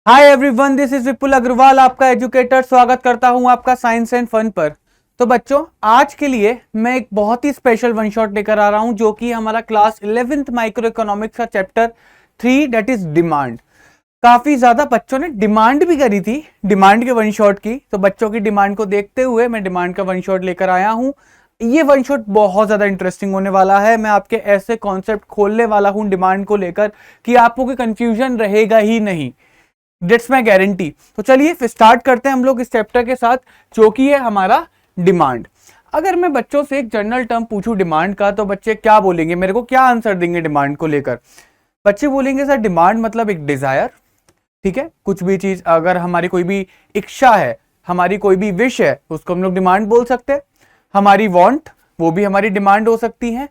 Hi everyone, this is विपुल अग्रवाल, आपका educator. स्वागत करता हूं आपका साइंस एंड फन पर। तो बच्चों, आज के लिए मैं एक बहुत ही स्पेशल वन शॉट लेकर आ रहा हूं, जो कि हमारा क्लास 11th माइक्रो इकोनॉमिक्स का चैप्टर 3 दैट इज डिमांड। काफी ज्यादा बच्चों ने डिमांड भी करी थी, डिमांड के वन शॉट की। तो बच्चों की डिमांड को देखते हुए मैं डिमांड का वन शॉट लेकर आया हूं। ये वन शॉट बहुत ज्यादा इंटरेस्टिंग होने वाला है। मैं आपके ऐसे कॉन्सेप्ट खोलने वाला हूं डिमांड को लेकर कि आपको कोई कंफ्यूजन रहेगा ही नहीं। That's my guarantee. तो चलिए फिर स्टार्ट करते हैं हम लोग इस चैप्टर के साथ, जो कि है हमारा डिमांड। अगर मैं बच्चों से एक जनरल टर्म पूछूं डिमांड का, तो बच्चे क्या बोलेंगे, मेरे को क्या आंसर देंगे डिमांड को लेकर? बच्चे बोलेंगे सर डिमांड मतलब एक डिजायर। ठीक है, कुछ भी चीज, अगर हमारी कोई भी इच्छा है, हमारी कोई भी विश है, उसको हम लोग डिमांड बोल सकते हैं। हमारी वांट, वो भी हमारी डिमांड हो सकती है।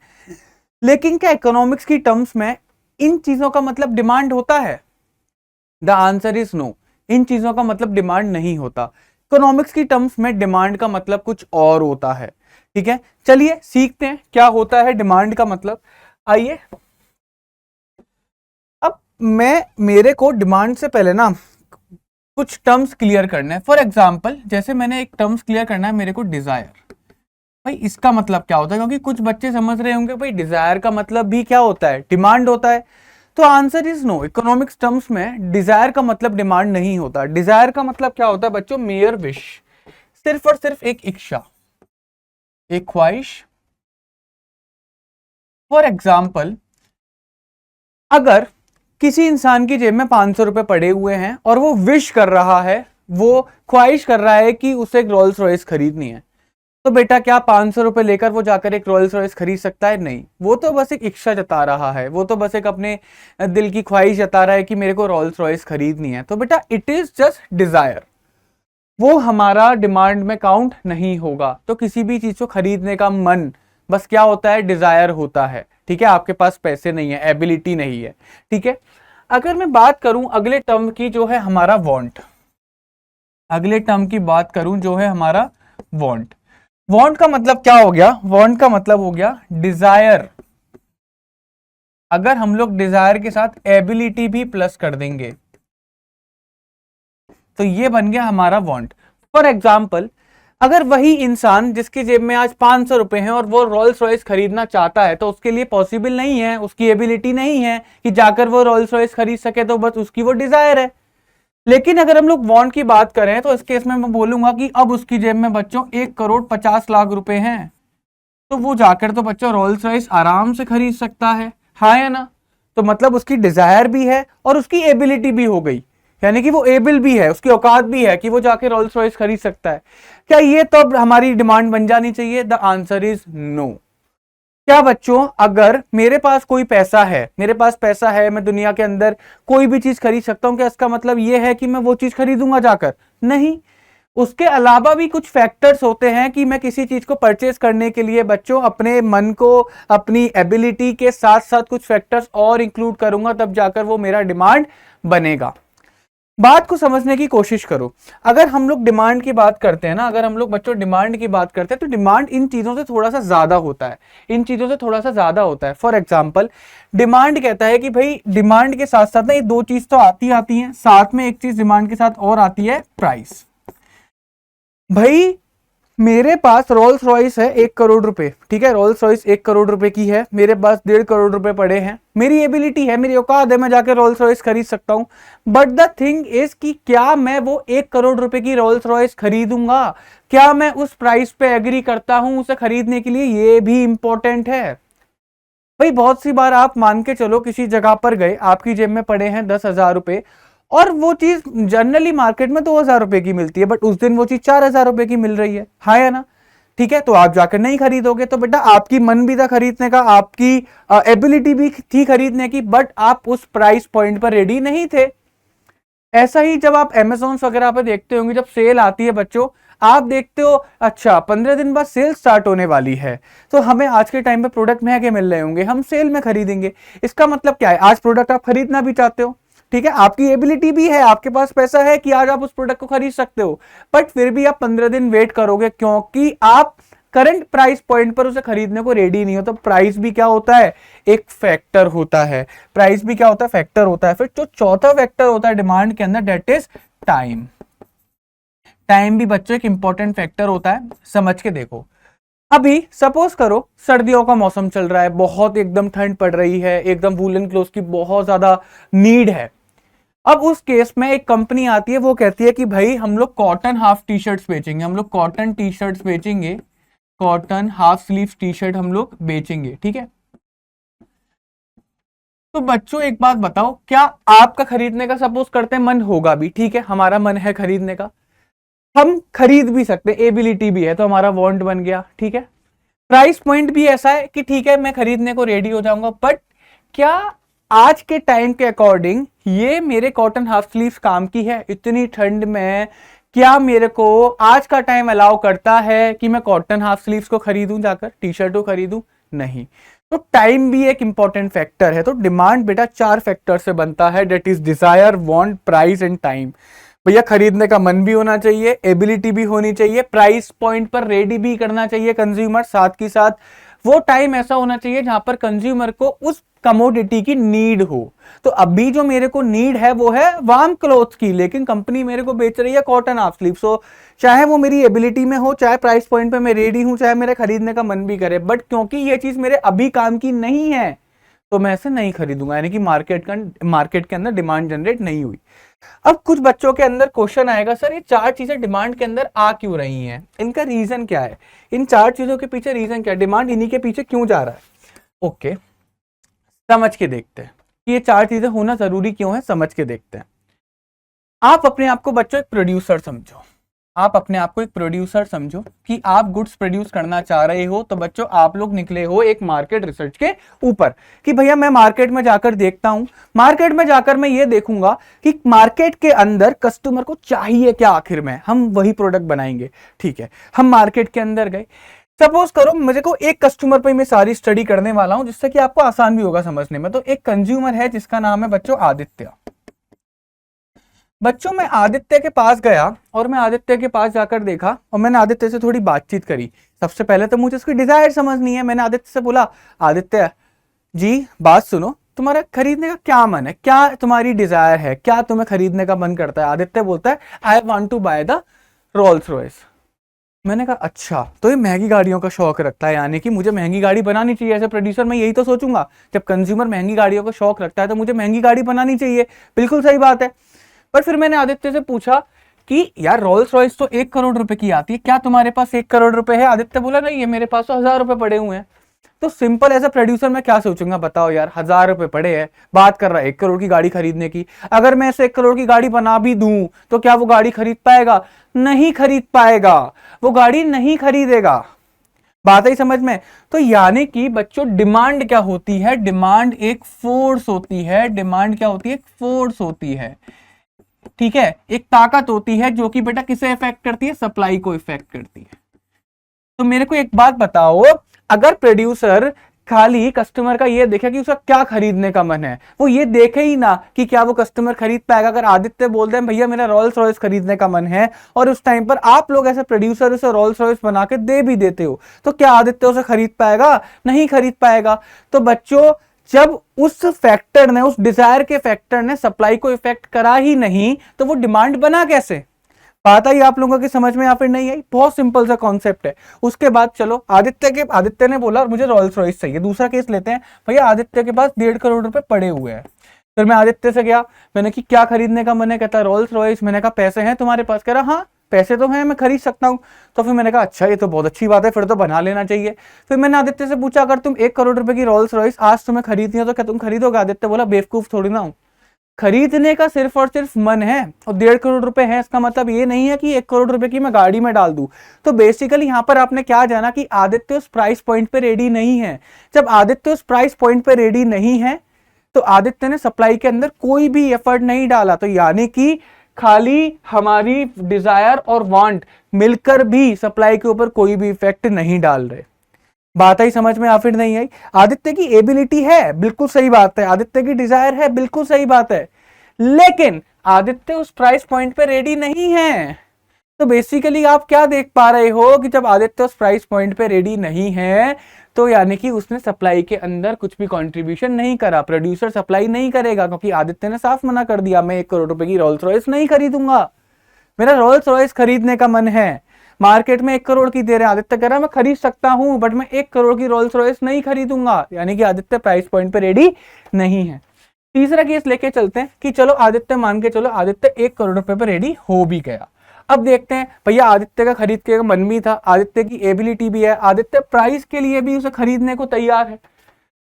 लेकिन क्या इकोनॉमिक्स की टर्म्स में इन चीजों का मतलब डिमांड होता है? The answer is no. इन चीजों का मतलब डिमांड नहीं होता। इकोनॉमिक्स की टर्म्स में डिमांड का मतलब कुछ और होता है। ठीक है, चलिए सीखते हैं क्या होता है डिमांड का मतलब। आइए, अब मेरे को डिमांड से पहले ना कुछ टर्म्स क्लियर करना है। फॉर एग्जाम्पल, जैसे मैंने एक टर्म्स क्लियर करना है मेरे को, डिजायर। भाई इसका मतलब क्या होता है? क्योंकि कुछ बच्चे समझ रहे होंगे भाई डिजायर का मतलब भी क्या होता है, डिमांड होता है। तो answer is no. Economics terms में डिजायर का मतलब डिमांड नहीं होता। डिजायर का मतलब क्या होता है बच्चों? मेयर विश, सिर्फ और सिर्फ एक इच्छा, एक ख्वाहिश। फॉर एग्जाम्पल, अगर किसी इंसान की जेब में 500 रुपए पड़े हुए हैं और वो विश कर रहा है, वो ख्वाहिश कर रहा है कि उसे एक रोल्स रॉयस खरीदनी है, तो बेटा क्या 500 रुपए लेकर वो जाकर एक रोल्स रॉयस खरीद सकता है? नहीं। वो तो बस एक इच्छा जता रहा है, वो तो बस एक अपने दिल की ख्वाहिश जता रहा है कि मेरे को रोल्स रॉयस खरीदनी है। तो बेटा इट इज जस्ट डिजायर, वो हमारा डिमांड में काउंट नहीं होगा। तो किसी भी चीज को खरीदने का मन बस क्या होता है? डिजायर होता है। ठीक है, आपके पास पैसे नहीं है, एबिलिटी नहीं है। ठीक है, अगर मैं बात करूं अगले टर्म की, जो है हमारा वांट। अगले टर्म की बात करूं जो है हमारा वांट। वांट का मतलब क्या हो गया? वांट का मतलब हो गया डिजायर। अगर हम लोग डिजायर के साथ एबिलिटी भी प्लस कर देंगे तो ये बन गया हमारा वांट। फॉर एग्जाम्पल, अगर वही इंसान जिसकी जेब में आज 500 रुपए हैं और वो रोल्स रॉयस खरीदना चाहता है, तो उसके लिए पॉसिबल नहीं है, उसकी एबिलिटी नहीं है कि जाकर वो रोल्स रॉयस खरीद सके, तो बस उसकी वो डिजायर है। लेकिन अगर हम लोग वांट की बात करें तो इस केस में मैं बोलूंगा कि अब उसकी जेब में बच्चों 1,50,00,000 रुपए हैं, तो वो जाकर तो बच्चों रोल्स रॉयस आराम से खरीद सकता है। हाँ या ना? तो मतलब उसकी डिजायर भी है और उसकी एबिलिटी भी हो गई, यानी कि वो एबल भी है, उसकी औकात भी है कि वो जाके रोल्स रॉयस खरीद सकता है। क्या ये तो अब हमारी डिमांड बन जानी चाहिए? The answer is no. क्या बच्चों, अगर मेरे पास कोई पैसा है, मेरे पास पैसा है, मैं दुनिया के अंदर कोई भी चीज खरीद सकता हूं, क्या इसका मतलब यह है कि मैं वो चीज खरीदूंगा जाकर? नहीं। उसके अलावा भी कुछ फैक्टर्स होते हैं कि मैं किसी चीज को परचेज करने के लिए बच्चों अपने मन को, अपनी एबिलिटी के साथ साथ कुछ फैक्टर्स और इंक्लूड करूंगा, तब जाकर वो मेरा डिमांड बनेगा। बात को समझने की कोशिश करो। अगर हम लोग डिमांड की बात करते हैं ना, अगर हम लोग बच्चों डिमांड की बात करते हैं, तो डिमांड इन चीजों से थोड़ा सा ज्यादा होता है, इन चीजों से थोड़ा सा ज्यादा होता है। फॉर एग्जाम्पल, डिमांड कहता है कि भाई डिमांड के साथ साथ ना ये दो चीज तो आती हैं, साथ में एक चीज डिमांड के साथ और आती है, प्राइस। भाई मेरे पास रोल्स रॉयस है 1 करोड़ रुपए, ठीक है, रोल्स रॉयस 1 करोड़ रुपए की है, मेरे पास 1.5 करोड़ रुपए पड़े हैं, मेरी एबिलिटी है, मेरी औकात है, मैं जाके रोल्स रॉयस खरीद सकता हूं। बट द थिंग इज कि क्या मैं वो 1 करोड़ रुपए की रोल्स रॉयस खरीदूंगा? क्या मैं उस प्राइस पे एग्री करता हूं उसे खरीदने के लिए? ये भी इंपॉर्टेंट है। भाई बहुत सी बार आप मान के चलो किसी जगह पर गए, आपकी जेब में पड़े हैं 10,000 रुपए, और वो चीज जनरली मार्केट में 2,000 रुपए की मिलती है, बट उस दिन वो चीज 4,000 रुपए की मिल रही है। हाँ या ना? ठीक है, तो आप जाकर नहीं खरीदोगे। तो बेटा आपकी मन भी था खरीदने का, आपकी एबिलिटी भी थी खरीदने की, बट आप उस प्राइस पॉइंट पर रेडी नहीं थे। ऐसा ही जब आप अमेज़न वगैरह पे देखते होंगे, जब सेल आती है बच्चों, आप देखते हो अच्छा 15 दिन बाद सेल स्टार्ट होने वाली है, तो हमें आज के टाइम पे प्रोडक्ट महंगे मिल रहे होंगे, हम सेल में खरीदेंगे। इसका मतलब क्या है? आज प्रोडक्ट आप खरीदना भी चाहते हो, ठीक है, आपकी एबिलिटी भी है, आपके पास पैसा है कि आज आप उस प्रोडक्ट को खरीद सकते हो, बट फिर भी आप 15 दिन वेट करोगे, क्योंकि आप करंट प्राइस पॉइंट पर उसे खरीदने को रेडी नहीं हो, तो प्राइस भी क्या होता है, एक फैक्टर होता है। प्राइस भी क्या होता है, फैक्टर होता है। फिर जो चौथा फैक्टर होता है डिमांड के अंदर, डेट इज टाइम। टाइम भी बच्चों एक इंपॉर्टेंट फैक्टर होता है, समझ के देखो। अभी सपोज करो सर्दियों का मौसम चल रहा है, बहुत एकदम ठंड पड़ रही है, एकदम वूलन क्लोथ की बहुत ज्यादा नीड है। अब उस केस में एक कंपनी आती है, वो कहती है कि भाई हम लोग कॉटन हाफ टी शर्ट्स बेचेंगे, हम लोग कॉटन टी शर्ट्स बेचेंगे, cotton half sleeve T shirt हम लोग बेचेंगे, ठीक है। तो बच्चों एक बात बताओ, क्या आपका खरीदने का सपोज करते हैं मन होगा भी, ठीक है, हमारा मन है खरीदने का, हम खरीद भी सकते हैं, एबिलिटी भी है, तो हमारा वांट बन गया, ठीक है। प्राइस पॉइंट भी ऐसा है कि ठीक है मैं खरीदने को रेडी हो जाऊंगा, बट क्या आज के टाइम के अकॉर्डिंग ये मेरे कॉटन हाफ स्लीव्स काम की है इतनी ठंड में? क्या मेरे को आज का टाइम अलाउ करता है कि मैं कॉटन हाफ स्लीव्स को खरीदूं, जाकर टी शर्ट को खरीदूं? नहीं। तो टाइम भी एक इंपॉर्टेंट फैक्टर है। तो डिमांड बेटा 4 फैक्टर से बनता है, that is desire, want, price and time. भैया खरीदने का मन भी होना चाहिए, एबिलिटी भी होनी चाहिए, प्राइस पॉइंट पर रेडी भी करना चाहिए कंज्यूमर, साथ ही साथ वो टाइम ऐसा होना चाहिए जहां पर कंज्यूमर को उस कमोडिटी की नीड हो। तो अभी जो मेरे को नीड है वो है वार्म क्लोथ की, लेकिन कंपनी मेरे को बेच रही है कॉटन हाफ स्लीव। सो चाहे वो मेरी एबिलिटी में हो, चाहे प्राइस पॉइंट पे मैं रेडी हूं, चाहे मेरे खरीदने का मन भी करे, बट क्योंकि ये चीज मेरे अभी काम की नहीं है तो मैं इसे नहीं खरीदूंगा, यानी कि मार्केट के अंदर डिमांड जनरेट नहीं हुई। अब कुछ बच्चों के अंदर क्वेश्चन आएगा, सर ये 4 चीजें डिमांड के अंदर आ क्यों रही हैं, इनका रीजन क्या है, इन 4 चीजों के पीछे रीजन क्या है, डिमांड इन्हीं के पीछे क्यों जा रहा है? ओके, समझ के देखते हैं कि ये 4 चीजें होना जरूरी क्यों है, समझ के देखते हैं। आप अपने आप को बच्चों एक प्रोड्यूसर समझो, आप अपने आप को एक प्रोड्यूसर समझो कि आप गुड्स प्रोड्यूस करना चाह रहे हो। तो बच्चों आप लोग निकले हो एक मार्केट रिसर्च के ऊपर कि भैया मैं मार्केट में जाकर देखता हूं, मार्केट में जाकर मैं ये देखूंगा कि मार्केट के अंदर कस्टमर को चाहिए क्या, आखिर में हम वही प्रोडक्ट बनाएंगे, ठीक है। हम मार्केट के अंदर गए, सपोज करो मुझे को एक कस्टमर पर मैं सारी स्टडी करने वाला हूं जिससे कि आपको आसान भी होगा समझने में। तो एक कंज्यूमर है जिसका नाम है बच्चों आदित्य। बच्चों मैं आदित्य के पास गया और मैं आदित्य के पास जाकर देखा और मैंने आदित्य से थोड़ी बातचीत करी। सबसे पहले तो मुझे उसकी डिजायर समझनी है। मैंने आदित्य से बोला, आदित्य जी बात सुनो, तुम्हारा खरीदने का क्या मन है, क्या तुम्हारी डिजायर है, क्या तुम्हें खरीदने का मन करता है? आदित्य बोलता है I want to buy the Rolls Royce. मैंने कहा अच्छा, तो ये महंगी गाड़ियों का शौक रखता है, यानी कि मुझे महंगी गाड़ी बनानी चाहिए। एज ए प्रोड्यूसर मैं यही तो सोचूंगा, जब कंज्यूमर महंगी गाड़ियों का शौक रखता है तो मुझे महंगी गाड़ी बनानी चाहिए। बिल्कुल सही बात है। पर फिर मैंने आदित्य से पूछा कि यार रोल्स रॉयस तो 1 करोड़ रुपए की आती है, क्या तुम्हारे पास 1 करोड़ रुपए है? आदित्य बोला नहीं है, मेरे पास तो 1000 रुपए पड़े हुए हैं। तो सिंपल एज अ प्रोड्यूसर मैं क्या सोचूंगा बताओ यार, 1000 रुपए पड़े हैं, बात कर रहा है 1 करोड़ की गाड़ी खरीदने की। अगर मैं इसे 1 करोड़ की गाड़ी बना भी दूं तो क्या वो गाड़ी खरीद पाएगा? नहीं खरीद पाएगा, वो गाड़ी नहीं खरीदेगा। बात ही समझ में? तो यानी कि बच्चों डिमांड क्या होती है, डिमांड एक फोर्स होती है। डिमांड क्या होती है? एक फोर्स होती है, ठीक है, एक ताकत होती है जो कि बेटा किसे इफेक्ट करती है? सप्लाई को इफेक्ट करती है। तो मेरे को एक बात बताओ, अगर प्रोड्यूसर खाली कस्टमर का ये देखे कि उसका क्या खरीदने का मन है, वो ये देखे ही ना कि क्या वो कस्टमर खरीद पाएगा। अगर आदित्य बोलते हैं भैया मेरा रोल्स रॉयस खरीदने का मन है और उस टाइम पर आप लोग ऐसे प्रोड्यूसर उसे रोल्स रॉयस बना के दे भी देते हो, तो क्या आदित्य उसे खरीद पाएगा? नहीं खरीद पाएगा। तो बच्चों जब उस फैक्टर ने, उस डिजायर के फैक्टर ने सप्लाई को इफेक्ट करा ही नहीं तो वो डिमांड बना कैसे? बात आई आप लोगों की समझ में या फिर नहीं आई? बहुत सिंपल सा कॉन्सेप्ट है। उसके बाद चलो आदित्य ने बोला मुझे रोल्स रॉयस चाहिए। दूसरा केस लेते हैं, भैया आदित्य के पास 1.5 करोड़ रुपए पड़े हुए हैं। फिर मैं आदित्य से गया, मैंने कि क्या खरीदने का मन है? कहता है रोल्स रॉयस। मैंने कहा पैसे हैं तुम्हारे पास? कह रहा हाँ पैसे तो हैं, मैं खरीद सकता हूँ। तो फिर मैंने कहा अच्छा ये तो बहुत अच्छी बात है, फिर तो बना लेना चाहिए। फिर मैंने आदित्य से पूछा अगर तुम 1 करोड़ रुपए की रोल्स रॉयस आज तुम्हें खरीदनी हो तो क्या तुम खरीदोगे? आदित्य बोला बेवकूफ थोड़ी ना हूं, खरीदने का सिर्फ और सिर्फ मन है और 1.5 करोड़ रुपए है, इसका मतलब ये नहीं है कि 1 करोड़ रुपए की मैं गाड़ी में डाल दूं। तो बेसिकली यहां पर आपने क्या जाना कि आदित्य उस प्राइस पॉइंट पे रेडी नहीं है। जब आदित्य उस प्राइस पॉइंट पे रेडी नहीं है तो आदित्य ने सप्लाई के अंदर कोई भी एफर्ट नहीं डाला। तो यानी कि खाली हमारी डिजायर और वांट मिलकर भी सप्लाई के ऊपर कोई भी इफेक्ट नहीं डाल रहे। बात आई समझ में या फिर नहीं आई? आदित्य की एबिलिटी है, बिल्कुल सही बात है, आदित्य की डिजायर है, बिल्कुल सही बात है, लेकिन आदित्य उस प्राइस पॉइंट पे रेडी नहीं है। तो बेसिकली आप क्या देख पा रहे हो कि जब आदित्य उस प्राइस पॉइंट पे रेडी नहीं है तो यानी कि उसने सप्लाई के अंदर कुछ भी कंट्रीब्यूशन नहीं करा, प्रोड्यूसर सप्लाई नहीं करेगा, क्योंकि आदित्य ने साफ मना कर दिया मैं 1 करोड़ रुपए की रोल्स रॉयस नहीं खरीदूंगा, मेरा रोल्स रॉयस खरीदने का मन है, मार्केट में 1 करोड़ की दे रहे हैं, आदित्य कह रहा है मैं खरीद सकता हूं बट मैं 1 करोड़ की रोल्स रॉयस नहीं खरीदूंगा, यानी कि आदित्य प्राइस पॉइंट पे रेडी नहीं है। तीसरा केस लेके चलते हैं कि चलो आदित्य मान के चलो आदित्य 1 करोड़ रुपए पे रेडी हो भी गया। अब देखते हैं भैया आदित्य का खरीद के मन भी था, आदित्य की एबिलिटी भी है, आदित्य प्राइस के लिए भी उसे खरीदने को तैयार है,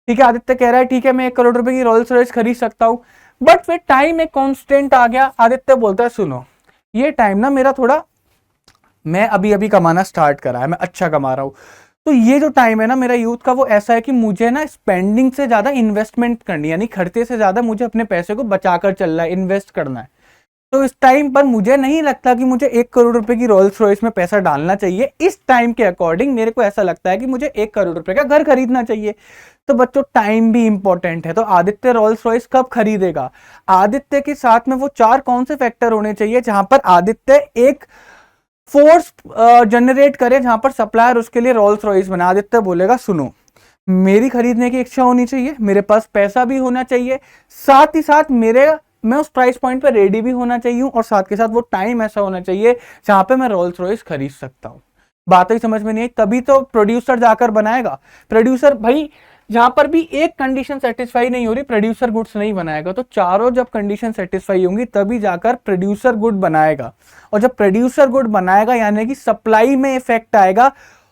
ठीक है, आदित्य कह रहा है ठीक है मैं 1 करोड़ रुपए की रोल्स रॉयस खरीद सकता हूं, बट फिर टाइम एक कांस्टेंट आ गया, आदित्य बोलता है सुनो ये टाइम ना मेरा थोड़ा, मैं अभी अभी कमाना स्टार्ट करा है, मैं अच्छा कमा रहा हूं, तो ये जो टाइम है ना मेरा यूथ का वो ऐसा है कि मुझे ना स्पेंडिंग से ज्यादा इन्वेस्टमेंट करनी है, यानी खर्चे से ज्यादा मुझे अपने पैसे को बचाकर चलना है, इन्वेस्ट करना है। तो इस टाइम पर मुझे नहीं लगता कि मुझे 1 करोड़ रुपए की रोल्स रॉयस में पैसा डालना चाहिए, इस टाइम के अकॉर्डिंग मेरे को ऐसा लगता है कि मुझे 1 करोड़ रुपए का घर खरीदना चाहिए। तो बच्चों टाइम भी इंपॉर्टेंट है, तो आदित्य रोल्स रॉयस कब खरीदेगा, आदित्य के साथ में वो 4 कौन से फैक्टर होने चाहिए जहां पर आदित्य एक फोर्स जनरेट करे, जहां पर सप्लायर उसके लिए रोल्स रॉयस बना। आदित्य बोलेगा सुनो मेरी खरीदने की इच्छा होनी चाहिए, मेरे पास पैसा भी होना चाहिए, साथ ही साथ मैं उस प्राइस पॉइंट पे रेडी भी होना चाहिए और साथ के साथ वो टाइम ऐसा होना चाहिए जहां पे मैं रोल्स रॉयस खरीद सकता हूं। बात ही समझ में नहीं आई, तभी तो प्रोड्यूसर जाकर बनाएगा। प्रोड्यूसर भाई जहां पर भी एक कंडीशन सेटिस्फाई नहीं हो रही प्रोड्यूसर गुड्स नहीं बनाएगा, तो चारों जब कंडीशन सेटिस्फाई होंगी तभी जाकर प्रोड्यूसर गुड बनाएगा, और जब प्रोड्यूसर गुड बनाएगा यानी कि सप्लाई में इफेक्ट आएगा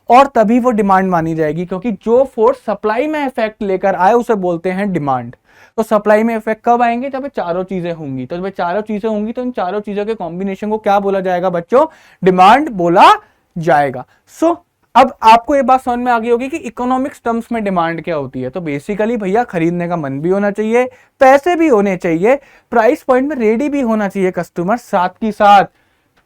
और तभी वो डिमांड मानी जाएगी, क्योंकि जो फोर्स सप्लाई में इफेक्ट लेकर आए उसे बोलते हैं डिमांड। तो सप्लाई में इफेक्ट कब आएंगे, जब ये चारों चीजें होंगी, तो जब चारों चीजें होंगी तो इन चारों चीजों के कॉम्बिनेशन को क्या बोला जाएगा बच्चों, डिमांड बोला जाएगा। सो अब आपको ये बात समझ में आ गई होगी कि इकोनॉमिक्स टर्म्स में डिमांड क्या होती है। तो बेसिकली भैया खरीदने का मन भी होना चाहिए, पैसे भी होने चाहिए, प्राइस पॉइंट में रेडी भी होना चाहिए कस्टमर, साथ ही साथ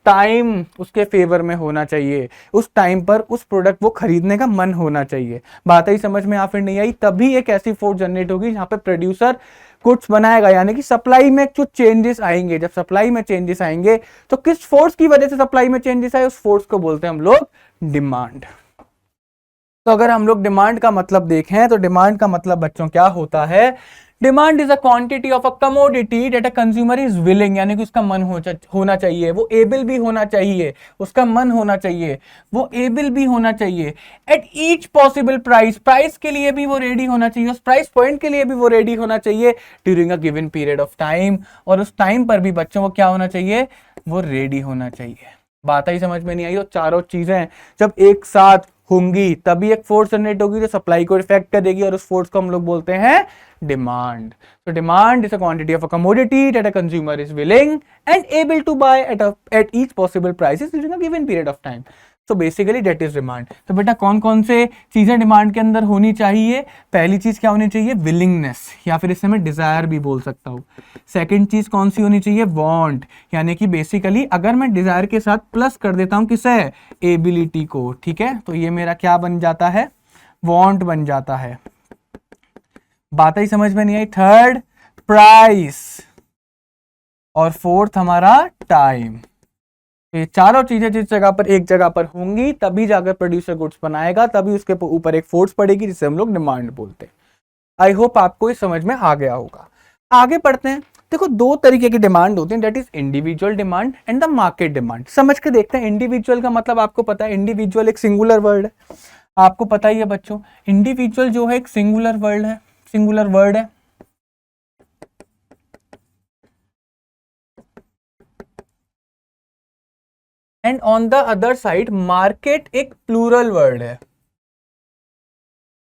टाइम उसके फेवर में होना चाहिए, उस टाइम पर उस प्रोडक्ट वो खरीदने का मन होना चाहिए। बात ही समझ में या फिर नहीं आई, तभी एक ऐसी फोर्स जनरेट होगी जहां पे प्रोड्यूसर गुड्स बनाएगा, यानी कि सप्लाई में कुछ चेंजेस आएंगे। जब सप्लाई में चेंजेस आएंगे तो किस फोर्स की वजह से सप्लाई में चेंजेस आए, उस फोर्स को बोलते हैं हम लोग डिमांड। तो अगर हम लोग डिमांड का मतलब देखें तो डिमांड का मतलब बच्चों क्या होता है, demand is a quantity of a commodity that a consumer is willing, यानी कि उसका मन होना चाहिए, वो एबल भी होना चाहिए, उसका मन होना चाहिए, वो एबल भी होना चाहिए, at each possible price, price के लिए भी वो रेडी होना चाहिए, उस प्राइस पॉइंट के लिए भी वो रेडी होना चाहिए during a given period of time, और उस टाइम पर भी बच्चों को क्या होना चाहिए, वो रेडी होना चाहिए। बात ही समझ में नहीं आई, तो चारों चीजें जब एक साथ होंगी तभी एक फोर्स जनरेट होगी जो सप्लाई को इफेक्ट करेगी, और उस फोर्स को हम लोग बोलते हैं demand. So demand is a quantity of a commodity that a consumer is willing and able to buy at each possible prices during a given period of time. So basically that is demand. तो बेटा कौन कौन से चीजें demand के अंदर होनी चाहिए, पहली चीज क्या होनी चाहिए, विलिंगनेस, या फिर इससे मैं डिजायर भी बोल सकता हूँ। सेकंड चीज कौन सी होनी चाहिए, वांट, यानी कि बेसिकली अगर मैं डिजायर के साथ प्लस कर देता हूँ किसे, एबिलिटी को, ठीक है, तो ये मेरा क्या बन जाता है, वांट बन जाता है। बात ही समझ में नहीं आई। थर्ड प्राइस, और फोर्थ हमारा टाइम। ये चारों चीजें जिस जगह पर एक जगह पर होंगी तभी जाकर प्रोड्यूसर गुड्स बनाएगा, तभी उसके ऊपर एक फोर्स पड़ेगी जिसे हम लोग डिमांड बोलते हैं। आई होप आपको ये समझ में आ गया होगा। आगे बढ़ते हैं। देखो दो तरीके की डिमांड होती है, that is individual demand and the market demand. समझ के देखते हैं। इंडिविजुअल का मतलब आपको पता है, इंडिविजुअल एक सिंगुलर वर्ड है, आपको पता ही है बच्चों। इंडिविजुअल जो है एक सिंगुलर वर्ड है, सिंगुलर वर्ड है। And on the other side market एक प्लूरल वर्ड है,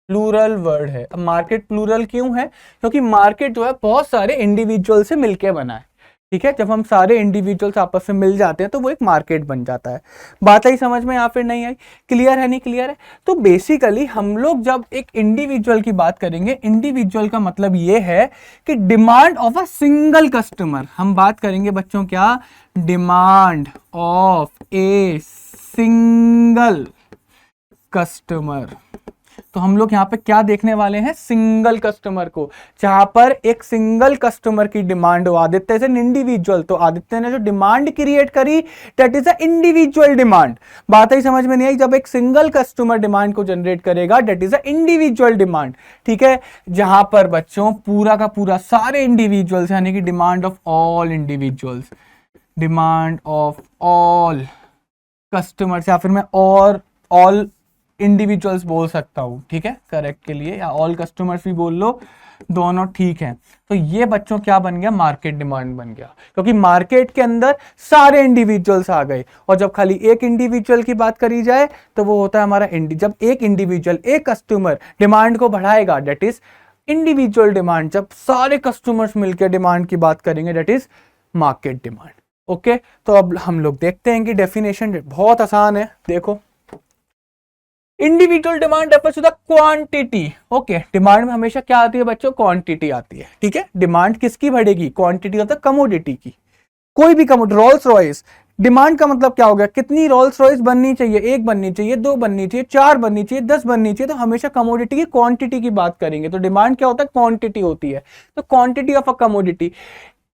प्लूरल वर्ड है। अब मार्केट प्लूरल क्यों है, क्योंकि मार्केट जो है बहुत सारे इंडिविजुअल से मिलके बना है, ठीक है। जब हम सारे इंडिविजुअल्स आपस में मिल जाते हैं तो वो एक मार्केट बन जाता है। बात आई समझ में या फिर नहीं आई, क्लियर है नहीं क्लियर है। तो बेसिकली हम लोग जब एक इंडिविजुअल की बात करेंगे, इंडिविजुअल का मतलब ये है कि demand of a single customer. हम बात करेंगे बच्चों क्या, demand of a single customer. तो हम लोग यहाँ पे क्या देखने वाले हैं, सिंगल कस्टमर को, जहां पर एक सिंगल कस्टमर की डिमांड हो। आदित्य इज एन इंडिविजुअल, तो आदित्य ने जो डिमांड क्रिएट करी that is a individual demand. बात ही समझ में नहीं आई, जब एक सिंगल कस्टमर डिमांड को जनरेट करेगा that is a individual demand. ठीक है, जहां पर बच्चों पूरा का पूरा सारे इंडिविजुअल्स यानी कि demand of all individuals, demand of all customers, या फिर मैं और ऑल इंडिविजुअल्स बोल सकता हूं, ठीक है, करेक्ट के लिए, या ऑल कस्टमर्स भी बोल लो, दोनों ठीक है। तो ये बच्चों क्या बन गया, मार्केट डिमांड बन गया, क्योंकि मार्केट के अंदर सारे इंडिविजुअल्स आ गए। और जब खाली एक इंडिविजुअल की बात करी जाए तो वो होता है हमारा जब एक इंडिविजुअल, एक कस्टमर डिमांड को बढ़ाएगा दैट इज इंडिविजुअल डिमांड। जब सारे कस्टमर्स मिलकर डिमांड की बात करेंगे that is market demand. Okay, तो अब हम लोग देखते हैं कि डेफिनेशन बहुत आसान है। देखो, individual demand refers to the quantity. Okay, demand में हमेशा क्या आती है बच्चों, क्वांटिटी आती है। ठीक है, डिमांड किसकी बढ़ेगी, क्वांटिटी ऑफ द कमोडिटी की। कोई भी कमोडिटी, रोल्स रॉयस, डिमांड का मतलब क्या हो गया, कितनी रोल्स रॉयस बननी चाहिए, एक बननी चाहिए, दो बननी चाहिए, चार बननी चाहिए, 10 बननी चाहिए। तो हमेशा कमोडिटी की क्वांटिटी की बात करेंगे। तो डिमांड क्या होता है, क्वांटिटी होती है। तो क्वांटिटी ऑफ अ कमोडिटी।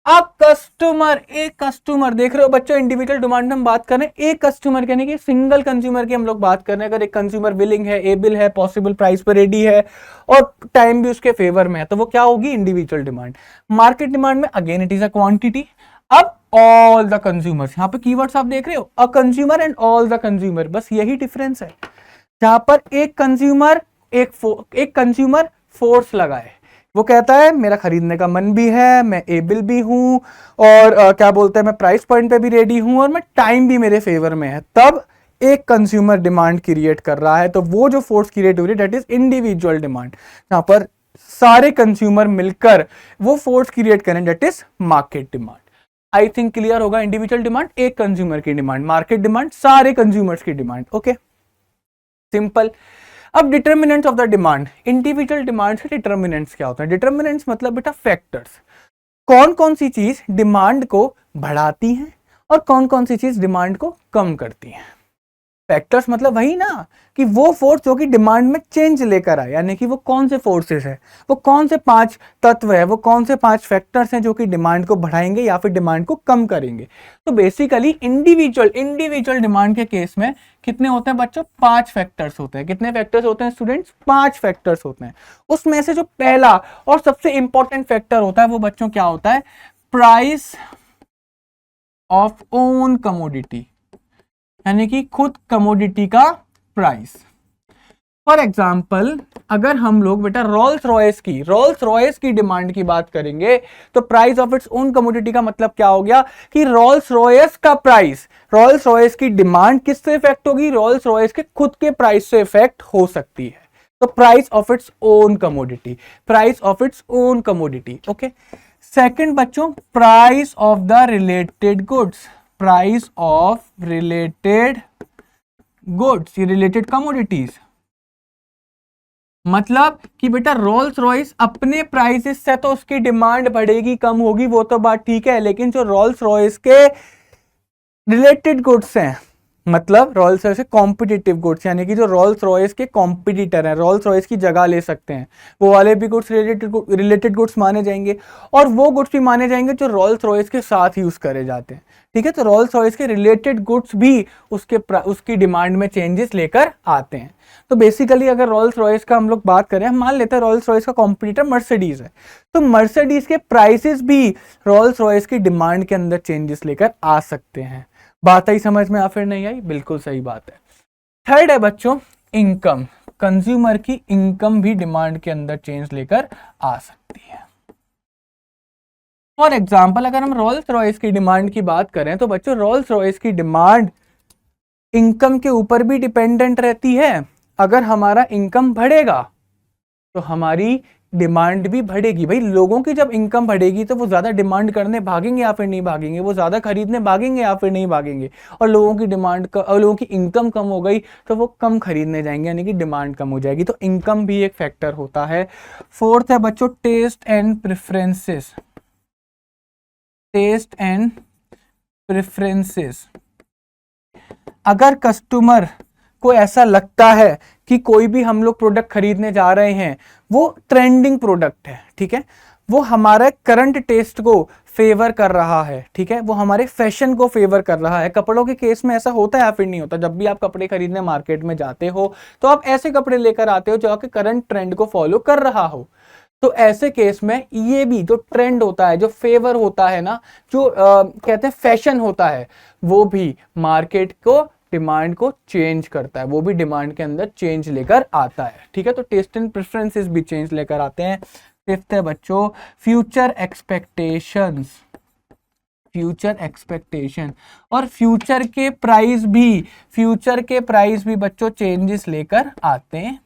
अब कस्टमर, एक कस्टमर, देख रहे हो बच्चों, इंडिविजुअल डिमांड में हम बात कर रहे हैं एक कस्टमर यानी कि सिंगल कंज्यूमर की हम लोग बात कर रहे हैं। अगर एक कंज्यूमर विलिंग है, एबल है, पॉसिबल प्राइस पर रेडी है और टाइम भी उसके फेवर में है, तो वो क्या होगी, इंडिविजुअल डिमांड। मार्केट डिमांड में again it is a quantity. अब ऑल द कंज्यूमर्स, यहाँ पे कीवर्ड्स आप देख रहे हो, a consumer and all the consumer, बस यही डिफरेंस है। जहां पर एक कंज्यूमर, एक कंज्यूमर फोर्स लगाए, वो कहता है मेरा खरीदने का मन भी है, मैं एबल भी हूं और क्या बोलते हैं, मैं प्राइस पॉइंट पे भी रेडी हूं और मैं टाइम भी मेरे फेवर में है। तब एक कंज्यूमर डिमांड क्रिएट कर रहा है, तो वो जो फोर्स क्रिएट हो रही है दैट इज इंडिविजुअल डिमांड। यहां पर सारे कंज्यूमर मिलकर वो फोर्स क्रिएट करें that is market demand. I think clear होगा, इंडिविजुअल डिमांड एक कंज्यूमर की डिमांड, मार्केट डिमांड सारे कंज्यूमर्स की डिमांड। Okay, simple. अब determinants of the demand, individual demand से डिटर्मिनेंट्स क्या होता है। डिटर्मिनेंट्स मतलब बेटा फैक्टर्स, कौन कौन सी चीज डिमांड को बढ़ाती हैं और कौन कौन सी चीज डिमांड को कम करती हैं। फैक्टर्स मतलब वही ना कि वो फोर्स जो कि डिमांड में चेंज लेकर आए, यानी कि वो कौन से फोर्सेस है, वो कौन से 5 तत्व है, वो कौन से 5 फैक्टर्स हैं जो कि डिमांड को बढ़ाएंगे या फिर डिमांड को कम करेंगे। तो बेसिकली इंडिविजुअल डिमांड के केस में कितने होते हैं बच्चों, 5 फैक्टर्स होते हैं। कितने फैक्टर्स होते हैं स्टूडेंट्स, 5 फैक्टर्स होते हैं। उसमें से जो पहला और सबसे इंपॉर्टेंट फैक्टर होता है वो बच्चों क्या होता है, प्राइस ऑफ ओन कमोडिटी, यानी कि खुद कमोडिटी का प्राइस। फॉर एग्जाम्पल, अगर हम लोग बेटा रोल्स रॉयस की डिमांड की बात करेंगे तो price of its own commodity का मतलब क्या हो गया कि रोल्स रॉयस का प्राइस, रोल्स रॉयस की डिमांड किससे इफेक्ट होगी, रोल्स रॉयस के खुद के प्राइस से इफेक्ट हो सकती है। तो price of its own commodity, price of its own commodity. Okay, second बच्चों, price of the related goods, price of related goods, ये रिलेटेड कमोडिटीज। मतलब कि बेटा रोल्स रॉयस अपने प्राइसेस से तो उसकी डिमांड बढ़ेगी कम होगी, वो तो बात ठीक है, लेकिन जो रोल्स रॉयस के रिलेटेड गुड्स हैं, मतलब रोल्स रॉयस के कॉम्पिटिटिव गुड्स, यानी कि जो रोल्स रॉयस के कॉम्पिटिटर हैं, रोल्स रॉयस की जगह ले सकते हैं, वो वाले भी गुड्स रिलेटेड गुड्स माने जाएंगे और वो गुड्स भी माने जाएंगे जो रोल्स रॉयस के साथ यूज करे जाते हैं। ठीक है, तो रोल्स रॉयस के रिलेटेड गुड्स भी उसकी डिमांड में चेंजेस लेकर आते हैं। तो बेसिकली अगर रोल्स रॉयस का हम लोग बात करें, हम मान लेते हैं रोल्स रॉयस का कॉम्पिटिटर मर्सिडीज है, तो मर्सिडीज के प्राइसेस भी रोल्स रॉयस की डिमांड के अंदर चेंजेस लेकर आ सकते हैं। बात आई समझ में या फिर नहीं आई, बिल्कुल सही बात है। थर्ड है बच्चों इनकम, कंज्यूमर की इनकम भी डिमांड के अंदर चेंज लेकर आ सकती है। फॉर एग्जाम्पल, अगर हम रोल्स रॉयस की डिमांड की बात करें तो बच्चों रोल्स रॉयस की डिमांड इनकम के ऊपर भी डिपेंडेंट रहती है। अगर हमारा इनकम बढ़ेगा तो हमारी डिमांड भी बढ़ेगी। भाई लोगों की जब इनकम बढ़ेगी तो वो ज्यादा डिमांड करने भागेंगे या फिर नहीं भागेंगे, वो ज्यादा खरीदने भागेंगे या फिर नहीं भागेंगे। और लोगों की डिमांड लोगों की इनकम कम हो गई तो वो कम खरीदने जाएंगे, यानी कि डिमांड कम हो जाएगी। तो इनकम भी एक फैक्टर होता है। फोर्थ है बच्चों taste and preferences, taste and preferences. अगर कस्टमर को ऐसा लगता है कि कोई भी हम लोग प्रोडक्ट खरीदने जा रहे हैं वो ट्रेंडिंग प्रोडक्ट है, ठीक है, वो हमारे करंट टेस्ट को फेवर कर रहा है, ठीक है, वो हमारे फैशन को फेवर कर रहा है। कपड़ों के केस में ऐसा होता है या फिर नहीं होता? जब भी आप कपड़े खरीदने मार्केट में जाते हो तो आप ऐसे कपड़े लेकर आते हो जो आपके करंट ट्रेंड को फॉलो कर रहा हो। तो ऐसे केस में ये भी जो ट्रेंड होता है, जो फेवर होता है ना, जो कहते हैं फैशन होता है, वो भी मार्केट को, डिमांड को चेंज करता है, वो भी डिमांड के अंदर चेंज लेकर आता है, ठीक है। तो टेस्ट एंड प्रेफरेंसेस भी चेंज लेकर आते हैं। फिफ्थ है बच्चों फ्यूचर एक्सपेक्टेशंस, फ्यूचर एक्सपेक्टेशन, और फ्यूचर के प्राइस भी बच्चों चेंजेस लेकर आते हैं।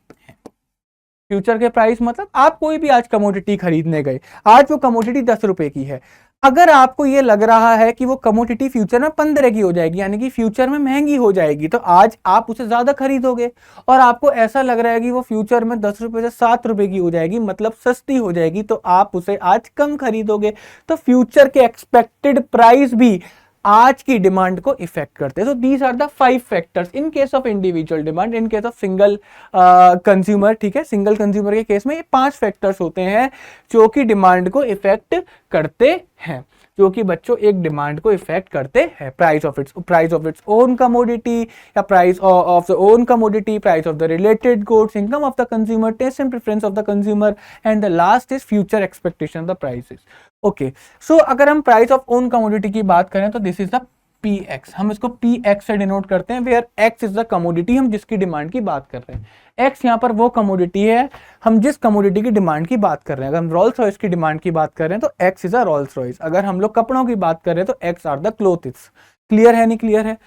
फ्यूचर के प्राइस मतलब आप कोई भी आज कमोडिटी खरीदने गए, आज वो कमोडिटी 10 रुपए की है, अगर आपको ये लग रहा है कि वो कमोडिटी फ्यूचर में 15 की हो जाएगी, यानी कि फ्यूचर में महंगी हो जाएगी, तो आज आप उसे ज्यादा खरीदोगे। और आपको ऐसा लग रहा है कि वो फ्यूचर में 10 रुपए से 7 रुपए की हो जाएगी, मतलब सस्ती हो जाएगी, तो आप उसे आज कम खरीदोगे। तो फ्यूचर के एक्सपेक्टेड प्राइस भी आज की डिमांड को इफेक्ट करते हैं। So these are the 5 factors in case of individual demand, in case of single consumer, ठीक है, सिंगल कंज्यूमर के केस में ये 5 फैक्टर्स होते हैं जो कि डिमांड को इफेक्ट करते हैं, जो कि बच्चों एक डिमांड को इफेक्ट करते हैं। Price of its own commodity, या price of the own commodity, price of the related goods, income of the consumer, taste and preference of the consumer, and the last is future expectation of the prices. Okay, so अगर हम price of own commodity की बात करें तो this is the PX, हम इसको PX से denote करते हैं, where X is the commodity, हम जिसकी डिमांड की बात कर रहे हैं। X यहाँ पर वो कमोडिटी है, हम जिस कमोडिटी की डिमांड की बात कर रहे हैं। अगर हम रोल्स रॉयस की डिमांड की बात कर रहे हैं तो X is a Rolls Royce, अगर हम लोग कपड़ों की बात कर रहे हैं तो X are the clothes. Clear है, नहीं क्लियर है?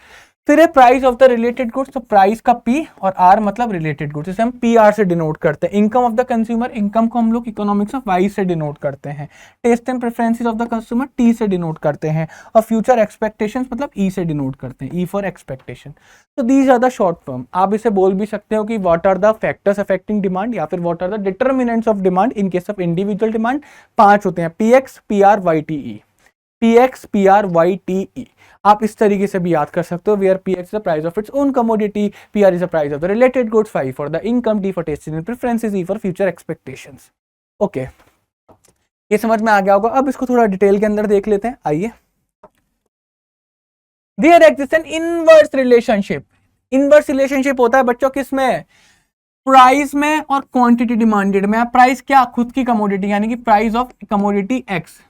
फिर है price of the related goods, तो प्राइस का P और R मतलब रिलेटेड गुड्स, इसे हम PR से डिनोट करते हैं। Income of the consumer, income को हम लोग इकोनॉमिक्स ऑफ Y से डिनोट करते हैं। Taste and preferences of the consumer T से डिनोट करते हैं, और फ्यूचर एक्सपेक्टेशंस मतलब E से डिनोट करते हैं, E फॉर एक्सपेक्टेशन। तो these are the short form. आप इसे बोल भी सकते हो कि what are the factors affecting demand, या फिर what are the determinants of demand in case of individual demand. 5 होते हैं, PX PR YTE, PX PR YTE। आप इस तरीके से भी याद कर सकते हो, where PX is the price of its own commodity, PR is the price of the related goods, Y for the income, T for taste and preferences, E for future expectations. Okay, ये समझ में आ गया होगा। अब इसको थोड़ा detail के अंदर देख लेते हैं, आइए। There exist an inverse relationship. Inverse relationship होता है बच्चों किसमें? प्राइस में और क्वांटिटी डिमांडेड में। प्राइस क्या? खुद की कमोडिटी, यानी कि price of commodity X।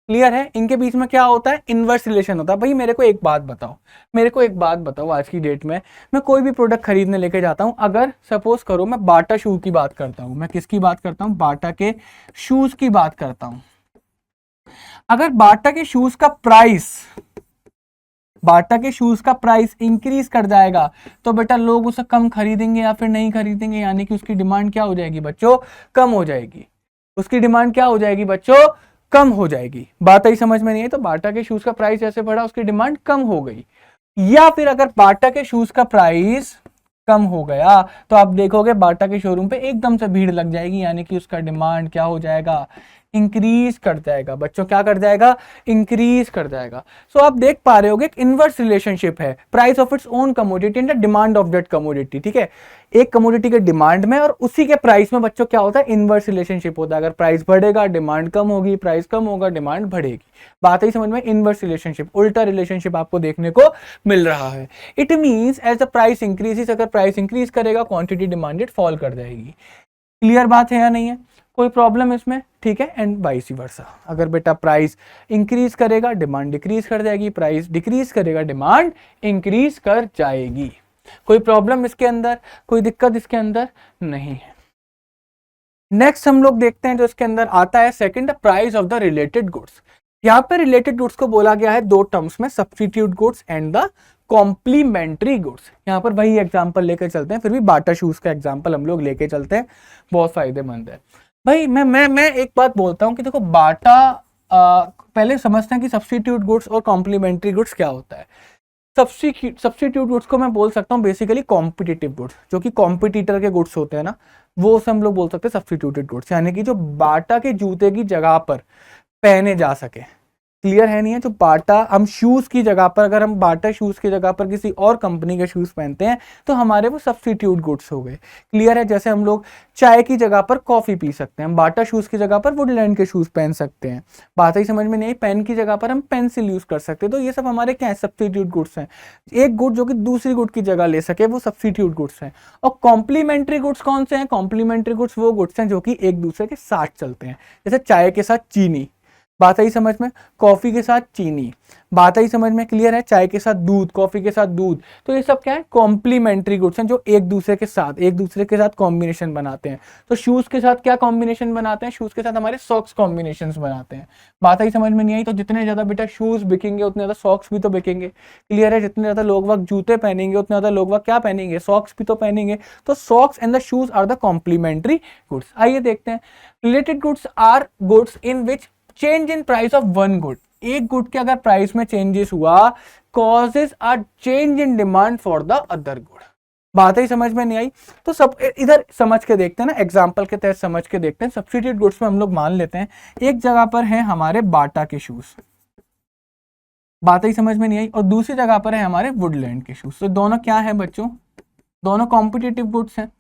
Clear है? इनके बीच में क्या होता है? इनवर्स रिलेशन होता है। भाई मेरे को एक बात बताओ, आज की डेट में मैं कोई भी प्रोडक्ट खरीदने लेके जाता हूं, अगर सपोज करो मैं बाटा शू की बात करता हूं, मैं किसकी बात करता हूं? बाटा के शूज की बात करता हूं। अगर बाटा के शूज का प्राइस इंक्रीज कर जाएगा तो बेटा लोग उसे कम खरीदेंगे या फिर नहीं खरीदेंगे, यानी कि उसकी डिमांड क्या हो जाएगी बच्चों? कम हो जाएगी। उसकी डिमांड क्या हो जाएगी बच्चों? कम हो जाएगी। बात आई समझ में नहीं है? तो बाटा के शूज का प्राइस जैसे बढ़ा उसकी डिमांड कम हो गई। या फिर अगर बाटा के शूज का प्राइस कम हो गया तो आप देखोगे बाटा के शोरूम पे एकदम से भीड़ लग जाएगी, यानी कि उसका डिमांड क्या हो जाएगा? इंक्रीज कर जाएगा। बच्चों क्या कर जाएगा? इंक्रीज कर जाएगा। सो आप देख पा रहे होगे एक इनवर्स रिलेशनशिप है, price of its own commodity and the demand of that commodity. ठीक है, एक कमोडिटी के डिमांड में और उसी के प्राइस में बच्चों क्या होता है? इनवर्स रिलेशनशिप होता है। अगर प्राइस बढ़ेगा डिमांड कम होगी, प्राइस कम होगा डिमांड बढ़ेगी। बात ही समझ में? इनवर्स रिलेशनशिप, उल्टा रिलेशनशिप आपको देखने को मिल रहा है। It means as the price increases, अगर प्राइस इंक्रीज करेगा क्वांटिटी डिमांडेड फॉल कर जाएगी। क्लियर बात है या नहीं है? कोई प्रॉब्लम इसमें? ठीक है, एंड वाइस वर्सा। अगर बेटा प्राइस इंक्रीज करेगा डिमांड डिक्रीज कर जाएगी, प्राइस डिक्रीज करेगा डिमांड इंक्रीज कर जाएगी। कोई प्रॉब्लम इसके अंदर? कोई दिक्कत इसके अंदर नहीं है। नेक्स्ट हम लोग देखते हैं जो इसके अंदर आता है second, price of the related goods. यहाँ पे रिलेटेड गुड्स को बोला गया है दो टर्म्स में, substitute goods and the complementary goods. यहाँ पर वही एग्जांपल लेकर चलते हैं, फिर भी बाटा शूज का एग्जांपल हम लोग लेके चलते हैं, बहुत फायदेमंद है। भाई मैं एक बात बोलता हूँ कि देखो बाटा पहले समझते हैं कि सब्स्टिट्यूट गुड्स और कॉम्प्लीमेंट्री गुड्स क्या होता है। सब्स्टिट्यूट गुड्स को मैं बोल सकता हूँ बेसिकली कॉम्पिटिटिव गुड्स, जो कि कॉम्पिटिटर के गुड्स होते हैं ना, वो से हम लोग बोल सकते हैं सब्स्टिट्यूटेड गुड्स, यानी कि जो बाटा के जूते की जगह पर पहने जा सके। क्लियर है नहीं है? जो बाटा, हम शूज की जगह पर, अगर हम बाटा शूज की जगह पर किसी और कंपनी के शूज पहनते हैं तो हमारे वो सब्स्टिट्यूट गुड्स हो गए। क्लियर है? जैसे हम लोग चाय की जगह पर कॉफी पी सकते हैं, हम बाटा शूज की जगह पर वुडलैंड के शूज पहन सकते हैं। बात ही समझ में नहीं आई? पेन की जगह पर हम पेंसिल यूज कर सकते हैं। तो ये सब हमारे क्या है? सब्स्टिट्यूट गुड्स हैं। एक गुड जो कि दूसरी गुड की जगह ले सके वो सब्स्टिट्यूट गुड्स हैं। और कॉम्प्लीमेंट्री गुड्स कौन से हैं? कॉम्प्लीमेंट्री गुड्स वो गुड्स हैं जो कि एक दूसरे के साथ चलते हैं। जैसे चाय के साथ चीनी, बात आई समझ में? कॉफी के साथ चीनी, बात आई समझ में? क्लियर है? चाय के साथ दूध, कॉफी के साथ दूध। तो ये सब क्या है? कॉम्प्लीमेंट्री गुड्स हैं जो एक दूसरे के साथ कॉम्बिनेशन बनाते हैं। तो शूज के साथ क्या कॉम्बिनेशन बनाते हैं? शूज के साथ हमारे सॉक्स कॉम्बिनेशन बनाते हैं। बात आई समझ में नहीं आई? तो जितने ज्यादा बेटा शूज बिकेंगे उतने ज्यादा सॉक्स भी तो बिकेंगे। क्लियर है? जितने ज्यादा लोग वक्त जूते पहनेंगे उतने ज्यादा लोग वक्त क्या पहनेंगे? सॉक्स भी तो पहनेंगे। तो socks and the shoes are the complementary goods. आइए देखते हैं। Related goods are goods in which change in price of one good. एक गुड के अगर प्राइस में चेंजेस हुआ causes a change in demand for the other good. बात ही समझ में नहीं आई? तो सब इधर समझ के देखते हैं ना, एग्जांपल के तहत समझ के देखते हैं। सब्स्टिट्यूट गुड्स में हम लोग मान लेते हैं एक जगह पर है हमारे बाटा के शूज, बात ही समझ में नहीं आई, और दूसरी जगह पर है हमारे वुडलैंड के शूज। तो दोनों क्या है बच्चों? दोनों कॉम्पिटिटिव गुड्स हैं।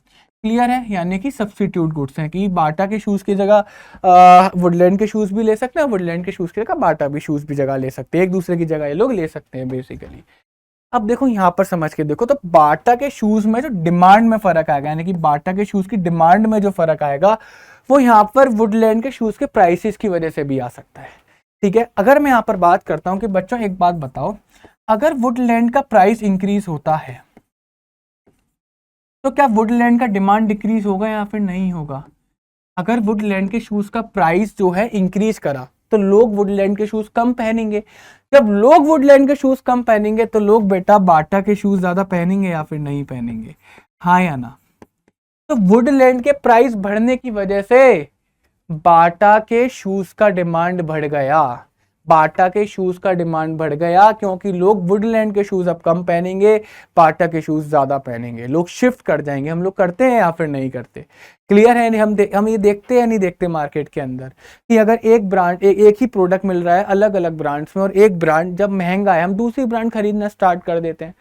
क्लियर है? यानी कि सब्स्टिट्यूट गुड्स हैं कि बाटा के शूज की जगह वुडलैंड के शूज भी ले सकते हैं, वुडलैंड के शूज की जगह बाटा भी शूज भी जगह ले सकते हैं, एक दूसरे की जगह ये लोग ले सकते हैं बेसिकली। अब देखो यहाँ पर समझ के देखो, तो बाटा के शूज में जो डिमांड में फर्क आएगा, यानी कि बाटा के शूज की डिमांड में जो फर्क आएगा वो यहाँ पर वुडलैंड के शूज के प्राइसेस की वजह से भी आ सकता है। ठीक है? अगर मैं यहाँ पर बात करता हूँ कि बच्चों एक बात बताओ, अगर वुडलैंड का प्राइस इंक्रीज होता है तो क्या वुडलैंड का डिमांड डिक्रीज होगा या फिर नहीं होगा? अगर वुडलैंड के शूज का प्राइस जो है इंक्रीज करा तो लोग वुडलैंड के शूज कम पहनेंगे। जब लोग वुडलैंड के शूज कम पहनेंगे तो लोग बेटा बाटा के शूज ज्यादा पहनेंगे या फिर नहीं पहनेंगे? हाँ या ना? तो वुडलैंड के प्राइस बढ़ने की वजह से बाटा के शूज का डिमांड बढ़ गया। बाटा के शूज का डिमांड बढ़ गया क्योंकि लोग वुडलैंड के शूज अब कम पहनेंगे, बाटा के शूज ज्यादा पहनेंगे, लोग शिफ्ट कर जाएंगे। हम लोग करते हैं या फिर नहीं करते? क्लियर है? हम ये देखते हैं नहीं देखते मार्केट के अंदर कि अगर एक ब्रांड एक ही प्रोडक्ट मिल रहा है अलग अलग ब्रांड्स में और एक ब्रांड जब महंगा है हम दूसरी ब्रांड खरीदना स्टार्ट कर देते हैं।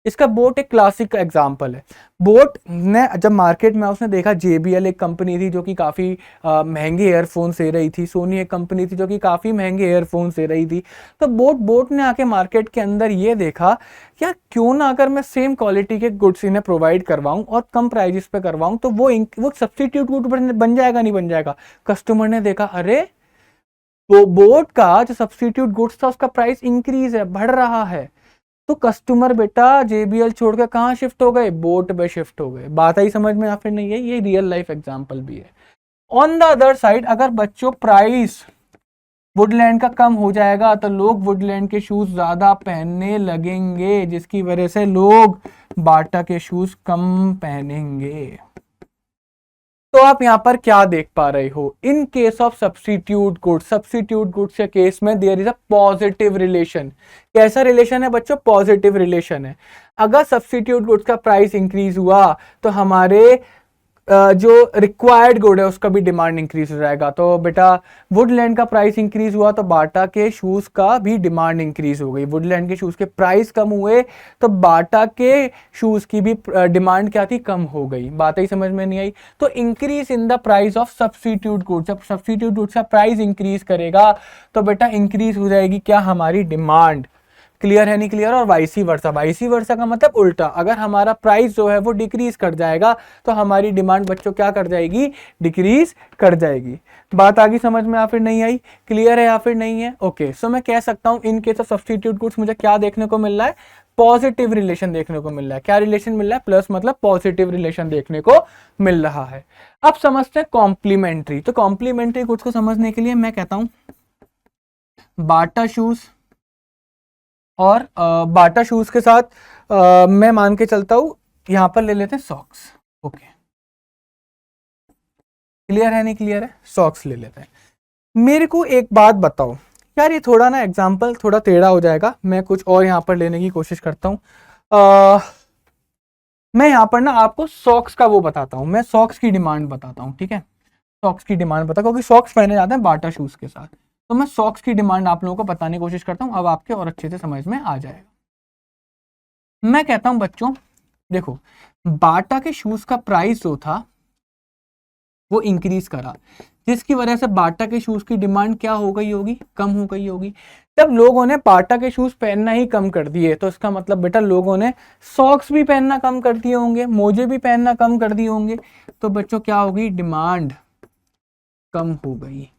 इसका बोट एक क्लासिक एग्जांपल है। बोट ने जब मार्केट में उसने देखा JBL एक कंपनी थी जो कि काफ़ी महंगे ईयरफोन्स दे रही थी, सोनी एक कंपनी थी जो कि काफ़ी महंगे ईयरफोन्स दे रही थी, तो बोट ने आके मार्केट के अंदर ये देखा क्या क्यों ना अगर मैं सेम क्वालिटी के गुड्स इन्हें प्रोवाइड करवाऊं और कम प्राइजेस पे करवाऊं तो वो सब्स्टिट्यूट गुड बन जाएगा नहीं बन जाएगा? कस्टमर ने देखा अरे वो बोट का जो सब्स्टिट्यूट गुड्स था उसका प्राइस इंक्रीज है, बढ़ रहा है, तो कस्टमर बेटा JBL छोड़ के कहाँ शिफ्ट हो गए? बोट पे शिफ्ट हो गए। बात आई समझ में या फिर नहीं है? ये रियल लाइफ एग्जांपल भी है। ऑन द अदर साइड अगर बच्चों प्राइस वुडलैंड का कम हो जाएगा तो लोग वुडलैंड के शूज ज्यादा पहनने लगेंगे जिसकी वजह से लोग बाटा के शूज कम पहनेंगे। तो आप यहां पर क्या देख पा रहे हो? In case of substitute goods के केस में there is a positive relation. कैसा रिलेशन है बच्चों? पॉजिटिव रिलेशन है। अगर सब्स्टिट्यूट गुड्स का प्राइस इंक्रीज हुआ तो हमारे जो रिक्वायर्ड गुड है उसका भी डिमांड इंक्रीज हो जाएगा। तो बेटा वुडलैंड का प्राइस इंक्रीज हुआ तो बाटा के शूज का भी डिमांड इंक्रीज हो गई। वुडलैंड के शूज के प्राइस कम हुए तो बाटा के शूज की भी डिमांड क्या थी? कम हो गई। बात ही समझ में नहीं आई? तो increase in the price of substitute goods, जब सब्स्टिट्यूट गुड्स का प्राइस इंक्रीज करेगा तो बेटा इंक्रीज हो जाएगी क्या? हमारी डिमांड। क्लियर है नहीं क्लियर? और वाइसी वर्सा का मतलब उल्टा, अगर हमारा प्राइस जो है वो डिक्रीज कर जाएगा तो हमारी डिमांड बच्चों क्या कर जाएगी? डिक्रीज कर जाएगी। बात आगे समझ में या फिर नहीं आई? क्लियर है या फिर नहीं है? ओके, सो मैं कह सकता हूं इन केस ऑफ सब्स्टिट्यूट गुड्स मुझे क्या देखने को मिल रहा है? पॉजिटिव रिलेशन देखने को मिल रहा है। क्या रिलेशन मिल रहा है? प्लस मतलब पॉजिटिव रिलेशन देखने को मिल रहा है। अब समझते हैं कॉम्प्लीमेंट्री। तो कॉम्प्लीमेंट्री गुड्स को समझने के लिए मैं कहता हूं बाटा शूज और बाटा शूज के साथ मैं मान के चलता हूं यहां पर ले लेते हैं सॉक्स। ओके, क्लियर है नहीं क्लियर है? सॉक्स ले लेते हैं। मेरे को एक बात बताओ यार, ये थोड़ा ना एग्जांपल थोड़ा टेढ़ा हो जाएगा, मैं कुछ और यहां पर लेने की कोशिश करता हूं। मैं यहां पर ना आपको सॉक्स का वो बताता हूं, मैं सॉक्स की डिमांड बताता हूं। ठीक है, सॉक्स की डिमांड बता, क्योंकि सॉक्स पहने जाते हैं बाटा शूज के साथ। तो मैं सॉक्स की डिमांड आप लोगों को बताने की कोशिश करता हूं, अब आपके और अच्छे से समझ में आ जाएगा। मैं कहता हूं बच्चों देखो, बाटा के शूज का प्राइस जो था वो इंक्रीज करा, जिसकी वजह से बाटा के शूज की डिमांड क्या हो गई होगी, कम हो गई होगी। जब लोगों ने बाटा के शूज पहनना ही कम कर दिए तो इसका मतलब बेटा लोगों ने सॉक्स भी पहनना कम कर दिए होंगे, मोजे भी पहनना कम कर दिए होंगे, तो बच्चों क्या होगी, डिमांड कम हो गई।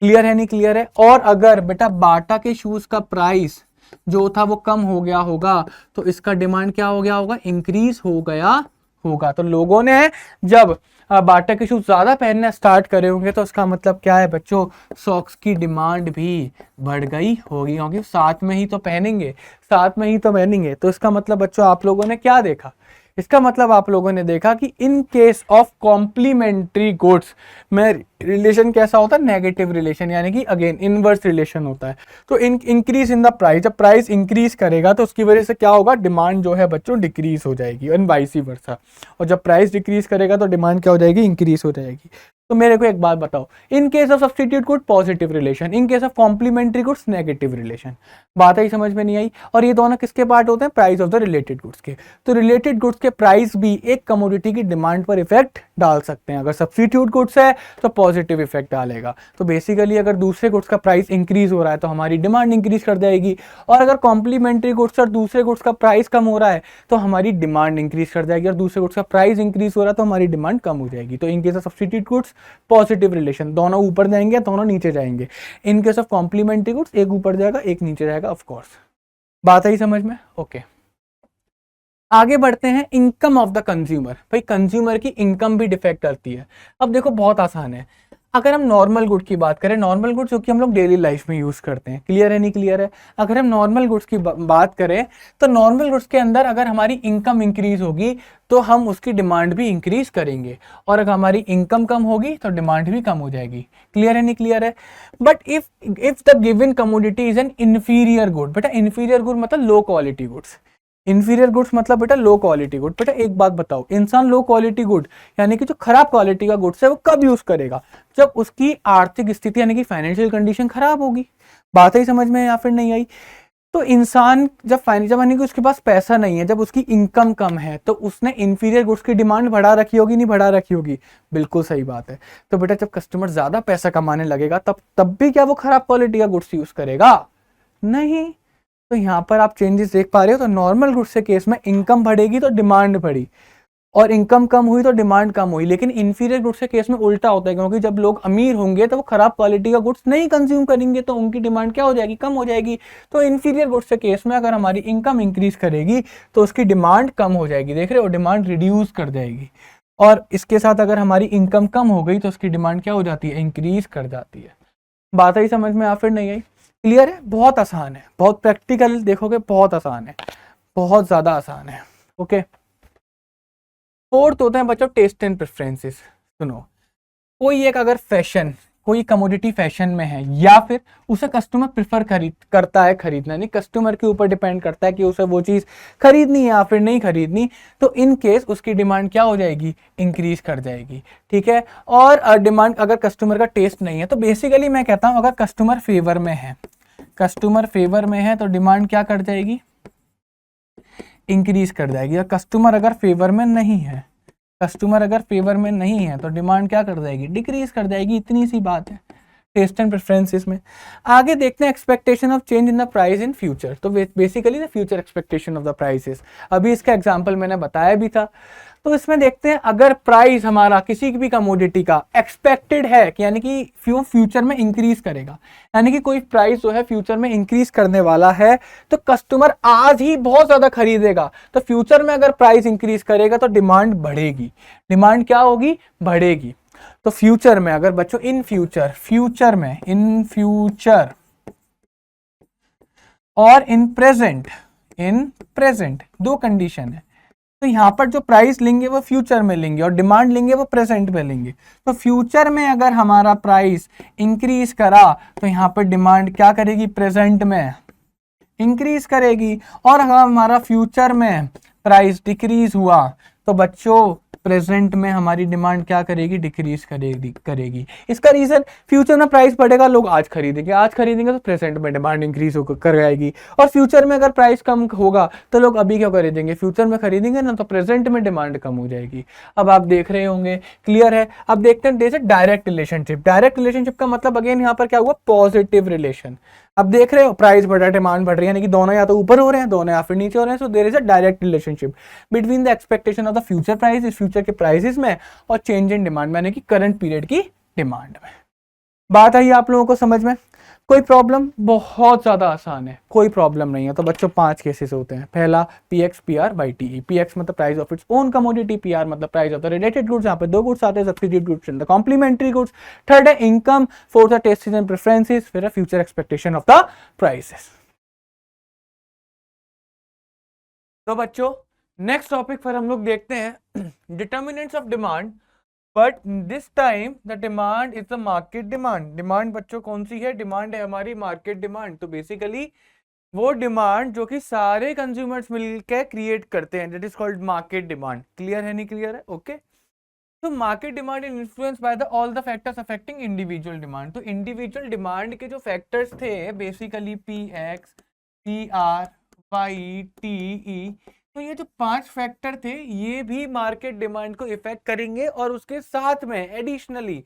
क्लियर है नहीं क्लियर है? और अगर बेटा बाटा के शूज का प्राइस जो था वो कम हो गया होगा तो इसका डिमांड क्या हो गया होगा, इंक्रीज हो गया होगा। तो लोगों ने जब बाटा के शूज ज्यादा पहनना स्टार्ट करे होंगे तो इसका मतलब क्या है बच्चों, सॉक्स की डिमांड भी बढ़ गई होगी, क्योंकि साथ में ही तो पहनेंगे, साथ में ही तो पहनेंगे। तो इसका मतलब बच्चों आप लोगों ने क्या देखा, इसका मतलब आप लोगों ने देखा कि in case of complementary goods में रिलेशन कैसा होता है, नेगेटिव रिलेशन, यानी कि अगेन इनवर्स रिलेशन होता है। तो इंक्रीज इन द प्राइस, जब प्राइस इंक्रीज करेगा तो उसकी वजह से क्या होगा, डिमांड जो है बच्चों डिक्रीज हो जाएगी, एंड वाइस वर्सा। और जब प्राइस डिक्रीज करेगा तो डिमांड क्या हो जाएगी, इंक्रीज हो जाएगी। तो मेरे को एक बात बताओ, in case of substitute good positive relation, in case of complementary goods negative relation. बात ही समझ में नहीं आई? और ये दोनों किसके पार्ट होते हैं, price of the related goods के। तो रिलेटेड गुड्स के प्राइस भी एक कमोडिटी की डिमांड पर इफेक्ट डाल सकते हैं। अगर सब्स्टिट्यूट गुड्स है तो पॉजिटिव इफेक्ट डालेगा। तो बेसिकली अगर दूसरे गुड्स का प्राइस इंक्रीज हो रहा है तो हमारी डिमांड इंक्रीज कर जाएगी, और अगर कॉम्प्लीमेंट्री गुड्स और दूसरे गुड्स का प्राइस कम हो रहा है तो हमारी डिमांड इंक्रीज कर जाएगी, और दूसरे गुड्स का प्राइस इंक्रीज हो रहा है तो हमारी डिमांड कम हो जाएगी। तो in case of substitute goods positive relation, दोनों ऊपर जाएंगे दोनों नीचे जाएंगे। In case of complementary goods एक ऊपर जाएगा एक नीचे जाएगा, ऑफ कोर्स। बात आई समझ में? ओके आगे बढ़ते हैं, इनकम ऑफ द कंज्यूमर। भाई कंज्यूमर की इनकम भी डिफेक्ट करती है। अब देखो बहुत आसान है, अगर हम नॉर्मल गुड की बात करें, नॉर्मल गुड्स जो कि हम लोग डेली लाइफ में यूज करते हैं, क्लियर है नहीं क्लियर है? अगर हम नॉर्मल गुड्स की बात करें तो नॉर्मल गुड्स के अंदर अगर हमारी इनकम इंक्रीज होगी तो हम उसकी डिमांड भी इंक्रीज करेंगे, और अगर हमारी इनकम कम होगी तो डिमांड भी कम हो जाएगी। क्लियर है नहीं क्लियर है? But if the given commodity is an inferior good, बेटा इंफीरियर गुड मतलब low quality goods, inferior goods मतलब बेटा लो क्वालिटी गुड। बेटा एक बात बताओ, इंसान लो क्वालिटी गुड यानी कि जो खराब क्वालिटी का गुड्स है वो कब यूज करेगा, जब उसकी आर्थिक स्थिति यानी कि फाइनेंशियल कंडीशन खराब होगी। बात ही समझ में या फिर नहीं आई? तो इंसान जब यानी कि उसके पास पैसा नहीं है, जब उसकी इनकम कम है, तो उसने इंफीरियर गुड्स की डिमांड बढ़ा रखी होगी, नहीं बढ़ा रखी होगी? बिल्कुल सही बात है। तो बेटा जब कस्टमर ज्यादा पैसा कमाने लगेगा तब भी क्या वो खराब क्वालिटी का गुड्स यूज करेगा? नहीं। तो यहाँ पर आप चेंजेस देख पा रहे हो। तो नॉर्मल गुड्स के केस में इनकम बढ़ेगी तो डिमांड बढ़ी, और इनकम कम हुई तो डिमांड कम हुई। लेकिन इंफीरियर गुड्स के केस में उल्टा होता है, क्योंकि जब लोग अमीर होंगे तो वो खराब क्वालिटी का गुड्स नहीं कंज्यूम करेंगे, तो उनकी डिमांड क्या हो जाएगी, कम हो जाएगी। तो इंफीरियर गुड्स के केस में अगर हमारी इनकम इंक्रीज करेगी तो उसकी डिमांड कम हो जाएगी, देख रहे हो, डिमांड रिड्यूस कर जाएगी। और इसके साथ अगर हमारी इनकम कम हो गई तो उसकी डिमांड क्या हो जाती है, इंक्रीज कर जाती है। बात ही समझ में या फिर नहीं आई? क्लियर है? बहुत आसान है, बहुत प्रैक्टिकल देखोगे, बहुत आसान है, बहुत ज्यादा आसान है। ओके फोर्थ होता है बच्चों टेस्ट एंड प्रेफरेंसेस। सुनो, कोई एक अगर फैशन, कोई कमोडिटी फैशन में है या फिर उसे कस्टमर प्रेफर करता है खरीदना, नहीं कस्टमर के ऊपर डिपेंड करता है कि उसे वो चीज खरीदनी है या फिर नहीं खरीदनी, तो इन केस उसकी डिमांड क्या हो जाएगी, इंक्रीज कर जाएगी। ठीक है? और डिमांड अगर कस्टमर का टेस्ट नहीं है, तो बेसिकली मैं कहता हूं अगर कस्टमर फेवर में है, कस्टमर फेवर में है तो डिमांड क्या कर जाएगी, इंक्रीज कर जाएगी। और कस्टमर अगर फेवर में नहीं है, कस्टमर अगर फेवर में नहीं है तो डिमांड क्या कर जाएगी, डिक्रीज कर जाएगी। इतनी सी बात है टेस्ट एंड प्रेफरेंसेस में। आगे देखते हैं expectation of change in the price in future. तो basically the future expectation of the prices, अभी इसका एग्जांपल मैंने बताया भी था। तो इसमें देखते हैं अगर प्राइस हमारा किसी भी कमोडिटी का एक्सपेक्टेड है कि यानी कि फ्यूचर में इंक्रीज करेगा, यानी कि कोई प्राइस जो है फ्यूचर में इंक्रीज करने वाला है, तो कस्टमर आज ही बहुत ज्यादा खरीदेगा, तो फ्यूचर में अगर प्राइस इंक्रीज करेगा तो डिमांड बढ़ेगी। डिमांड क्या होगी, बढ़ेगी। तो फ्यूचर में अगर बच्चों इन फ्यूचर में इन फ्यूचर और इन प्रेजेंट दो कंडीशन है। तो यहां पर जो प्राइस लेंगे वो फ्यूचर में लेंगे और डिमांड लेंगे वो प्रेजेंट में लेंगे। तो फ्यूचर में अगर हमारा प्राइस इंक्रीज करा तो यहां पर डिमांड क्या करेगी, प्रेजेंट में इंक्रीज करेगी। और अगर हमारा फ्यूचर में प्राइस डिक्रीज हुआ तो बच्चों प्रेजेंट में हमारी डिमांड क्या करेगी, डिक्रीज करेगी। इसका रीजन फ्यूचर में प्राइस बढ़ेगा, लोग आज खरीदेंगे तो प्रेजेंट में डिमांड इंक्रीज होकर कर जाएगी, और फ्यूचर में अगर प्राइस कम होगा तो लोग अभी क्या खरीदेंगे, फ्यूचर में खरीदेंगे ना, तो प्रेजेंट में डिमांड कम हो जाएगी। अब आप देख रहे होंगे, क्लियर है। अब देखते हैं डायरेक्ट रिलेशनशिप का मतलब अगेन यहाँ पर क्या हुआ, पॉजिटिव रिलेशन। अब देख रहे हो प्राइस बढ़ रहा है, डिमांड बढ़ रही है, यानी कि दोनों या तो ऊपर हो रहे हैं, दोनों या फिर नीचे हो रहे हैं। So there is a direct relationship between the expectation of the future price, future के प्राइसेस में, और चेंज इन डिमांड, यानी कि करंट पीरियड की डिमांड में। बात आई आप लोगों को समझ में? कोई प्रॉब्लम? बहुत ज्यादा आसान है, कोई प्रॉब्लम नहीं है। तो बच्चों 5 केसेस होते हैं। पहला PX PR Y TE. PX मतलब price of its own commodity, PR मतलब price of the related goods, यहाँ पे 2 गुड्स आते हैं, substitute goods and the complementary goods. Third है इनकम, फोर्थ है टेस्ट एंड प्रेफरेंसेस, फिर है future expectation of the prices. तो बच्चों नेक्स्ट टॉपिक पर हम लोग देखते हैं determinants of demand, but this time the demand is the market demand. Demand बच्चों कौन सी है? डिमांड है हमारी मार्केट डिमांड। तो बेसिकली वो डिमांड जो कि सारे कंज्यूमर्स मिलकर क्रिएट करते हैं, that is called market demand. Clear है, नहीं क्लियर है? ओके। तो market demand is influenced by the all the factors affecting individual demand. तो इंडिविजुअल डिमांड के जो फैक्टर्स थे basically P X, P R, Y, T, E, तो ये जो 5 फैक्टर थे ये भी मार्केट डिमांड को इफेक्ट करेंगे, और उसके साथ में एडिशनली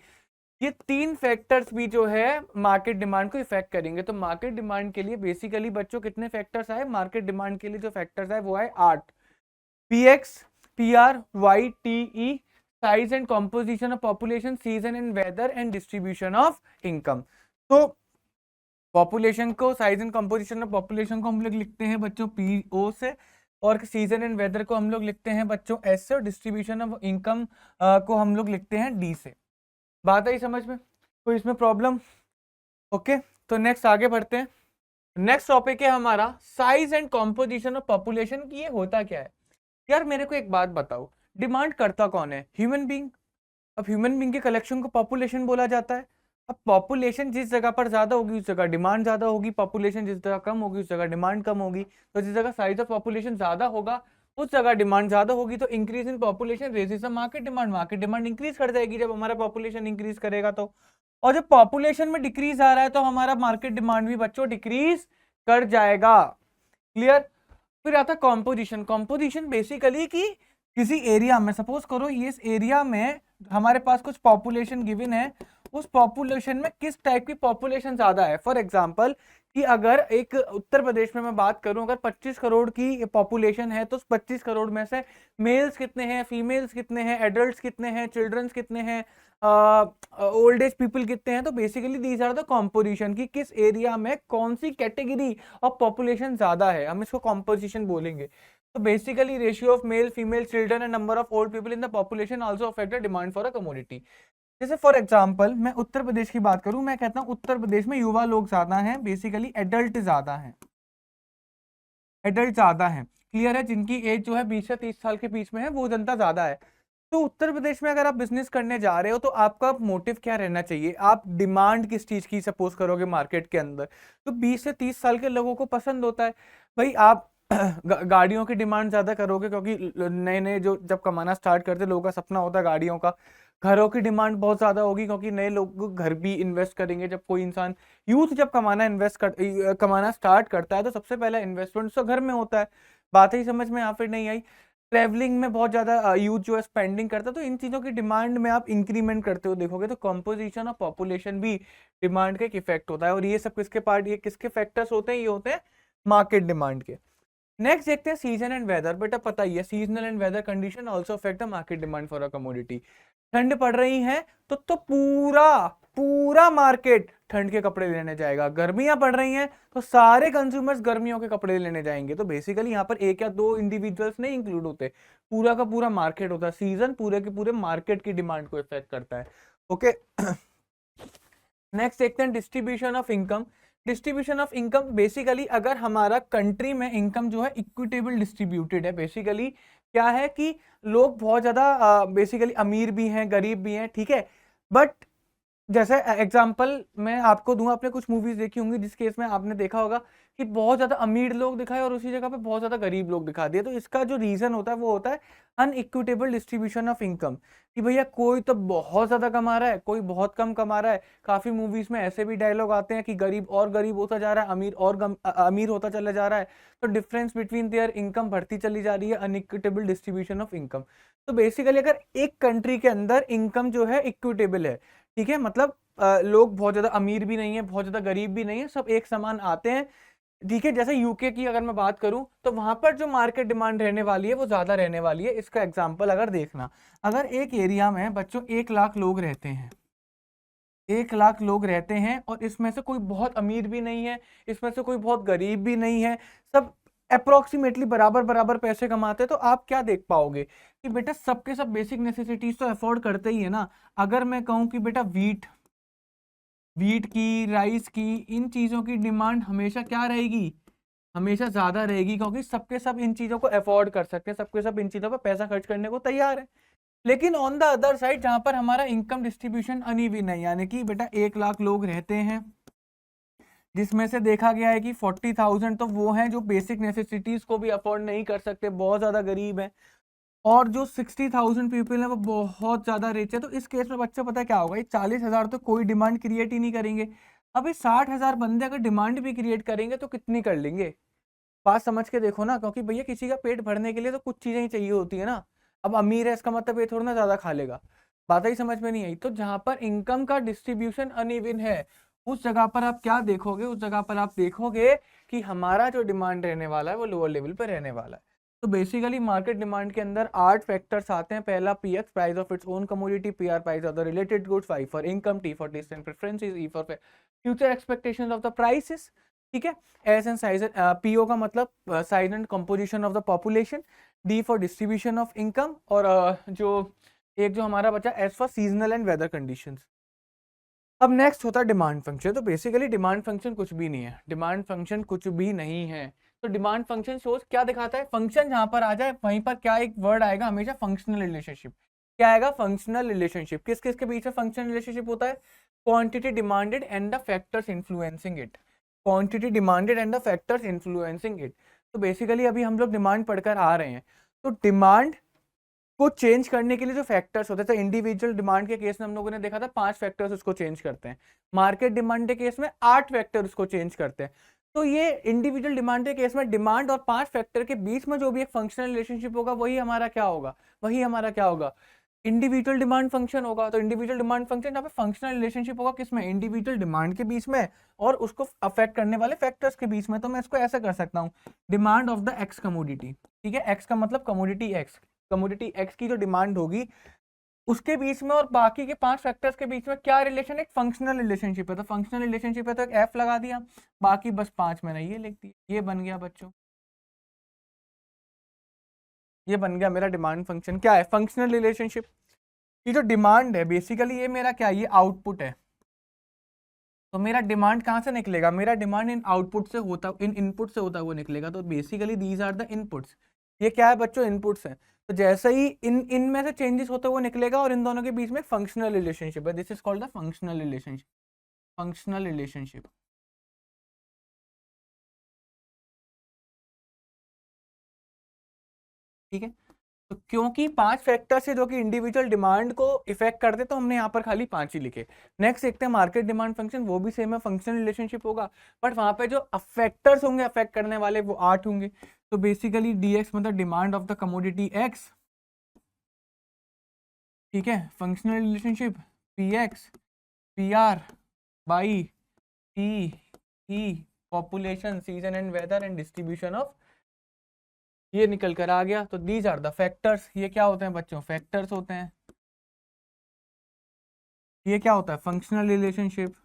ये 3 फैक्टर्स भी जो है मार्केट डिमांड को इफेक्ट करेंगे। तो मार्केट डिमांड के लिए बेसिकली बच्चों कितने फैक्टर्स आए? मार्केट डिमांड के लिए जो फैक्टर्स आए वो आए 8। P X, P R, Y, T, E, size and composition of population, season and weather and distribution of income. तो पॉपुलेशन को, size and composition of population को हम लोग लिखते हैं बच्चों पी ओ से, और सीजन एंड वेदर को हम लोग लिखते हैं बच्चों एस से, और डिस्ट्रीब्यूशन ऑफ इनकम को हम लोग लिखते हैं डी से। बात आई समझ में? कोई इसमें प्रॉब्लम? ओके। तो नेक्स्ट आगे बढ़ते हैं। नेक्स्ट टॉपिक है हमारा size and composition of population की। ये होता क्या है यार? मेरे को एक बात बताओ, डिमांड करता कौन है? Human being. अब ह्यूमन बींग के कलेक्शन को पॉपुलेशन बोला जाता है। अब पॉपुलेशन जिस जगह पर ज्यादा होगी उस जगह डिमांड ज्यादा होगी, पॉपुलेशन जिस जगह कम होगी उस जगह डिमांड कम होगी। तो जिस जगह साइज ऑफ पॉपुलेशन ज्यादा होगा उस जगह डिमांड ज्यादा होगी। तो increase in population raises the market demand, market demand increase कर जाएगी जब हमारा पॉपुलेशन इंक्रीज करेगा तो। और जब पॉपुलेशन में डिक्रीज आ रहा है तो हमारा मार्केट डिमांड भी बच्चों डिक्रीज कर जाएगा। क्लियर? फिर आता है कॉम्पोजिशन। कॉम्पोजिशन बेसिकली कि किसी एरिया में, सपोज करो ये इस एरिया में हमारे पास कुछ पॉपुलेशन गिवन है, उस पॉपुलेशन में किस टाइप की पॉपुलेशन ज्यादा है। फॉर एग्जांपल कि अगर एक उत्तर प्रदेश में मैं बात करूं, अगर 25 करोड़ की पॉपुलेशन है तो उस 25 करोड़ में से मेल्स कितने हैं, फीमेल्स कितने हैं, एडल्ट्स कितने हैं, चिल्ड्रंस कितने हैं, ओल्ड एज पीपल कितने हैं। तो basically these are the composition कि किस एरिया में कौन सी कैटेगरी ऑफ पॉपुलेशन ज्यादा है, हम इसको कॉम्पोजिशन बोलेंगे। तो basically ratio of male, female, children and number of old people in the population also affect the demand for a commodity. जैसे फॉर एग्जांपल मैं उत्तर प्रदेश की बात करूं, मैं कहता हूं उत्तर प्रदेश में युवा लोग ज्यादा हैं, बेसिकली एडल्ट ज्यादा हैं, एडल्ट ज्यादा हैं। क्लियर है? जिनकी एज जो है 20 से 30 साल के बीच में है वो जनता ज्यादा है। तो उत्तर प्रदेश में अगर आप बिजनेस करने जा रहे हो तो आपका मोटिव क्या रहना चाहिए? आप डिमांड किस चीज की सपोज करोगे मार्केट के अंदर? तो 20 से 30 साल के लोगों को पसंद होता है भाई, आप गाड़ियों की डिमांड ज्यादा करोगे क्योंकि नए नए जो जब कमाना स्टार्ट करते लोगों का सपना होता है गाड़ियों का। घरों की डिमांड बहुत ज्यादा होगी क्योंकि नए लोग घर भी इन्वेस्ट करेंगे। जब कोई इंसान यूथ जब कमाना स्टार्ट करता है तो सबसे पहला इन्वेस्टमेंट तो घर में होता है। बात ही समझ में या फिर नहीं आई? ट्रैवलिंग में बहुत ज्यादा यूथ जो है स्पेंडिंग करता है, तो इन चीजों की डिमांड में आप इंक्रीमेंट करते हो देखोगे तो कंपोजिशन ऑफ पॉपुलेशन भी डिमांड का एक इफेक्ट होता है। और ये सब किसके पार्ट, ये किसके फैक्टर्स होते हैं? ये होते हैं मार्केट डिमांड के। नेक्स्ट देखते हैं सीजन एंड वेदर। बेटा पता ही है seasonal and weather condition also affect the market demand for a commodity. ठंड पड़ रही है तो पूरा मार्केट ठंड के कपड़े लेने जाएगा। गर्मियां पड़ रही हैं तो सारे कंज्यूमर्स गर्मियों के कपड़े लेने जाएंगे। तो बेसिकली यहाँ पर एक या दो इंडिविजुअल्स नहीं इंक्लूड होते, पूरा का पूरा मार्केट होता है। सीजन पूरे के पूरे मार्केट की डिमांड को इफेक्ट करता है। ओके। नेक्स्ट देखते हैं distribution of income. Distribution of income basically अगर हमारा कंट्री में इनकम जो है इक्विटेबल डिस्ट्रीब्यूटेड है। बेसिकली क्या है कि लोग बहुत ज्यादा बेसिकली अमीर भी हैं, गरीब भी हैं, ठीक है, बट जैसे एग्जाम्पल मैं आपको दूंगा, आपने कुछ मूवीज देखी होंगी जिस केस में आपने देखा होगा कि बहुत ज्यादा अमीर लोग दिखाए और उसी जगह पे बहुत ज्यादा गरीब लोग दिखा दिए। तो इसका जो रीजन होता है वो होता है अनइक्विटेबल डिस्ट्रीब्यूशन ऑफ इनकम, कि भैया कोई तो बहुत ज्यादा कमा रहा है, कोई बहुत कम कमा रहा है। काफी मूवीज में ऐसे भी डायलॉग आते हैं कि गरीब और गरीब होता जा रहा है, अमीर और अमीर होता चला जा रहा है। तो डिफरेंस बिटवीन देयर इनकम बढ़ती चली जा रही है, अनइक्विटेबल डिस्ट्रीब्यूशन ऑफ इनकम। तो बेसिकली अगर एक कंट्री के अंदर इनकम जो है इक्विटेबल है, ठीक है, मतलब लोग बहुत ज्यादा अमीर भी नहीं है, बहुत ज्यादा गरीब भी नहीं है, सब एक समान आते हैं, ठीक है। जैसे यूके की अगर मैं बात करूं तो वहां पर जो मार्केट डिमांड रहने वाली है वो ज्यादा रहने वाली है। इसका एग्जांपल अगर देखना, अगर एक एरिया में बच्चों 1 लाख लोग रहते हैं, 1 लाख लोग रहते हैं और इसमें से कोई बहुत अमीर भी नहीं है, इसमें से कोई बहुत गरीब भी नहीं है, सब अप्रोक्सीमेटली बराबर बराबर पैसे कमाते हैं, तो आप क्या देख पाओगे कि बेटा सबके सब बेसिक नेसेसिटीज तो अफोर्ड करते ही है ना। अगर मैं कहूं कि बेटा वीट वीट की, राइस की, इन चीजों की डिमांड हमेशा क्या रहेगी, हमेशा ज्यादा रहेगी, क्योंकि सबके सब इन चीजों को अफोर्ड कर सकते हैं, सबके सब इन चीजों पर पैसा खर्च करने को तैयार है। लेकिन ऑन द अदर साइड जहां पर हमारा इनकम डिस्ट्रीब्यूशन अनइवन है, यानी कि बेटा 1 लाख लोग रहते हैं जिसमें से देखा गया है कि 40,000 तो वो हैं जो बेसिक नेसेसिटीज को भी अफोर्ड नहीं कर सकते, बहुत ज्यादा गरीब है, और जो 60,000 पीपल है वो बहुत ज्यादा रिच है। तो इस केस में बच्चा पता है क्या होगा, ये 40,000 तो कोई डिमांड क्रिएट ही नहीं करेंगे। अब ये 60,000 बंदे अगर डिमांड भी क्रिएट करेंगे तो कितनी कर लेंगे, बात समझ के देखो ना, क्योंकि भैया किसी का पेट भरने के लिए तो कुछ चीजें ही चाहिए होती है ना। अब अमीर है इसका मतलब ये थोड़ा ना ज्यादा खा लेगा, बात ही समझ में नहीं आई। तो जहां पर इनकम का डिस्ट्रीब्यूशन अनइवन है उस जगह पर आप क्या देखोगे, उस जगह पर आप देखोगे कि हमारा जो डिमांड रहने वाला है वो लोअर लेवल पर रहने वाला है। तो बेसिकली मार्केट डिमांड के अंदर 8 फैक्टर्स आते हैं। पहला PX, price of its own commodity, PR, price of the related goods, Y for income, T for taste and preferences, E for future expectations of the prices, ठीक है। S and size, PO का मतलब size and composition of the population, D for distribution of income, और जो एक जो हमारा बचा S for seasonal and weather conditions. अब नेक्स्ट होता है डिमांड फंक्शन। तो बेसिकली डिमांड फंक्शन कुछ भी नहीं है, डिमांड फंक्शन कुछ भी नहीं है। तो डिमांड फंक्शन शोज क्या दिखाता है, फंक्शन जहां पर आ जाए वहीं पर क्या एक वर्ड आएगा हमेशा, फंक्शनल रिलेशनशिप। क्या आएगा, फंक्शनल रिलेशनशिप। किस किस के बीच में फंक्शनल रिलेशनशिप होता है, quantity demanded and the factors influencing it, quantity demanded and the factors influencing it. तो बेसिकली अभी हम लोग डिमांड पढ़कर आ रहे हैं, तो डिमांड को चेंज करने के लिए जो फैक्टर्स होते थे, इंडिविजुअल डिमांड के केस में हम लोगों ने देखा था 5 फैक्टर्स उसको चेंज करते हैं, मार्केट डिमांड के केस में 8 फैक्टर उसको चेंज करते हैं। तो ये इंडिविजुअल डिमांड के केस में डिमांड और 5 फैक्टर के बीच में जो भी एक फंक्शनल रिलेशनशिप होगा वही हमारा क्या होगा, वही हमारा क्या होगा, इंडिविजुअल डिमांड फंक्शन होगा। तो इंडिविजुअल डिमांड फंक्शन यहाँ पे फंक्शनल रिलेशनशिप होगा किसमें, इंडिविजुअल डिमांड के बीच में और उसको अफेक्ट करने वाले फैक्टर्स के बीच में। तो मैं इसको ऐसा कर सकता हूँ, demand of the x commodity, ठीक है, एक्स का मतलब कमोडिटी एक्स, कमोडिटी एक्स की जो डिमांड होगी उसके बीच में और बाकी के 5 फैक्टर्स के बीच में क्या रिलेशन है, एक फंक्शनल रिलेशनशिप है। तो फंक्शनल रिलेशनशिप है तो एक एफ लगा दिया, बाकी बस 5 मैंने ये लिख दिया, ये बन गया बच्चों, ये बन गया मेरा डिमांड फंक्शन। क्या है, फंक्शनल रिलेशनशिप। ये जो डिमांड है बेसिकली ये मेरा क्या है, ये आउटपुट है। तो मेरा डिमांड कहाँ से निकलेगा, मेरा डिमांड इन आउटपुट से होता, इन इनपुट से होता हुआ निकलेगा। तो basically these are the inputs, ये क्या है बच्चों, इनपुट्स हैं। तो जैसे ही इन में से चेंजेस होते हुए निकलेगा और इन दोनों के बीच में फंक्शनल रिलेशनशिप है, this is called the functional relationship, functional relationship, ठीक है। तो क्योंकि 5 फैक्टर से जो कि इंडिविजुअल डिमांड को इफेक्ट करते, तो हमने यहाँ पर खाली 5 ही लिखे। नेक्स्ट देखते हैं मार्केट डिमांड फंक्शन, वो भी सेम है, फंक्शनल रिलेशनशिप होगा, बट वहां पे जो अफेक्टर्स होंगे, अफेक्ट करने वाले, वो 8 होंगे। तो बेसिकली डीएक्स मतलब demand of the commodity X, ठीक है, functional relationship P X, P R Y T E, population, season and weather and distribution of, ये निकल कर आ गया। तो दीज आर द फैक्टर्स, ये क्या होते हैं बच्चों, फैक्टर्स होते हैं। ये क्या होता है, फंक्शनल रिलेशनशिप।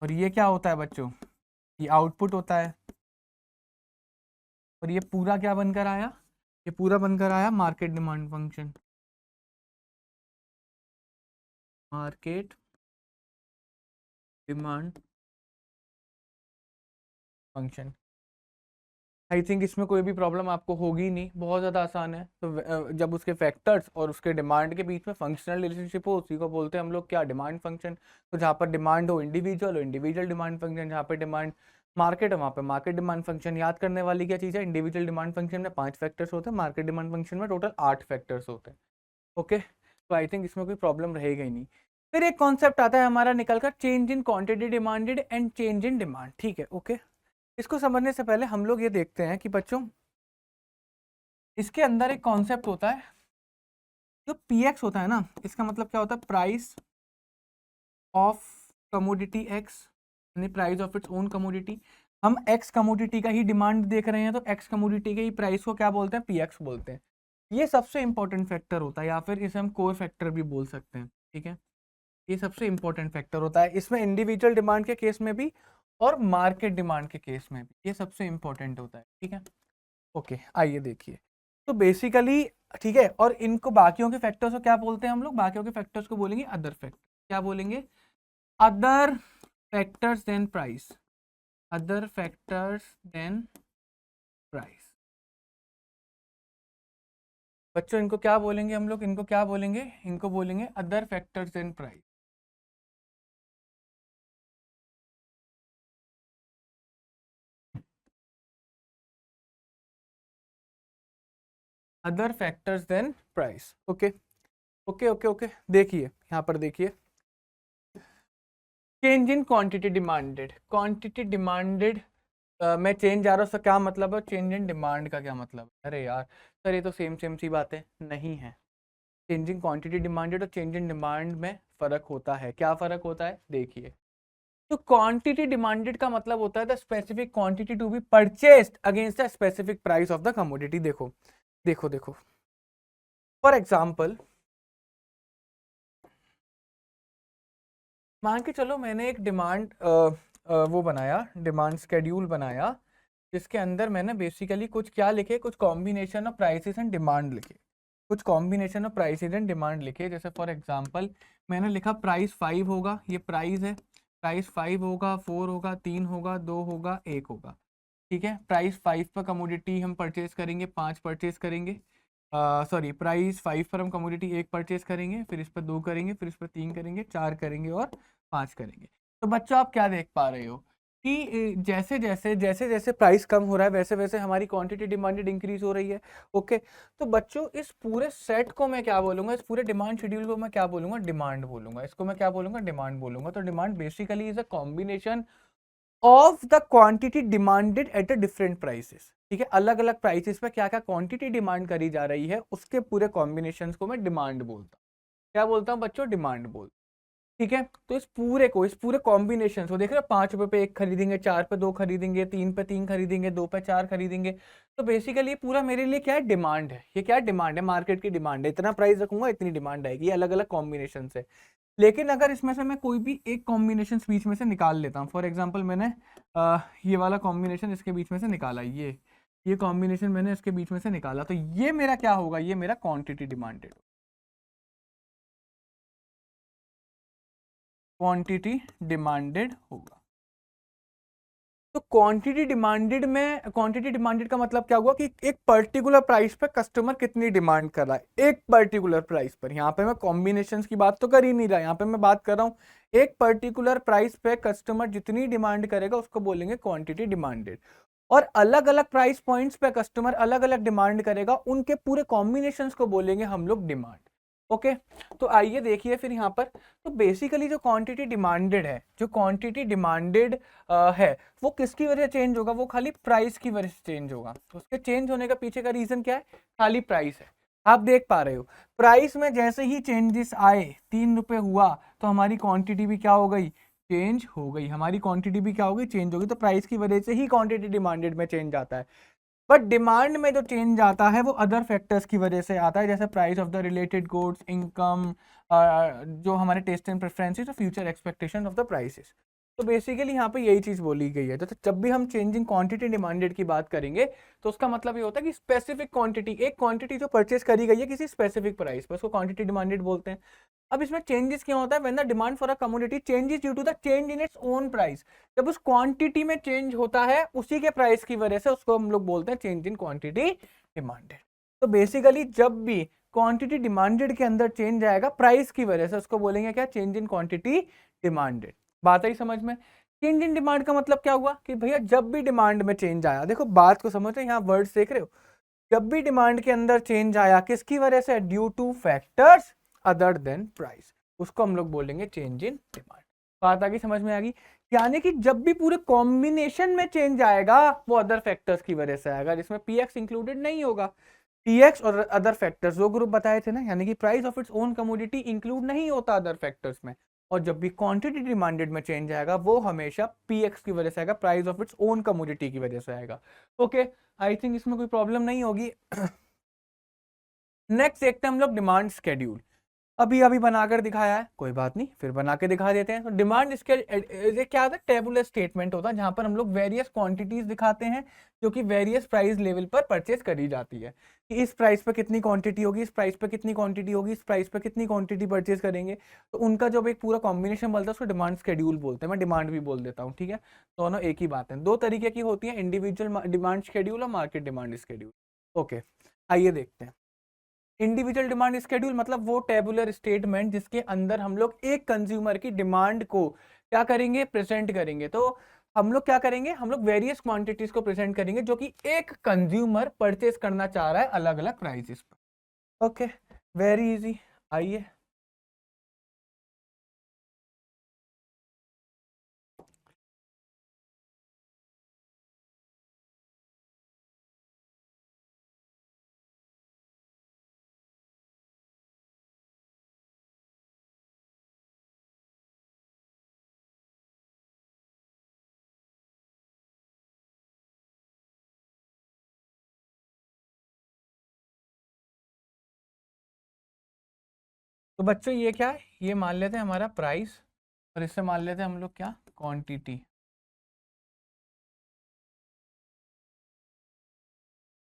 और ये क्या होता है बच्चों, ये आउटपुट होता है। और ये पूरा क्या बनकर आया, ये पूरा बनकर आया market demand function, market demand function. I think इसमें कोई भी प्रॉब्लम आपको होगी नहीं, बहुत ज़्यादा आसान है। तो जब उसके फैक्टर्स और उसके डिमांड के बीच में फंक्शनल रिलेशनशिप हो, उसी को बोलते हैं हम लोग क्या, डिमांड फंक्शन। तो जहाँ पर डिमांड हो इंडिविजुअल डिमांड फंक्शन, जहाँ पर डिमांड मार्केट है वहाँ पे मार्केट डिमांड फंक्शन। याद करने वाली क्या चीज़ है, इंडिविजुअल डिमांड फंक्शन में 5 फैक्टर्स होते हैं, मार्केट डिमांड फंक्शन में टोटल 8 फैक्टर्स होते हैं। ओके, तो आई थिंक इसमें कोई प्रॉब्लम रहेगा ही नहीं। फिर एक कॉन्सेप्ट आता है हमारा निकल कर, change in quantity demanded and change in demand. ठीक है, ओके। इसको समझने से पहले हम लोग ये देखते हैं कि बच्चों इसके अंदर एक कॉन्सेप्ट होता है, जो पीएक्स होता है ना, इसका मतलब क्या होता है, प्राइस ऑफ कमोडिटी एक्स, यानी price of its own commodity. हम एक्स कमोडिटी का ही डिमांड देख रहे हैं, तो एक्स कमोडिटी के ही प्राइस को क्या बोलते हैं, पीएक्स बोलते हैं। ये सबसे इंपॉर्टेंट फैक्टर होता है, या फिर इसे हम कोर फैक्टर भी बोल सकते हैं। ठीक है, ये सबसे इंपॉर्टेंट फैक्टर होता है इसमें, इंडिविजुअल डिमांड के केस में भी और मार्केट डिमांड के केस में भी ये सबसे इंपॉर्टेंट होता है। ठीक है, ओके, आइए देखिए। तो बेसिकली ठीक है, और इनको बाकियों के फैक्टर्स को क्या बोलते हैं हम लोग, बाकियों के फैक्टर्स को बोलेंगे अदर फैक्टर। क्या बोलेंगे, other factors than price, other factors than price. बच्चों इनको क्या बोलेंगे हम लोग, इनको क्या बोलेंगे, इनको बोलेंगे other factors than price. Other factors than price. Okay okay okay okay, देखिए यहाँ पर देखिए, change in quantity demanded, quantity demanded में चेंज आ रहा है, उसका क्या मतलब है, चेंज इन डिमांड का क्या मतलब है। अरे यार सर, ये तो सेम सेम सी बातें नहीं है। चेंजिंग क्वांटिटी डिमांडेड और चेंज इन डिमांड में फर्क होता है। क्या फर्क होता है, देखिए। तो क्वांटिटी डिमांडेड का मतलब होता है the specific quantity to be purchased against the specific price of the commodity. देखो देखो देखो, फॉर एग्जांपल मान के चलो मैंने एक डिमांड वो बनाया, डिमांड स्केड्यूल बनाया, जिसके अंदर मैंने बेसिकली कुछ क्या लिखे, कुछ combination of prices and demand लिखे, कुछ combination of prices and demand लिखे। जैसे फॉर एग्जांपल मैंने लिखा प्राइस 5 होगा, ये प्राइस है, प्राइस 5 होगा, 4 होगा, 3 होगा, 2 होगा, 1 होगा। ठीक है, प्राइस 5 पर कमोडिटी हम परचेज करेंगे, 5 परचेज करेंगे, सॉरी प्राइस 5 पर हम कमोडिटी 1 परचेज करेंगे, फिर इस पर 2 करेंगे, फिर इस पर 3 करेंगे, 4 करेंगे और 5 करेंगे। तो बच्चों आप क्या देख पा रहे हो कि जैसे जैसे जैसे जैसे प्राइस कम हो रहा है, वैसे वैसे हमारी क्वांटिटी डिमांडेड इंक्रीज हो रही है। ओके, तो बच्चों इस पूरे सेट को मैं क्या बोलूंगा, इस पूरे डिमांड शेड्यूल को मैं क्या बोलूंगा, डिमांड बोलूंगा। इसको मैं क्या बोलूंगा, डिमांड बोलूंगा। तो demand basically is a combination of the quantity demanded at a different prices. ठीक है, अलग अलग प्राइसेस पे क्या क्या क्वांटिटी डिमांड करी जा रही है, उसके पूरे कॉम्बिनेशंस को मैं डिमांड बोलता हूँ। क्या बोलता हूँ बच्चों, डिमांड बोलता हूँ। ठीक है, तो इस पूरे को, इस पूरे कॉम्बिनेशन को देख रहे हो, 5 रुपए पे 1 खरीदेंगे, 4 पे 2 खरीदेंगे, 3 पे 3 खरीदेंगे, 2 पे 4 खरीदेंगे। तो बेसिकली ये पूरा मेरे लिए क्या है, डिमांड है। ये क्या है, डिमांड है, मार्केट की डिमांड है। इतना प्राइस रखूंगा, इतनी डिमांड आएगी। ये अलग अलग कॉम्बिनेशन है। लेकिन अगर इसमें से मैं कोई भी एक कॉम्बिनेशन बीच में से निकाल लेता हूँ, फॉर एग्जांपल मैंने ये वाला कॉम्बिनेशन इसके बीच में से निकाला, ये कॉम्बिनेशन मैंने इसके बीच में से निकाला, तो ये मेरा क्या होगा, ये मेरा क्वांटिटी डिमांडेड, क्वांटिटी डिमांडेड होगा। तो क्वांटिटी डिमांडेड में, क्वांटिटी डिमांडेड का मतलब क्या हुआ कि एक पर्टिकुलर प्राइस पे कस्टमर कितनी डिमांड कर रहा है, एक पर्टिकुलर प्राइस पर। यहाँ पे मैं कॉम्बिनेशंस की बात तो कर ही नहीं रहा, यहाँ पे मैं बात कर रहा हूँ एक पर्टिकुलर प्राइस पे कस्टमर जितनी डिमांड करेगा उसको बोलेंगे क्वांटिटी डिमांडेड। और अलग अलग प्राइस पॉइंट्स पे कस्टमर अलग अलग डिमांड करेगा, उनके पूरे कॉम्बिनेशंस को बोलेंगे हम लोग डिमांड। ओके, तो आइए देखिए फिर यहाँ पर। तो बेसिकली जो क्वांटिटी डिमांडेड है, जो क्वांटिटी डिमांडेड है, वो किसकी वजह से चेंज होगा, वो खाली प्राइस की वजह से चेंज होगा। तो उसके चेंज होने का पीछे का रीजन क्या है, खाली प्राइस है। आप देख पा रहे हो प्राइस में जैसे ही चेंजेस आए, 3 रुपए हुआ, तो हमारी क्वांटिटी भी क्या हो गई, चेंज हो गई। हमारी क्वांटिटी भी क्या हो गई, चेंज हो गई। तो प्राइस की वजह से ही क्वांटिटी डिमांडेड में चेंज आता है। बट डिमांड में जो चेंज आता है वो अदर फैक्टर्स की वजह से आता है, जैसे price of the related goods, income, जो हमारे टेस्ट एंड प्रेफरेंसेस और future expectation of the prices. तो बेसिकली यहाँ पे यही चीज बोली गई है। तो जब भी हम चेंज इन क्वांटिटी डिमांडेड की बात करेंगे तो उसका मतलब ये होता है कि स्पेसिफिक क्वांटिटी, एक क्वांटिटी जो परचेस करी गई है किसी स्पेसिफिक प्राइस पर, उसको क्वांटिटी डिमांडेड बोलते हैं। अब इसमें चेंजेस क्या होता है, when the demand for a commodity changes due to the change in its own price. जब उस क्वांटिटी में चेंज होता है उसी के प्राइस की वजह से, उसको हम लोग बोलते हैं चेंज इन क्वांटिटी डिमांडेड। तो बेसिकली जब भी क्वांटिटी डिमांडेड के अंदर चेंज आएगा प्राइस की वजह से, उसको बोलेंगे क्या, चेंज इन क्वांटिटी डिमांडेड। बात आई समझ में? चेंज इन डिमांड का मतलब क्या हुआ कि भैया जब भी डिमांड में चेंज आया, देखो बात को समझ रहे, यहाँ वर्ड्स देख रहे हो, जब भी डिमांड के अंदर चेंज आया किसकी वजह से, due two factors other than price, उसको हम लोग बोलेंगे चेंज इन डिमांड। बात आगे समझ में आ गई? यानी कि जब भी पूरे कॉम्बिनेशन में चेंज आएगा वो अदर फैक्टर्स की वजह से आएगा, जिसमें पीएक्स इंक्लूडेड नहीं होगा। पीएक्स और अदर फैक्टर्स वो ग्रुप बताए थे ना, यानी कि price of its own commodity include नहीं होता अदर फैक्टर्स में। और जब भी क्वांटिटी डिमांडेड में चेंज आएगा वो हमेशा पीएक्स की वजह से आएगा, price of its own commodity की वजह से आएगा। ओके, आई थिंक इसमें कोई प्रॉब्लम नहीं होगी। नेक्स्ट देखते हैं हम लोग डिमांड स्केड्यूल। अभी अभी बनाकर दिखाया है, कोई बात नहीं, फिर बना के दिखा देते हैं। तो डिमांड स्केड्यूल क्या होता है, टेबुलर स्टेटमेंट होता है जहां पर हम लोग वेरियस क्वांटिटीज दिखाते हैं जो कि वेरियस प्राइस लेवल पर परचेस करी जाती है, कि इस प्राइस पे कितनी क्वांटिटी होगी, इस प्राइस पे कितनी क्वांटिटी होगी, इस प्राइस पे कितनी क्वांटिटी परचेस करेंगे। तो उनका जब एक पूरा कॉम्बिनेशन बनता है उसको डिमांड स्केड्यूल बोलते हैं। मैं डिमांड भी बोल देता हूँ, ठीक है, दोनों एक ही बात है। दो तरीके की होती है, इंडिविजुअल डिमांड शेड्यूल और मार्केट डिमांड शेड्यूल। ओके, आइए देखते हैं। इंडिविजुअल डिमांड स्केड्यूल मतलब वो टेबुलर स्टेटमेंट जिसके अंदर हम लोग एक कंज्यूमर की डिमांड को क्या करेंगे, प्रेजेंट करेंगे। तो हम लोग क्या करेंगे, हम लोग वेरियस क्वांटिटीज को प्रेजेंट करेंगे जो कि एक कंज्यूमर परचेस करना चाह रहा है अलग अलग प्राइसेस पर। ओके, वेरी इजी, आइए। तो बच्चों ये क्या है, ये मान लेते हैं हमारा प्राइस, और इससे मान लेते हैं हम लोग क्या, क्वांटिटी।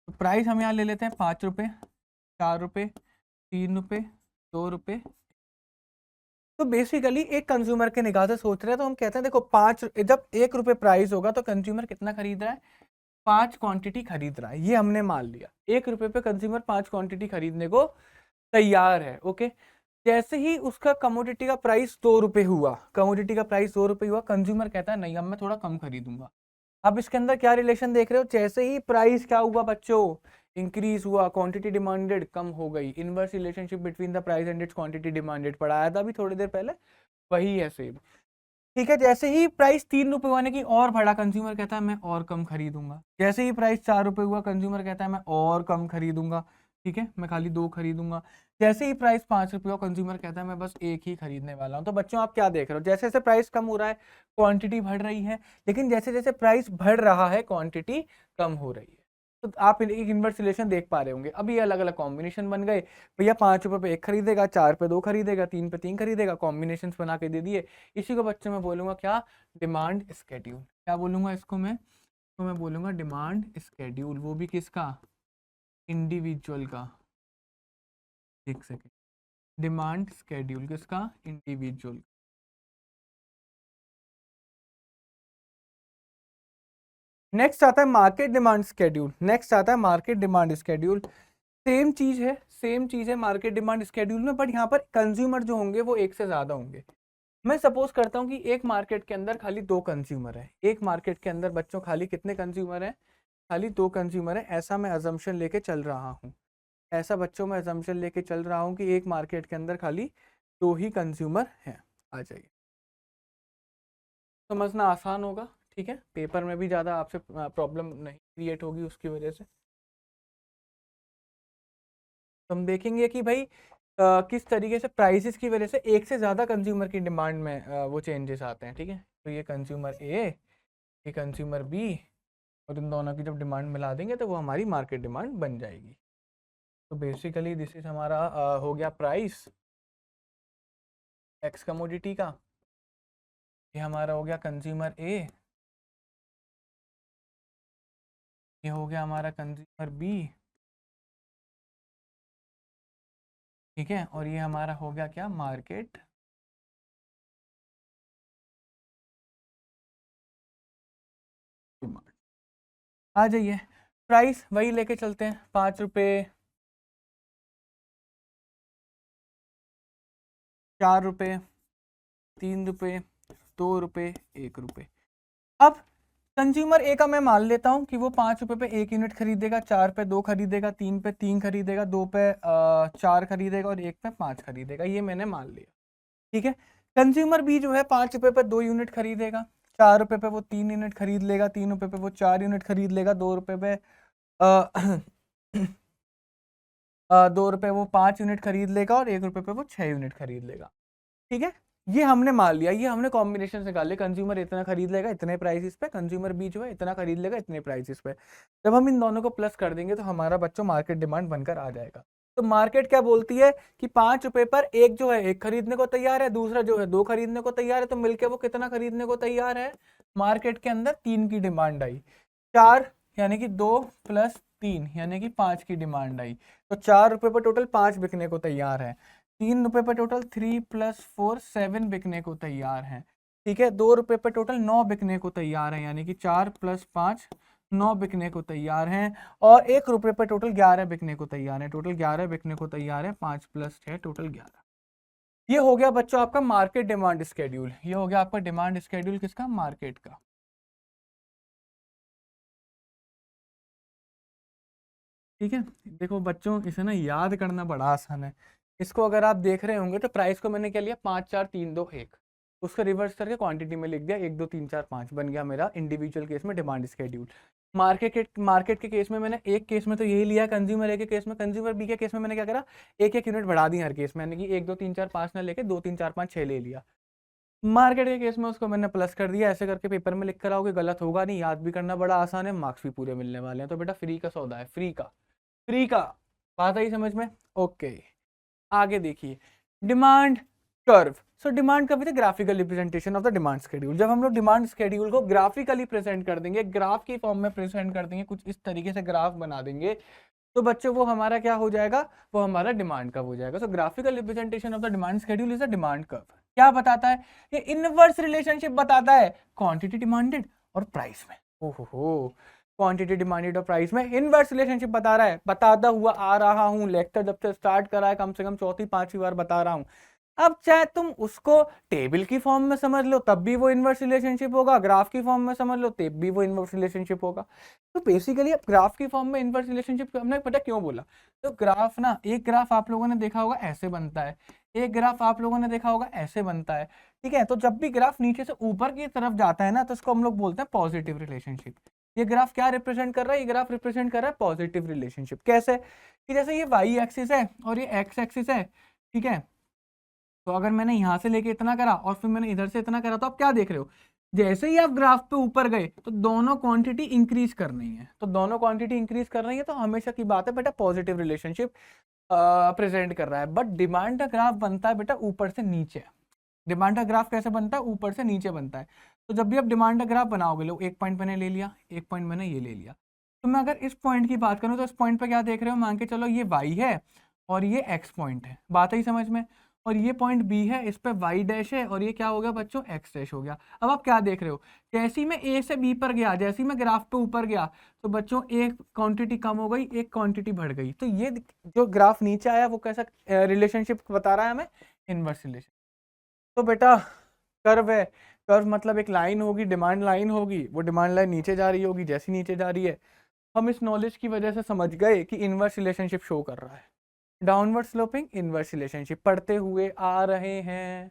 तो प्राइस हम यहाँ ले लेते हैं 5 रुपये, 4 रुपये, 3 रुपये, 2 रुपये। तो बेसिकली एक कंज्यूमर के निगाह से सोच रहे हैं तो हम कहते हैं देखो, जब 1 रुपये प्राइस होगा तो कंज्यूमर कितना खरीद रहा है, 5 क्वांटिटी खरीद रहा है, ये हमने मान लिया। 1 रुपये पे कंज्यूमर 5 क्वांटिटी खरीदने को तैयार है। ओके, जैसे ही उसका कमोडिटी का प्राइस 2 रुपये हुआ, कमोडिटी का प्राइस 2 रुपये हुआ, कंज्यूमर कहता है नहीं अब मैं थोड़ा कम खरीदूंगा। अब इसके अंदर क्या रिलेशन देख रहे हो, जैसे ही प्राइस क्या हुआ बच्चों, इंक्रीज हुआ, क्वांटिटी डिमांडेड कम हो गई। Inverse relationship between the price and it's quantity demanded पढ़ाया था अभी थोड़ी देर पहले, वही है सेम। ठीक है, जैसे ही प्राइस 3 रुपये हुआ की और बढ़ा, कंज्यूमर कहता है मैं और कम खरीदूंगा। जैसे ही प्राइस 4 रुपये हुआ, कंज्यूमर कहता है मैं और कम खरीदूंगा, ठीक है, मैं खाली 2 खरीदूंगा। जैसे ही प्राइस 5 रुपये हुआ, कंज्यूमर कहता है मैं बस एक ही खरीदने वाला हूँ। तो बच्चों आप क्या देख रहे हो, जैसे जैसे प्राइस कम हो रहा है क्वांटिटी बढ़ रही है, लेकिन जैसे जैसे प्राइस बढ़ रहा है क्वांटिटी कम हो रही है। तो आप एक इनवर्स रिलेशन देख पा रहे होंगे। अब ये अलग अलग कॉम्बिनेशन बन गए, भैया 5 रुपये पे एक खरीदेगा, 4 पे 2 खरीदेगा, 3 पे 3 खरीदेगा, कॉम्बिनेशन बना के दे दिए। इसी को बच्चों में बोलूंगा क्या, डिमांड स्केड्यूल। क्या बोलूंगा इसको मैं, तो मैं बोलूंगा डिमांड स्केड्यूल, वो भी किसका, इंडिविजुअल का। एक सेकेंड, डिमांड स्केड्यूल किसका, इंडिविजुअल। नेक्स्ट आता है मार्केट डिमांड स्केड्यूल, नेक्स्ट आता है मार्केट डिमांड स्केड्यूल। सेम चीज है, सेम चीज है मार्केट डिमांड स्केड्यूल में, बट यहाँ पर कंज्यूमर जो होंगे वो एक से ज्यादा होंगे। मैं सपोज करता हूँ कि एक मार्केट के अंदर खाली 2 कंज्यूमर है, एक मार्केट के अंदर बच्चों खाली कितने कंज्यूमर है, खाली 2 कंज्यूमर है। ऐसा मैं अजम्पशन लेके चल रहा हूँ, ऐसा बच्चों में अजम्पशन लेके चल रहा हूँ कि एक मार्केट के अंदर खाली 2 ही कंज्यूमर हैं। आ जाइए, समझना आसान होगा, ठीक है, पेपर में भी ज़्यादा आपसे प्रॉब्लम नहीं क्रिएट होगी उसकी वजह से। तो हम देखेंगे कि भाई किस तरीके से प्राइसेस की वजह से एक से ज़्यादा कंज्यूमर की डिमांड में वो चेंजेस आते हैं, ठीक है। तो ये कंज्यूमर ए, ये कंज्यूमर बी, और इन दोनों की जब डिमांड मिला देंगे तो वो हमारी मार्केट डिमांड बन जाएगी। तो बेसिकली दिस इज हमारा हो गया प्राइस एक्स कमोडिटी का, ये हमारा हो गया कंज्यूमर ए, ये हो गया हमारा कंज्यूमर बी, ठीक है, और ये हमारा हो गया क्या, मार्केट डिमांड। आ जाइए, प्राइस वही लेके चलते हैं, 5 रुपये, 4 रुपये, 3 रुपये, 2 रुपये, 1 रुपये। अब कंज्यूमर ए का मैं मान लेता हूँ कि वो 5 रुपये पे 1 यूनिट खरीदेगा, 4 पे 2 खरीदेगा, 3 पे 3 खरीदेगा, 2 पे 4 खरीदेगा और 1 पे 5 खरीदेगा, ये मैंने मान लिया, ठीक है। कंज्यूमर बी जो है 5 रुपये पे 2 यूनिट खरीदेगा, 4 रुपये पे वो 3 यूनिट खरीद लेगा, 3 रुपये पे वो 4 यूनिट खरीद लेगा, 2 रुपये पे 2 रुपये वो 5 यूनिट खरीद लेगा और 1 रुपये पे वो 6 यूनिट खरीद लेगा, ठीक है। ये हमने मान लिया, ये हमने कॉम्बिनेशन से निकाल लिया, कंज्यूमर इतना खरीद लेगा इतने प्राइसेस पे, कंज्यूमर बी जो है इतना खरीद लेगा इतने प्राइसेस पे। जब हम इन दोनों को प्लस कर देंगे तो हमारा बच्चों मार्केट डिमांड बनकर आ जाएगा। तो मार्केट क्या बोलती है कि 5 रुपये पर एक जो है 1 खरीदने को तैयार है, दूसरा जो है 2 खरीदने को तैयार है, तो मिलके वो कितना खरीदने को तैयार है, मार्केट के अंदर 3 की डिमांड आई, 4 यानी कि 2 + 3 यानी कि 5 की डिमांड आई। तो 4 रुपये पर टोटल 5 बिकने को तैयार है, 3 रुपये पर टोटल 3 + 4 7 बिकने को तैयार है, ठीक है। 2 रुपये पर टोटल 9 बिकने को तैयार है, यानी कि 4 + 5 9 बिकने को तैयार हैं, और 1 रुपये पर टोटल 11 बिकने को तैयार है, टोटल 11 बिकने को तैयार है, 5 + 6 टोटल 11। ये हो गया बच्चों आपका मार्केट डिमांड स्केड्यूल, ये हो गया आपका डिमांड स्केड्यूल किसका, मार्केट का। ठीक है, देखो बच्चों इसे ना याद करना बड़ा आसान है। इसको अगर आप देख रहे होंगे तो प्राइस को मैंने क्या लिया, 5 4 3 2 1, उसको रिवर्स करके क्वांटिटी में लिख दिया, 1 2 3 4 5 बन गया मेरा इंडिविजुअल केस में डिमांड स्केड्यूल। मार्केट के केस में मैंने एक केस में तो यही लिया, कंज्यूमर ए के केस में, कंज्यूमर बी के केस में मैंने क्या करा, 1 1 यूनिट बढ़ा दी हर केस में, यानी कि 1 2 3 4 5 ना लेके 2 3 4 5 6 ले लिया। मार्केट के केस में उसको मैंने प्लस कर दिया, ऐसे करके पेपर में लिख कर आओगे, गलत होगा नहीं, याद भी करना बड़ा आसान है, मार्क्स भी पूरे मिलने वाले हैं। तो बेटा फ्री का सौदा है, फ्री का बात आई समझ में, ओके। आगे देखिए, demand curve. So demand curve is graphical representation of the demand schedule. जब हम लोग डिमांड शेड्यूल को ग्राफिकली प्रेजेंट कर देंगे, ग्राफ की फॉर्म में प्रेजेंट कर देंगे, कुछ इस तरीके से ग्राफ बना देंगे, तो बच्चों वो हमारा क्या हो जाएगा, वो हमारा डिमांड कर्व हो जाएगा। So graphical representation of the demand schedule is a demand curve. क्या बताता है, ये इनवर्स रिलेशनशिप बताता है क्वांटिटी डिमांडेड और प्राइस में। ओहो, क्वांटिटी डिमांडेड और प्राइस में इनवर्स रिलेशनशिप बता रहा है, बताता हुआ आ रहा हूं, लेक्चर जब से स्टार्ट करा है कम से कम 4थी 5वीं बार बता रहा हूं। अब चाहे तुम उसको टेबल की फॉर्म में समझ लो तब भी वो इनवर्स रिलेशनशिप होगा, ग्राफ की फॉर्म में समझ लो तब भी वो इनवर्स रिलेशनशिप होगा। तो बेसिकली अब ग्राफ की फॉर्म में इनवर्स रिलेशनशिप हमने पता क्यों बोला, तो ग्राफ ना, एक ग्राफ आप लोगों ने देखा होगा ऐसे बनता है, एक ग्राफ आप लोगों ने देखा होगा ऐसे बनता है, ठीक है। तो जब भी ग्राफ नीचे से ऊपर की तरफ जाता है ना, तो इसको हम लोग बोलते हैं पॉजिटिव रिलेशनशिप। ये ग्राफ क्या रिप्रेजेंट कर रहा है, ये ग्राफ रिप्रेजेंट कर रहा है पॉजिटिव रिलेशनशिप। कैसे, कि जैसे ये वाई एक्सिस है और ये एक्स एक्सिस है, ठीक है। तो अगर मैंने यहाँ से लेके इतना करा और फिर मैंने इधर से इतना करा, तो आप क्या देख रहे हो, जैसे ही आप ग्राफ पे ऊपर गए तो दोनों क्वांटिटी इंक्रीज कर रही है, तो दोनों क्वांटिटी इंक्रीज कर रही है, तो हमेशा की बात है बेटा पॉजिटिव रिलेशनशिप प्रेजेंट कर रहा है। बट डिमांड का ग्राफ बनता है बेटा ऊपर से नीचे। डिमांड का ग्राफ कैसे बनता है, ऊपर से नीचे बनता है। तो जब भी आप डिमांड का ग्राफ बनाओगे, लो एक पॉइंट मैंने ले लिया, एक पॉइंट मैंने ये ले लिया, तो मैं अगर इस पॉइंट की बात करूं तो इस पॉइंट पे क्या देख रहे हो, मान के चलो ये y है और ये x पॉइंट है, बात ही समझ में, और ये पॉइंट b है, इस पे y डैश है और ये क्या हो गया बच्चों, x डैश हो गया। अब आप क्या देख रहे हो, जैसे ही मैं a से b पर गया, जैसे ही मैं ग्राफ पे ऊपर गया, तो बच्चों एक क्वांटिटी कम हो गई, एक क्वांटिटी बढ़ गई। तो ये जो ग्राफ नीचे आया वो कैसा रिलेशनशिप बता रहा है हमें, इनवर्स रिलेशन। तो बेटा कर्व है, कर्व मतलब एक लाइन होगी, डिमांड लाइन होगी, वो डिमांड लाइन नीचे जा रही होगी, जैसी नीचे जा रही है हम इस नॉलेज की वजह से समझ गए कि इनवर्स रिलेशनशिप शो कर रहा है। डाउनवर्ड स्लोपिंग इनवर्स रिलेशनशिप पढ़ते हुए आ रहे हैं,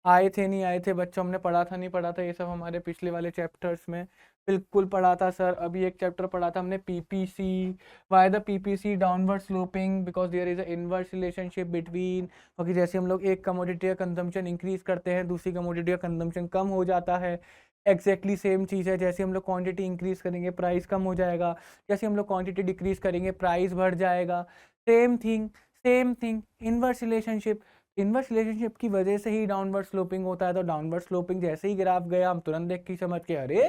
आए थे नहीं आए थे बच्चों, हमने पढ़ा था नहीं पढ़ा था, ये सब हमारे पिछले वाले चैप्टर्स में बिल्कुल पढ़ा था सर। अभी एक चैप्टर पढ़ा था हमने PPC, why the PPC downward sloping, because there is a inverse relationship between, क्योंकि जैसे हम लोग एक कमोडिटी का कंजम्पशन इंक्रीज करते हैं दूसरी कमोडिटी का कंजम्पशन कम हो जाता है। एग्जैक्टली सेम चीज़ है, जैसे हम लोग क्वांटिटी इंक्रीज करेंगे प्राइस कम हो जाएगा, जैसे हम लोग क्वांटिटी डिक्रीज करेंगे प्राइस बढ़ जाएगा। Same thing inverse relationship. Inverse relationship की वजह से ही डाउनवर्ड स्लोपिंग होता है। तो डाउनवर्ड स्लोपिंग जैसे ही ग्राफ गया हम तुरंत देख के समझ के अरे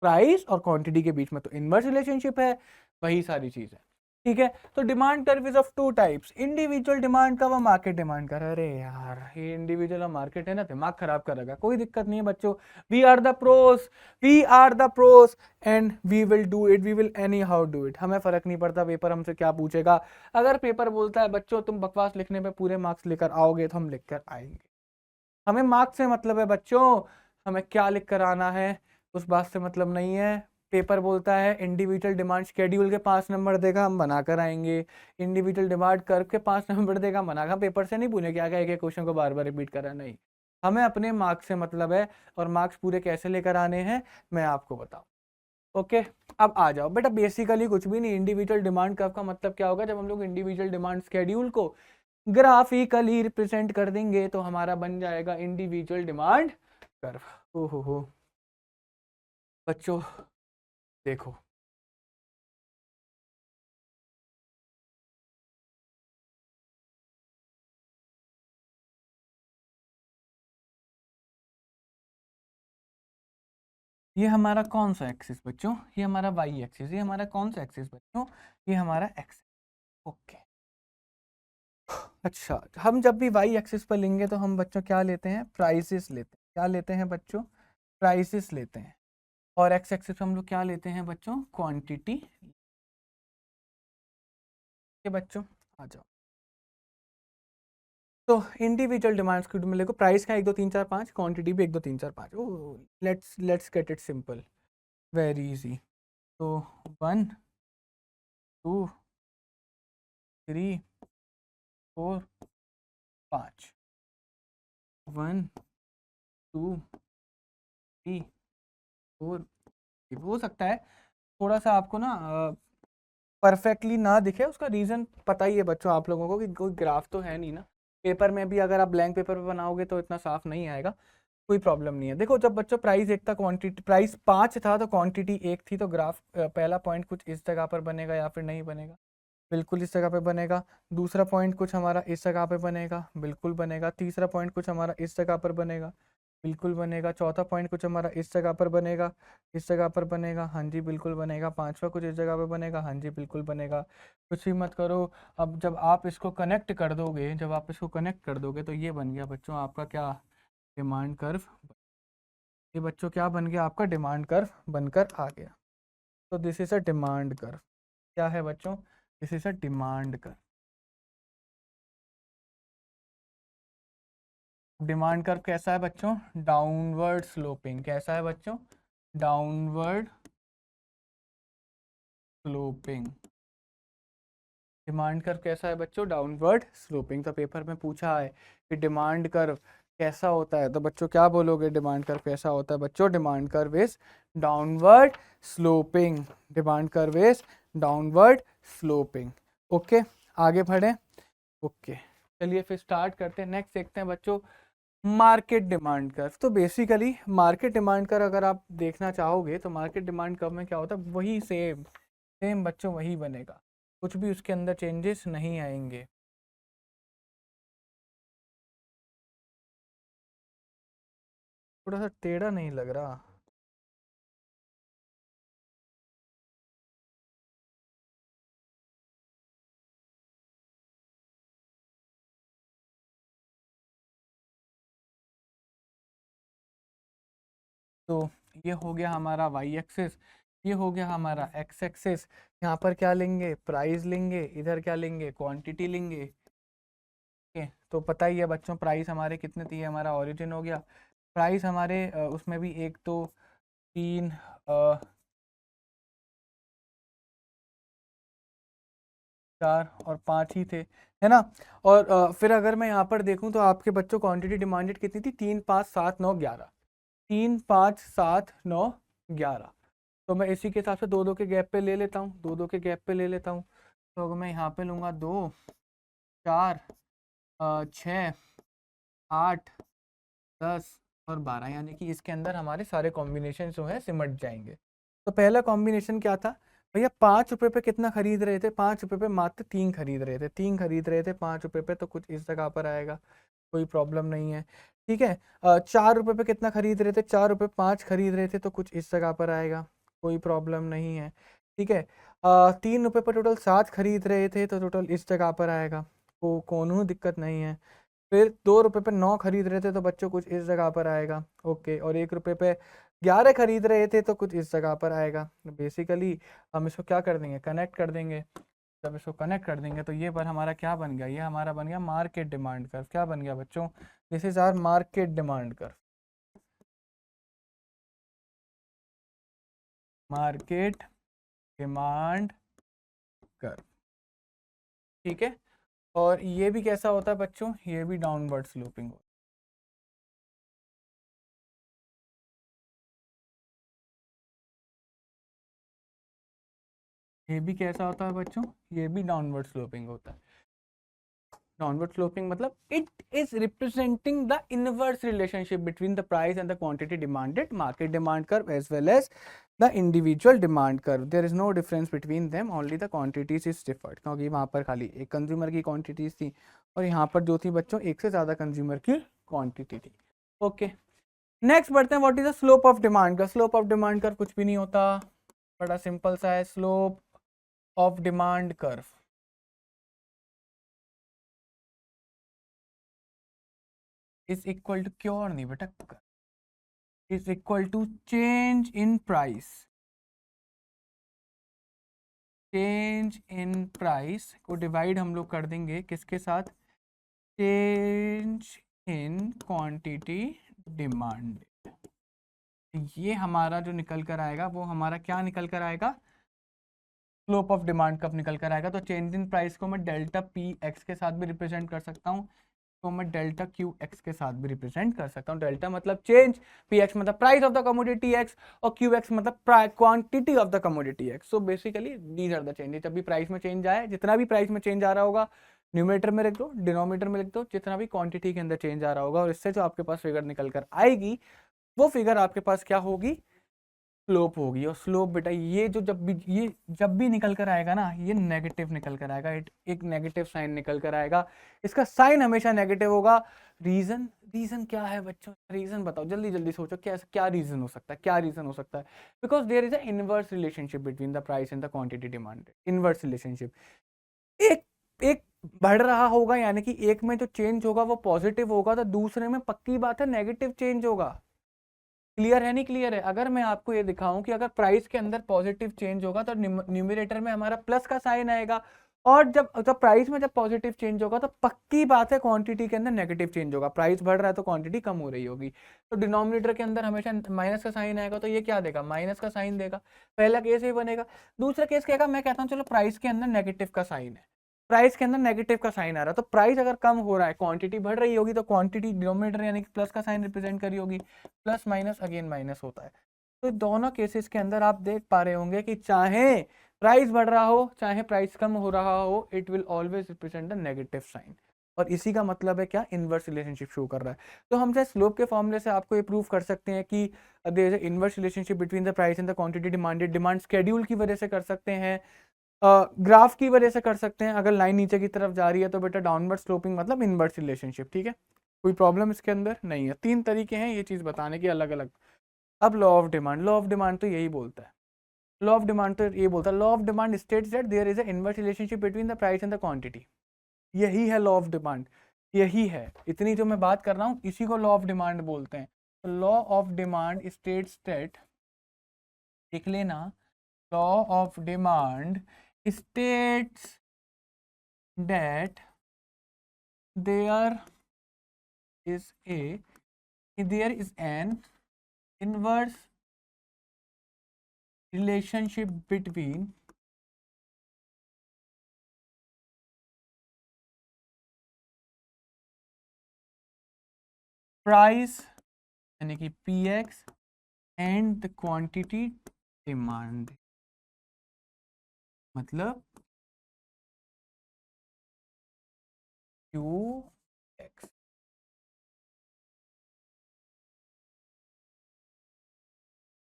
प्राइस और क्वांटिटी के बीच में तो इनवर्स रिलेशनशिप है, वही सारी चीज है। ठीक है, तो demand curve is of two types, individual demand curve और मार्केट डिमांड कर्व। अरे यार ये इंडिविजुअल और मार्केट है ना, दिमाग खराब करेगा। कोई दिक्कत नहीं है बच्चों, we are the pros, we are the pros and we will do it, we will anyhow do it. हमें फर्क नहीं पड़ता पेपर हमसे क्या पूछेगा। अगर पेपर बोलता है बच्चों तुम बकवास लिखने पे पूरे मार्क्स लेकर आओगे तो हम लिख कर आएंगे। हमें मार्क्स से मतलब है बच्चों, हमें क्या लिख कर आना है उस बात से मतलब नहीं है। पेपर बोलता है इंडिविजुअल डिमांड शेड्यूल के 5 नंबर देगा, हम बनाकर आएंगे। इंडिविजुअल डिमांड कर्व के 5 नंबर देगा, बनाकर। पेपर से नहीं पूछे क्या क्या एक एक क्वेश्चन को बार बार रिपीट करा, नहीं। हमें अपने मार्क्स से मतलब है, और मार्क्स पूरे कैसे लेकर आने हैं मैं आपको बताऊं। ओके, अब आ जाओ बेटा, बेसिकली कुछ भी नहीं। इंडिविजुअल डिमांड कर्व का मतलब क्या होगा, जब हम लोग इंडिविजुअल डिमांड शेड्यूल को ग्राफिकली रिप्रेजेंट कर देंगे तो हमारा बन जाएगा इंडिविजुअल डिमांड कर्व। ओहो हो बच्चों देखो, ये हमारा कौन सा एक्सिस बच्चों, ये हमारा वाई एक्सिस। ये हमारा कौन सा एक्सिस बच्चों, ये हमारा एक्सिस। ओके, अच्छा हम जब भी वाई एक्सिस पर लेंगे तो हम बच्चों क्या लेते हैं, प्राइसेस लेते हैं। क्या लेते हैं बच्चों, प्राइसेस लेते हैं। और एक्स एक्सिस पर हम लोग क्या लेते हैं बच्चों, क्वांटिटी। ये बच्चों आ जाओ, तो इंडिविजुअल डिमांड्स को में देखो, प्राइस का 1 2 3 4 5, क्वांटिटी भी 1 2 3 4 5। Oh let's get it simple, very easy. तो 1 2 3 4 5, 1 2 3 4। हो सकता है थोड़ा सा आपको ना परफेक्टली ना दिखे, उसका रीजन पता ही है बच्चों आप लोगों को कि कोई ग्राफ तो है नहीं ना। पेपर में भी अगर आप ब्लैंक पेपर पे बनाओगे तो इतना साफ नहीं आएगा, कोई प्रॉब्लम नहीं है। देखो जब बच्चों प्राइस 1 था, क्वांटिटी प्राइस 5 था तो क्वांटिटी 1 थी, तो ग्राफ पहला पॉइंट कुछ इस जगह पर बनेगा या फिर नहीं बनेगा, बिल्कुल इस जगह पे बनेगा। दूसरा पॉइंट कुछ हमारा इस जगह पे बनेगा, बिल्कुल बनेगा। तीसरा पॉइंट कुछ हमारा इस जगह पर बनेगा, बिल्कुल बनेगा। चौथा पॉइंट कुछ हमारा इस जगह पर बनेगा, इस जगह पर बनेगा, हाँ जी बिल्कुल बनेगा। पांचवा कुछ इस जगह पर बनेगा, हाँ जी बिल्कुल बनेगा। कुछ भी मत करो। अब जब आप इसको कनेक्ट कर दोगे, जब आप इसको कनेक्ट कर दोगे तो ये बन गया बच्चों आपका क्या, डिमांड कर्व। ये बच्चों क्या बन गया आपका, डिमांड कर्व बनकर आ गया। तो this is a demand curve. क्या है बच्चों, this is a demand curve. Demand curve कैसा है बच्चों, डाउनवर्ड स्लोपिंग। कैसा है बच्चों, डाउनवर्ड स्लोपिंग। डिमांड कर्व कैसा है बच्चों, डाउनवर्ड स्लोपिंग। तो पेपर में पूछा है कि डिमांड कर्व कैसा होता है, तो बच्चों क्या बोलोगे, डिमांड कर्व कैसा होता है बच्चों, demand curve is downward sloping. Demand curve is downward sloping. Okay, आगे बढ़े। ओके, चलिए फिर स्टार्ट करते हैं। नेक्स्ट देखते हैं बच्चों, मार्केट डिमांड कर्व। तो बेसिकली मार्केट डिमांड कर्व अगर आप देखना चाहोगे तो मार्केट डिमांड कर्व में क्या होता है, वही सेम सेम बच्चों वही बनेगा, कुछ भी उसके अंदर चेंजेस नहीं आएंगे। थोड़ा सा टेढ़ा नहीं लग रहा, तो ये हो गया हमारा वाई एक्सिस, ये हो गया हमारा एक्स एक्सिस। यहाँ पर क्या लेंगे, प्राइस लेंगे, इधर क्या लेंगे, क्वांटिटी लेंगे। ओके, तो पता ही है बच्चों प्राइस हमारे कितने थी, हमारा ओरिजिन हो गया। प्राइस हमारे उसमें भी 1 2 3 4 और 5 ही थे, है ना। और फिर अगर मैं यहाँ पर देखूँ तो आपके बच्चों क्वांटिटी डिमांडेड कितनी थी, 3 5 7 9 11। 3 5 7 9 11। तो मैं इसी के हिसाब से 2 2 के गैप पे ले लेता हूँ, 2 2 के गैप पे ले लेता हूँ। तो अगर मैं यहाँ पे लूँगा 2 4 6 8 10 और 12, यानी कि इसके अंदर हमारे सारे कॉम्बिनेशन जो है सिमट जाएंगे। तो पहला कॉम्बिनेशन क्या था भैया, 5 रुपए पे कितना खरीद रहे थे, 5 रुपए पे मात्र 3 खरीद रहे थे, 3 खरीद रहे थे 5 रुपए पे, तो कुछ इस जगह पर आएगा। कोई प्रॉब्लम नहीं है, ठीक है। 4 रुपये पे कितना खरीद रहे थे, 4 रुपये 5 खरीद रहे थे, तो कुछ इस जगह पर आएगा, कोई प्रॉब्लम नहीं है, ठीक है। 3 रुपये पर टोटल 7 खरीद रहे थे, तो टोटल इस जगह पर आएगा, कोनो दिक्कत नहीं है। फिर 2 रुपये पे 9 खरीद रहे थे, तो बच्चों कुछ इस जगह पर आएगा, ओके। और 1 रुपये पे 11 खरीद रहे थे, तो कुछ इस जगह पर आएगा। बेसिकली हम इसको क्या कर देंगे, कनेक्ट कर देंगे। जब इसको कनेक्ट कर देंगे तो ये पर हमारा क्या बन गया, ये हमारा बन गया मार्केट डिमांड कर्व। क्या बन गया बच्चों, this is our market demand curve, market demand curve, ठीक है। और ये भी कैसा होता है बच्चों, ये भी डाउनवर्ड स्लोपिंग होता है। ये भी कैसा होता है बच्चों, ये भी डाउनवर्ड स्लोपिंग होता है। डाउनवर्ड स्लोपिंग मतलब it is representing the inverse relationship between the price and the quantity demanded, market demand curve as well as the individual demand curve. There is no difference between them, only the quantities is differed, क्योंकि वहाँ पर खाली एक consumer की quantities थी और यहाँ पर जो थी बच्चों एक से ज़्यादा कंज्यूमर की क्वांटिटी थी, ओके। नेक्स्ट बढ़ते हैं, what is the slope of demand curve. Slope of demand curve कुछ भी नहीं होता, बड़ा सिंपल सा है। Slope of demand curve is equal to, क्यों नहीं बेटा, is equal to change in price, change in price को डिवाइड हम लोग कर देंगे किसके साथ, चेंज इन क्वांटिटी डिमांड। ये हमारा जो निकल कर आएगा वो हमारा क्या निकल कर आएगा, स्लोप ऑफ डिमांड कब निकल कर आएगा। तो चेंज इन प्राइस को मैं डेल्टा पी एक्स के साथ भी रिप्रेजेंट कर सकता हूँ, तो मैं डेल्टा क्यू एक्स के साथ भी रिप्रेजेंट कर सकता हूँ। डेल्टा मतलब चेंज, पी एक्स मतलब price of the commodity X, और क्यू एक्स मतलब quantity of the commodity X. So basically these are the changes. जब भी प्राइस में चेंज आए, जितना भी प्राइस में चेंज आ रहा होगा, न्यूमरेटर में लिख दो, डिनोमिनेटर में लिख दो, जितना भी क्वांटिटी के अंदर चेंज आ रहा होगा, और इससे जो आपके पास फिगर निकल कर आएगी वो फिगर आपके पास क्या होगी, स्लोप होगी। और स्लोप बेटा ये जो जब भी निकल कर आएगा ना, ये नेगेटिव निकल कर आएगा, एक नेगेटिव साइन निकल कर आएगा, इसका साइन हमेशा नेगेटिव होगा। रीजन, रीजन क्या है बच्चों, रीजन बताओ, जल्दी जल्दी सोचो, क्या क्या रीजन हो सकता है, क्या रीजन हो सकता है। Because there is a inverse relationship between the price and the quantity demand, inverse relationship. एक एक बढ़ रहा होगा, यानी कि एक में जो चेंज होगा वो पॉजिटिव होगा, तो दूसरे में पक्की बात है नेगेटिव चेंज होगा। क्लियर है नहीं क्लियर है। अगर मैं आपको ये दिखाऊं कि अगर प्राइस के अंदर पॉजिटिव चेंज होगा तो न्यूमरेटर में हमारा प्लस का साइन आएगा, और जब प्राइस में जब पॉजिटिव चेंज होगा तो पक्की बात है क्वांटिटी के अंदर नेगेटिव चेंज होगा। प्राइस बढ़ रहा है तो क्वांटिटी कम हो रही होगी, तो डिनोमिनेटर के अंदर हमेशा माइनस का साइन आएगा, तो ये क्या देगा, माइनस का साइन देगा। पहला केस ये बनेगा। दूसरा केस क्या, मैं कहता हूँ चलो प्राइस के अंदर नेगेटिव का साइन है, प्राइस के अंदर नेगेटिव का साइन आ रहा है, तो प्राइस अगर कम हो रहा है, क्वांटिटी बढ़ रही होगी, तो क्वांटिटी डिनोमिनेटर यानी कि प्लस का साइन रिप्रेजेंट करी होगी। प्लस माइनस अगेन माइनस होता है। तो दोनों केसेस के अंदर आप देख पा रहे होंगे कि चाहे प्राइस बढ़ रहा हो चाहे प्राइस कम हो रहा हो, it will always represent the negative sign. और इसी का मतलब है क्या, इनवर्स रिलेशनशिप शो कर रहा है। तो हम चाहे स्लोप के फॉर्मूले से आपको ये प्रूव कर सकते हैं कि there is a inverse relationship between the price and the quantity demanded, demand schedule की वजह से कर सकते हैं, ग्राफ की वजह से कर सकते हैं। अगर लाइन नीचे की तरफ जा रही है तो बेटा डाउनवर्ड स्लोपिंग मतलब इनवर्स रिलेशनशिप, ठीक है। कोई प्रॉब्लम इसके अंदर नहीं है। 3 तरीके हैं ये चीज बताने के अलग अलग। अब law of demand, law of demand तो यही बोलता है, लॉ ऑफ डिमांड तो ये बोलता है, law of demand states that there is a inverse relationship between the price and the quantity. यही है लॉ ऑफ डिमांड, यही है। इतनी जो मैं बात कर रहा हूँ इसी को लॉ ऑफ डिमांड बोलते हैं। तो law of demand states that, लिख लेना, law of demand states that there is an inverse relationship between price यानी कि px and the quantity demand, मतलब qx।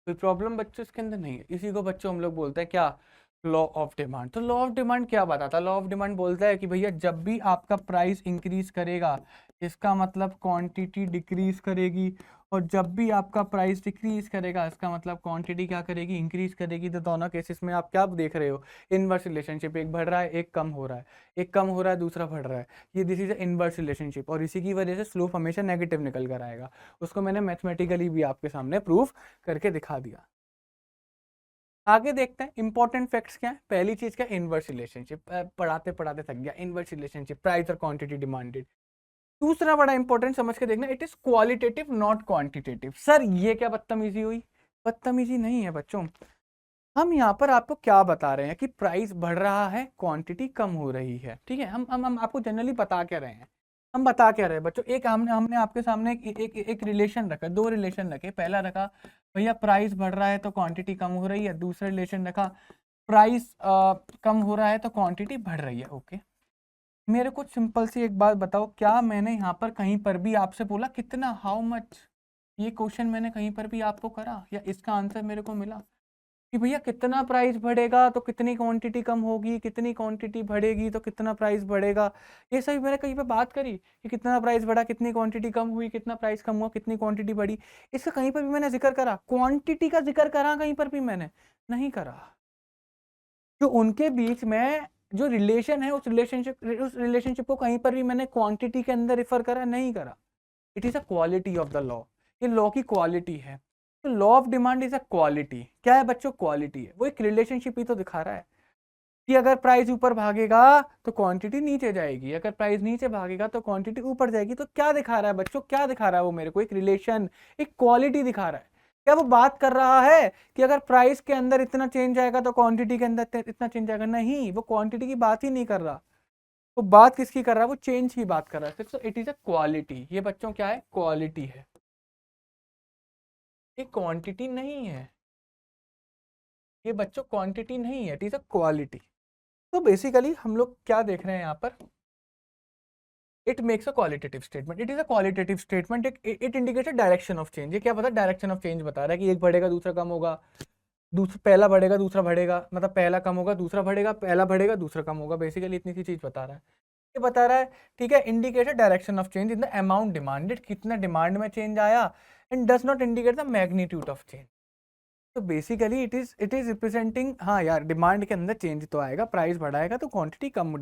कोई प्रॉब्लम बच्चों इसके अंदर नहीं है। इसी को बच्चों हम लोग बोलते हैं क्या, लॉ ऑफ डिमांड। तो लॉ ऑफ डिमांड क्या बताता है, लॉ ऑफ डिमांड बोलता है कि भैया जब भी आपका प्राइस इंक्रीज करेगा इसका मतलब क्वांटिटी डिक्रीज करेगी, और जब भी आपका प्राइस डिक्रीज करेगा इसका मतलब क्वांटिटी क्या करेगी, इंक्रीज करेगी। तो दोनों केसेस में आप क्या देख रहे हो, इनवर्स रिलेशनशिप, एक बढ़ रहा है एक कम हो रहा है, एक कम हो रहा है दूसरा बढ़ रहा है, ये दिस इज इनवर्स रिलेशनशिप, और इसी की वजह से स्लोप हमेशा नेगेटिव निकल कर आएगा। उसको मैंने मैथमेटिकली भी आपके सामने प्रूफ करके दिखा दिया। आगे देखते हैं इंपॉर्टेंट फैक्ट्स क्या है। पहली चीज क्या, इनवर्स रिलेशनशिप, पढ़ाते पढ़ाते थक गया, इनवर्स रिलेशनशिप प्राइस और क्वांटिटी डिमांडेड। दूसरा बड़ा इंपॉर्टेंट समझ के देखना, it is qualitative not quantitative. Sir ये क्या बदतमीजी हुई, बदतमीजी नहीं है बच्चों, हम यहाँ पर आपको क्या बता रहे हैं कि प्राइस बढ़ रहा है क्वांटिटी कम हो रही है, ठीक है। हम आपको जनरली बता क्या रहे हैं, हम बता क्या रहे हैं बच्चों, एक हमने हमने आपके सामने एक रिलेशन रखा, दो रिलेशन रखे। पहला रखा भैया प्राइस बढ़ रहा है तो क्वांटिटी कम हो रही है, दूसरा रिलेशन रखा प्राइस कम हो रहा है तो क्वांटिटी बढ़ रही है। ओके, मेरे को सिंपल सी एक बात बताओ, क्या मैंने यहाँ पर कहीं पर भी आपसे बोला कितना, हाउ मच, ये क्वेश्चन मैंने कहीं पर भी आपको करा, या इसका आंसर मेरे को मिला कि भैया कितना प्राइस बढ़ेगा तो कितनी क्वांटिटी कम होगी, कितनी क्वांटिटी बढ़ेगी तो कितना प्राइस बढ़ेगा। ये सभी मैंने कहीं पे बात करी कि कितना प्राइस बढ़ा, कितनी क्वांटिटी कम हुई, कितना प्राइस कम हुआ, कितनी क्वांटिटी बढ़ी, इसका कहीं पर भी मैंने जिक्र करा, क्वांटिटी का जिक्र करा कहीं पर भी मैंने नहीं करा। जो उनके बीच में जो रिलेशन है, उस रिलेशनशिप को कहीं पर भी मैंने क्वांटिटी के अंदर रिफर करा नहीं करा। It is a quality of the law, ये लॉ की क्वालिटी है। तो law of demand is a quality, क्या है बच्चों, क्वालिटी है। वो एक रिलेशनशिप ही तो दिखा रहा है कि अगर प्राइस ऊपर भागेगा तो क्वांटिटी नीचे जाएगी, अगर प्राइस नीचे भागेगा तो क्वांटिटी ऊपर जाएगी। तो क्या दिखा रहा है बच्चों, क्या दिखा रहा है वो मेरे को, एक रिलेशन, एक क्वालिटी दिखा रहा है। क्या वो बात कर रहा है कि अगर प्राइस के अंदर इतना चेंज आएगा तो क्वांटिटी के अंदर इतना चेंज आएगा, नहीं, वो क्वांटिटी की बात ही नहीं कर रहा। वो बात किसकी कर रहा है, वो चेंज की बात कर रहा है। तो इट इज अ क्वालिटी, ये बच्चों क्या है, क्वालिटी है, ये क्वांटिटी नहीं है, ये बच्चों क्वांटिटी नहीं है, इट इज अ क्वालिटी। तो बेसिकली हम लोग क्या देख रहे हैं यहाँ पर, it makes a qualitative statement, it is a qualitative statement, it indicates a direction of change. ये क्या बता, डायरेक्शन ऑफ चेंज बता रहा है कि एक बढ़ेगा दूसरा कम होगा, दूसरा पहला बढ़ेगा दूसरा बढ़ेगा, मतलब पहला कम होगा दूसरा बढ़ेगा, पहला बढ़ेगा दूसरा कम होगा, बेसिकली इतनी सी चीज बता रहा है। ये बता रहा है, ठीक है, indicate direction of change in the amount demanded, कितना डिमांड में चेंज आया, and does not indicate the magnitude of change. तो बेसिकली इट इज रिप्रेजेंटिंग, हाँ यार डिमांड के अंदर चेंज तो आएगा, प्राइस बढ़ाएगा तो क्वांटिटी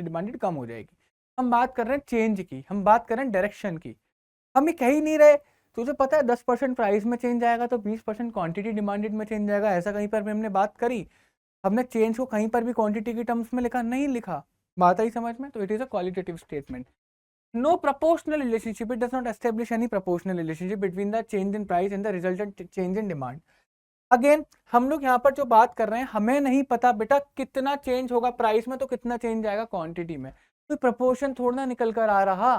डिमांडेड कम हो जाएगी। हम बात कर रहे हैं चेंज की, हम बात कर रहे हैं डायरेक्शन की, हम ये कह ही नहीं रहे। तुझे पता है 10% प्राइस में चेंज आएगा तो 20% क्वांटिटी डिमांडेड में चेंज आएगा, ऐसा कहीं पर भी हमने बात करी, हमने चेंज को कहीं पर भी क्वांटिटी की टर्म्स में लिखा नहीं लिखा, बात आई समझ में। तो it is a qualitative statement. No proportional relationship, it does not establish any proportional relationship between the change in price and the resultant change in demand. Again हम लोग यहाँ पर जो बात कर रहे हैं, हमें नहीं पता बेटा कितना चेंज होगा प्राइस में तो कितना चेंज आएगा क्वांटिटी में, कोई प्रपोर्शन थोड़ा निकल कर आ रहा,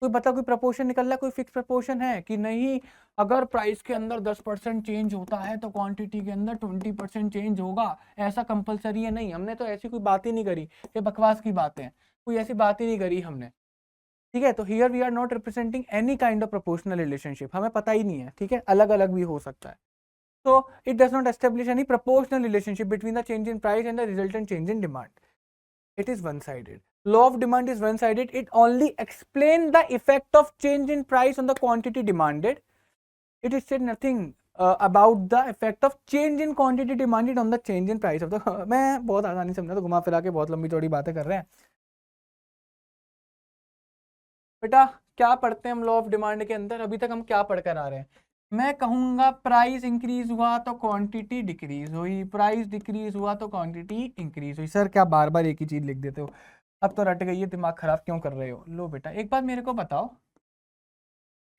कोई बता, कोई प्रपोर्शन निकल रहा है, कोई फिक्स प्रपोर्शन है कि नहीं, अगर प्राइस के अंदर 10% चेंज होता है तो क्वांटिटी के अंदर 20% चेंज होगा, ऐसा कंपलसरी है नहीं। हमने तो ऐसी कोई बात ही नहीं करी, ये बकवास की बातें हैं, कोई ऐसी बात ही नहीं करी हमने, ठीक है। तो here we are not representing any kind of proportional relationship, हमें पता ही नहीं है, ठीक है, अलग अलग भी हो सकता है। So it does not establish any proportional relationship between the change in price and the resultant change in demand. It is one-sided. Law of demand is one-sided. It only explains the effect of change in price on the quantity demanded. It is said nothing about the effect of change in quantity demanded on the change in price of the मैं बहुत आसानी से समझा, तो घुमा फिरा के बहुत लंबी चौड़ी बातें कर रहे हैं बेटा। क्या पढ़ते हैं हम लॉ ऑफ डिमांड के अंदर, अभी तक हम क्या पढ़कर आ रहे हैं, मैं कहूंगा प्राइस इंक्रीज हुआ तो क्वांटिटी डिक्रीज हुई, प्राइस डिक्रीज हुआ तो क्वांटिटी इंक्रीज हुई। सर क्या बार बार एक ही चीज लिख देते हो, अब तो रट गई है, दिमाग खराब क्यों कर रहे हो। लो बेटा एक बात मेरे को बताओ,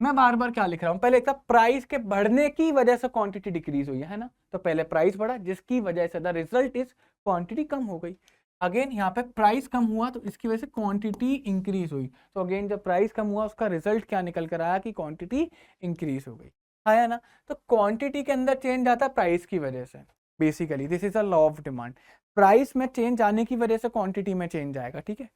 मैं बार बार क्या लिख रहा हूँ, पहले एक प्राइस के बढ़ने की वजह से क्वांटिटी डिक्रीज हुई है ना, तो पहले प्राइस बढ़ा जिसकी वजह से द रिजल्ट इज क्वांटिटी कम हो गई। अगेन यहाँ पे प्राइस कम हुआ तो इसकी वजह से क्वांटिटी इंक्रीज हुई, तो अगेन जब प्राइस कम हुआ उसका रिजल्ट क्या निकल कर आया कि क्वांटिटी इंक्रीज हो गई, आया ना। तो क्वांटिटी के अंदर चेंज आता है प्राइस की वजह से, basically this is a law of demand. Price में चेंज आने की वजह से क्वांटिटी में चेंज आएगा, ठीक है।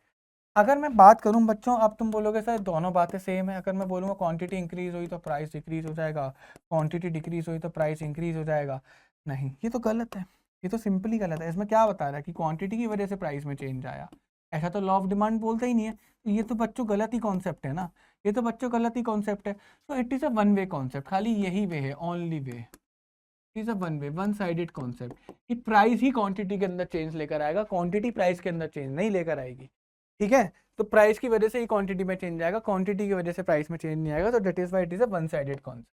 अगर मैं बात करूं बच्चों, अब तुम बोलोगे सर दोनों बातें सेम है, अगर मैं बोलूंगा क्वांटिटी इंक्रीज हुई तो प्राइस डिक्रीज हो जाएगा, क्वांटिटी डिक्रीज हुई तो प्राइस इंक्रीज हो जाएगा, नहीं, ये तो गलत है, ये तो सिंपली गलत है। इसमें क्या बता रहा है कि क्वांटिटी की वजह से प्राइस में चेंज आया, ऐसा तो लॉ ऑफ डिमांड बोलता ही नहीं है। ये तो बच्चों गलत ही कॉन्सेप्ट है ना, ये तो बच्चों गलत ही कॉन्सेप्ट है। So it is a one way concept, खाली यही वे है, only way is a one way, one sided concept कि प्राइस ही क्वांटिटी के अंदर चेंज लेकर आएगा, क्वांटिटी प्राइस के अंदर चेंज नहीं लेकर आएगी। ठीक है, तो प्राइस की वजह से ही क्वांटिटी में चेंज आएगा, क्वांटिटी की वजह से प्राइस में चेंज नहीं आएगा। तो that is why it is a one sided concept.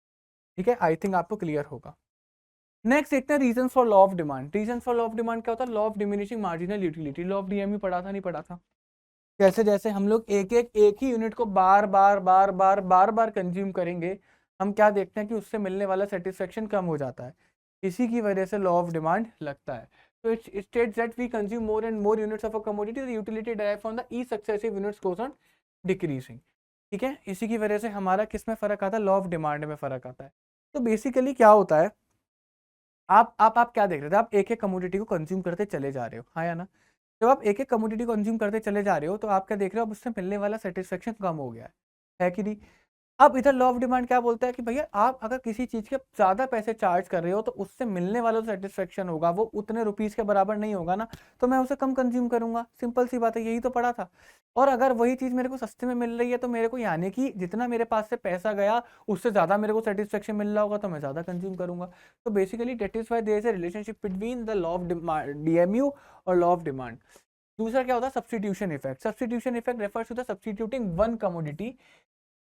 ठीक है, आई थिंक आपको क्लियर होगा। नेक्स्ट देखते हैं reason for law of demand. Reason for law of demand क्या होता है? Law of diminishing marginal utility. Law of DMU पढ़ा था, नहीं पढ़ा था? जैसे जैसे हम लोग एक ही यूनिट को बार बार बार बार बार बार कंज्यूम करेंगे, हम क्या देखते हैं कि उससे मिलने वाला सेटिस्फेक्शन कम हो जाता है। इसी की वजह से लॉ ऑफ डिमांड लगता है। तो it states that we consume more and more units of a commodity, the utility derive from the each successive units goes on decreasing. ठीक है, इसी की वजह से हमारा किस में फर्क आता है? लॉ ऑफ डिमांड में फर्क आता है। तो बेसिकली क्या होता है, आप क्या देख रहे थे? आप एक एक कमोडिटी को कंज्यूम करते चले जा रहे हो, हाँ या ना? जब आप एक एक कमोडिटी कंज्यूम करते चले जा रहे हो तो आप क्या देख रहे हो? अब उससे मिलने वाला सेटिस्फेक्शन कम हो गया है कि नहीं? अब इधर लॉ ऑफ डिमांड क्या बोलता है कि भैया आप अगर किसी चीज के ज्यादा पैसे चार्ज कर रहे हो तो उससे मिलने वाला सेटिस्फेक्शन होगा वो उतने रुपीस के बराबर नहीं होगा ना, तो मैं उसे कम कंज्यूम करूंगा। सिंपल सी बात है, यही तो पड़ा था। और अगर वही चीज मेरे को सस्ते में मिल रही है तो मेरे को, यानी कि जितना मेरे पास से पैसा गया उससे ज्यादा मेरे को सेटिस्फेक्शन मिल रहा होगा तो मैं ज्यादा कंज्यूम करूंगा। तो basically that is why there is a relationship between the law of DMU और लॉ ऑफ डिमांड। दूसरा क्या होता है? Substitution effect. Substitution effect refers to the substituting one commodity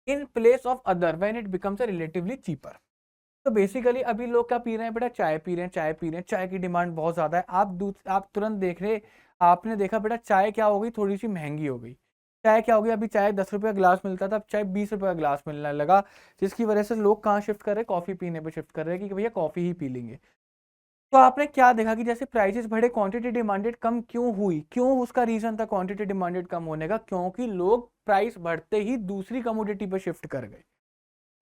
in place of other when it becomes a relatively cheaper. तो बेसिकली अभी लोग क्या पी रहे हैं बेटा? चाय पी रहे हैं, चाय पी रहे हैं, चाय की डिमांड बहुत ज्यादा है। आप तुरंत देख रहे, आपने देखा बेटा चाय क्या हो गई? थोड़ी सी महंगी हो गई। चाय क्या हो गई? अभी चाय 10 रुपये का गिलास मिलता था, अब चाय 20 रुपये का गिलास मिलने लगा, जिसकी वजह से लोग कहाँ शिफ्ट कर रहे हैं? कॉफी पीने पे शिफ्ट कर रहे हैं कि भैया कॉफी ही पी लेंगे। तो आपने क्या देखा कि जैसे प्राइसेस बढ़े, क्वांटिटी डिमांडेड कम क्यों हुई? क्यों? उसका रीजन था क्वांटिटी डिमांडेड कम होने का, क्योंकि लोग प्राइस बढ़ते ही दूसरी कमोडिटी पर शिफ्ट कर गए,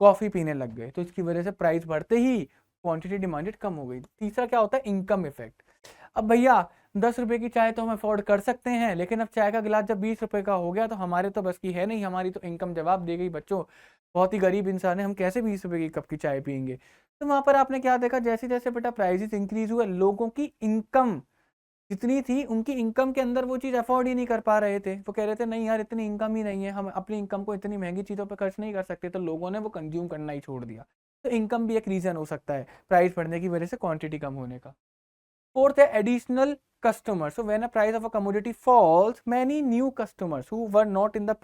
कॉफी पीने लग गए। तो इसकी वजह से प्राइस बढ़ते ही क्वांटिटी डिमांडेड कम हो गई। तीसरा क्या होता है? Income effect. अब भैया 10 रुपए की चाय तो हम अफोर्ड कर सकते हैं, लेकिन अब चाय का गिलास जब 20 रुपए का हो गया तो हमारे तो बस की है नहीं, हमारी तो इनकम जवाब दे गई बच्चों। बहुत ही गरीब इंसान है, हम कैसे 20 रुपए की कप की चाय पियेंगे? तो वहां पर आपने क्या देखा? जैसे जैसे बेटा प्राइसेस इंक्रीज हुए, लोगों की इनकम जितनी थी, उनकी इनकम के अंदर वो चीज़ अफोर्ड ही नहीं कर पा रहे थे। वो कह रहे थे नहीं यार इतनी इनकम ही नहीं है, हम अपनी इनकम को इतनी महंगी चीज़ों पर खर्च नहीं कर सकते, तो लोगों ने वो कंज्यूम करना ही छोड़ दिया। तो इनकम भी एक रीज़न हो सकता है प्राइस बढ़ने की वजह से क्वांटिटी कम होने का। फोर्थ है additional customers. So when a price of a commodity falls, many new customers who were not in the